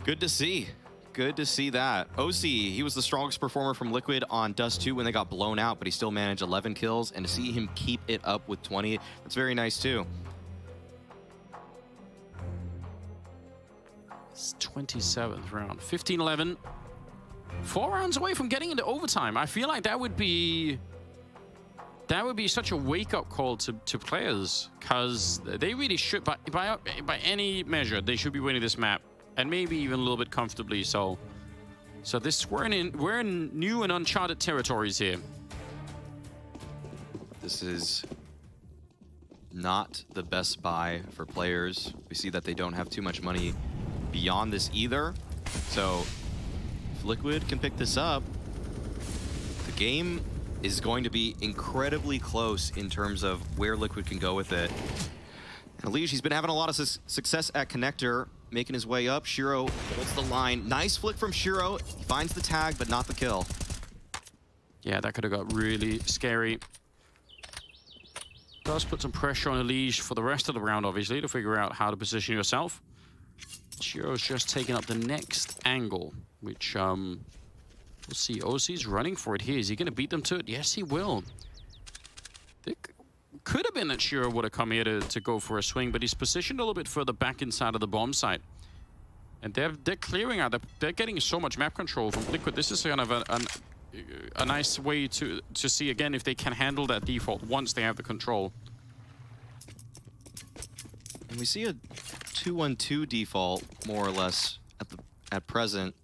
Good to see. Good to see that. OC, he was the strongest performer from Liquid on Dust 2 when they got blown out, but he still managed 11 kills, and to see him keep it up with 20, that's very nice too. It's 27th round. 15-11. 4 rounds away from getting into overtime. I feel like that would be such a wake-up call to players, because they really should, by any measure, they should be winning this map, and maybe even a little bit comfortably. So we're in new and uncharted territories here. This is not the best buy for players. We see that they don't have too much money beyond this either. So if Liquid can pick this up, the game is going to be incredibly close in terms of where Liquid can go with it. And Lige, he's been having a lot of success at Connector, making his way up. Shiro holds the line. Nice flick from Shiro. He finds the tag, but not the kill. Yeah, that could have got really scary. Does put some pressure on Lige for the rest of the round, obviously, to figure out how to position yourself. Shiro's just taking up the next angle, which, we'll see. OC's running for it here. Is he going to beat them to it? Yes, he will. It could have been that Shiro would have come here to go for a swing, but he's positioned a little bit further back inside of the bomb site. And they're clearing out. They're getting so much map control from Liquid. This is kind of a nice way to see, again, if they can handle that default once they have the control. And we see a 2-1-2 default, more or less, at present.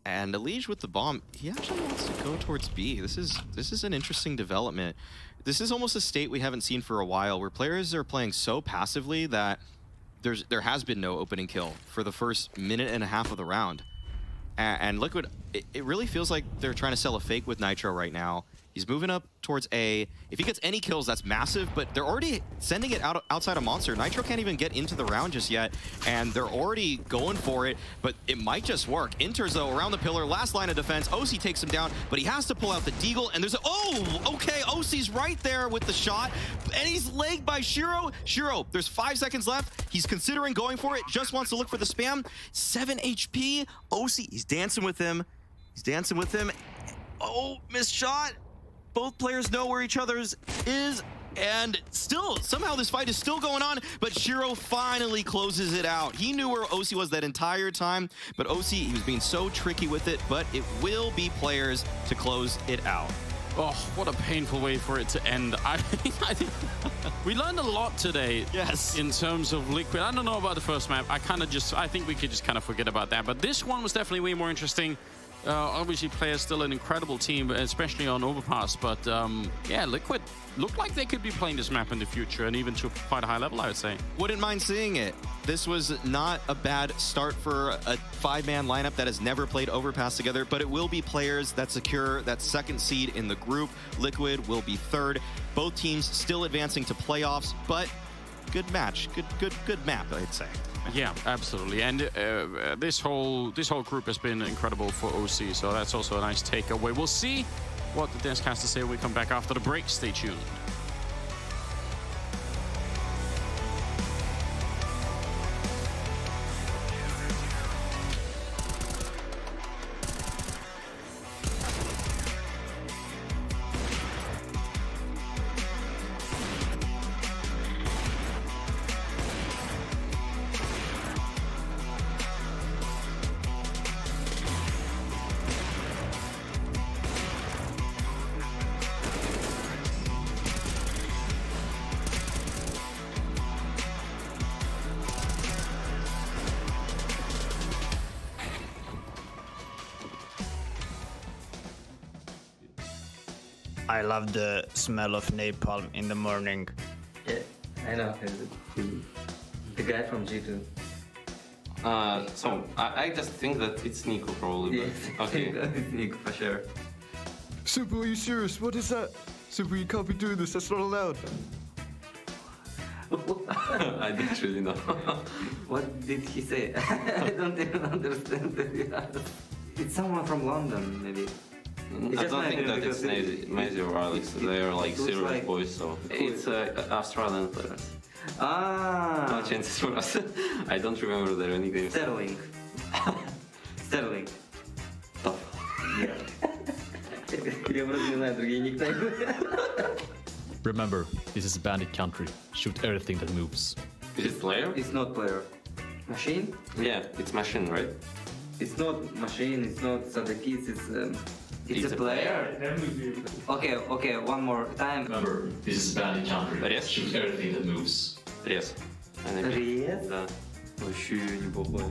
And Lige with the bomb, he actually wants to go towards B. This is an interesting development. This is almost a state we haven't seen for a while, where players are playing so passively that there has been no opening kill for the first minute and a half of the round. And Liquid, it really feels like they're trying to sell a fake with Nitro right now. He's moving up towards A. If he gets any kills, that's massive, but they're already sending it outside of Monster. Nitro can't even get into the round just yet, and they're already going for it, but it might just work. Enters, though, around the pillar, last line of defense. OC takes him down, but he has to pull out the deagle, and there's a... Oh, okay, OC's right there with the shot, and he's legged by Shiro. Shiro, there's 5 seconds left. He's considering going for it, just wants to look for the spam. 7 HP. OC, he's dancing with him. He's dancing with him. Oh, missed shot. Both players know where each other's is, and still, somehow this fight is still going on, but Shiro finally closes it out. He knew where OC was that entire time, but OC, he was being so tricky with it, but it will be players to close it out. Oh, what a painful way for it to end. I think we learned a lot today. Yes. In terms of Liquid. I don't know about the first map. I think we could just kind of forget about that, but this one was definitely way more interesting. Obviously, players still an incredible team, especially on Overpass. But yeah, Liquid looked like they could be playing this map in the future, and even to quite a high level, I would say. Wouldn't mind seeing it. This was not a bad start for a 5-man lineup that has never played Overpass together, but it will be players that secure that second seed in the group. Liquid will be third. Both teams still advancing to playoffs, but good match, good map, I'd say. Yeah, absolutely. And this whole group has been incredible for OC, so that's also a nice takeaway. We'll see what the desk has to say when we come back after the break. Stay tuned. I love the smell of napalm in the morning. Yeah, I know. The guy from G2. So I just think that it's Nico probably. Yes, Okay. it's Nico for sure. Super, are you serious? What is that? Super, you can't be doing this. That's not allowed. I don't really know. What did he say? I don't even understand. It's someone from London, maybe. I don't think that it's Maisie or Alex. They are like serious like- boys, so it's Australian players. Ah. No chances for us. I don't remember their nicknames. Sterling. Sterling. Tough. Yeah. Я просто не знаю другие никнеймы. Remember, this is a bandit country. Shoot everything that moves. Is it player? It's not player. Machine? Yeah, it's machine, right? It's not machine. It's not Sadakis. It's a player. Okay, one more time. Remember, this is a bandit country. Рез? Shoot everything that moves. Рез. Рез? Да. Вообще неплохой.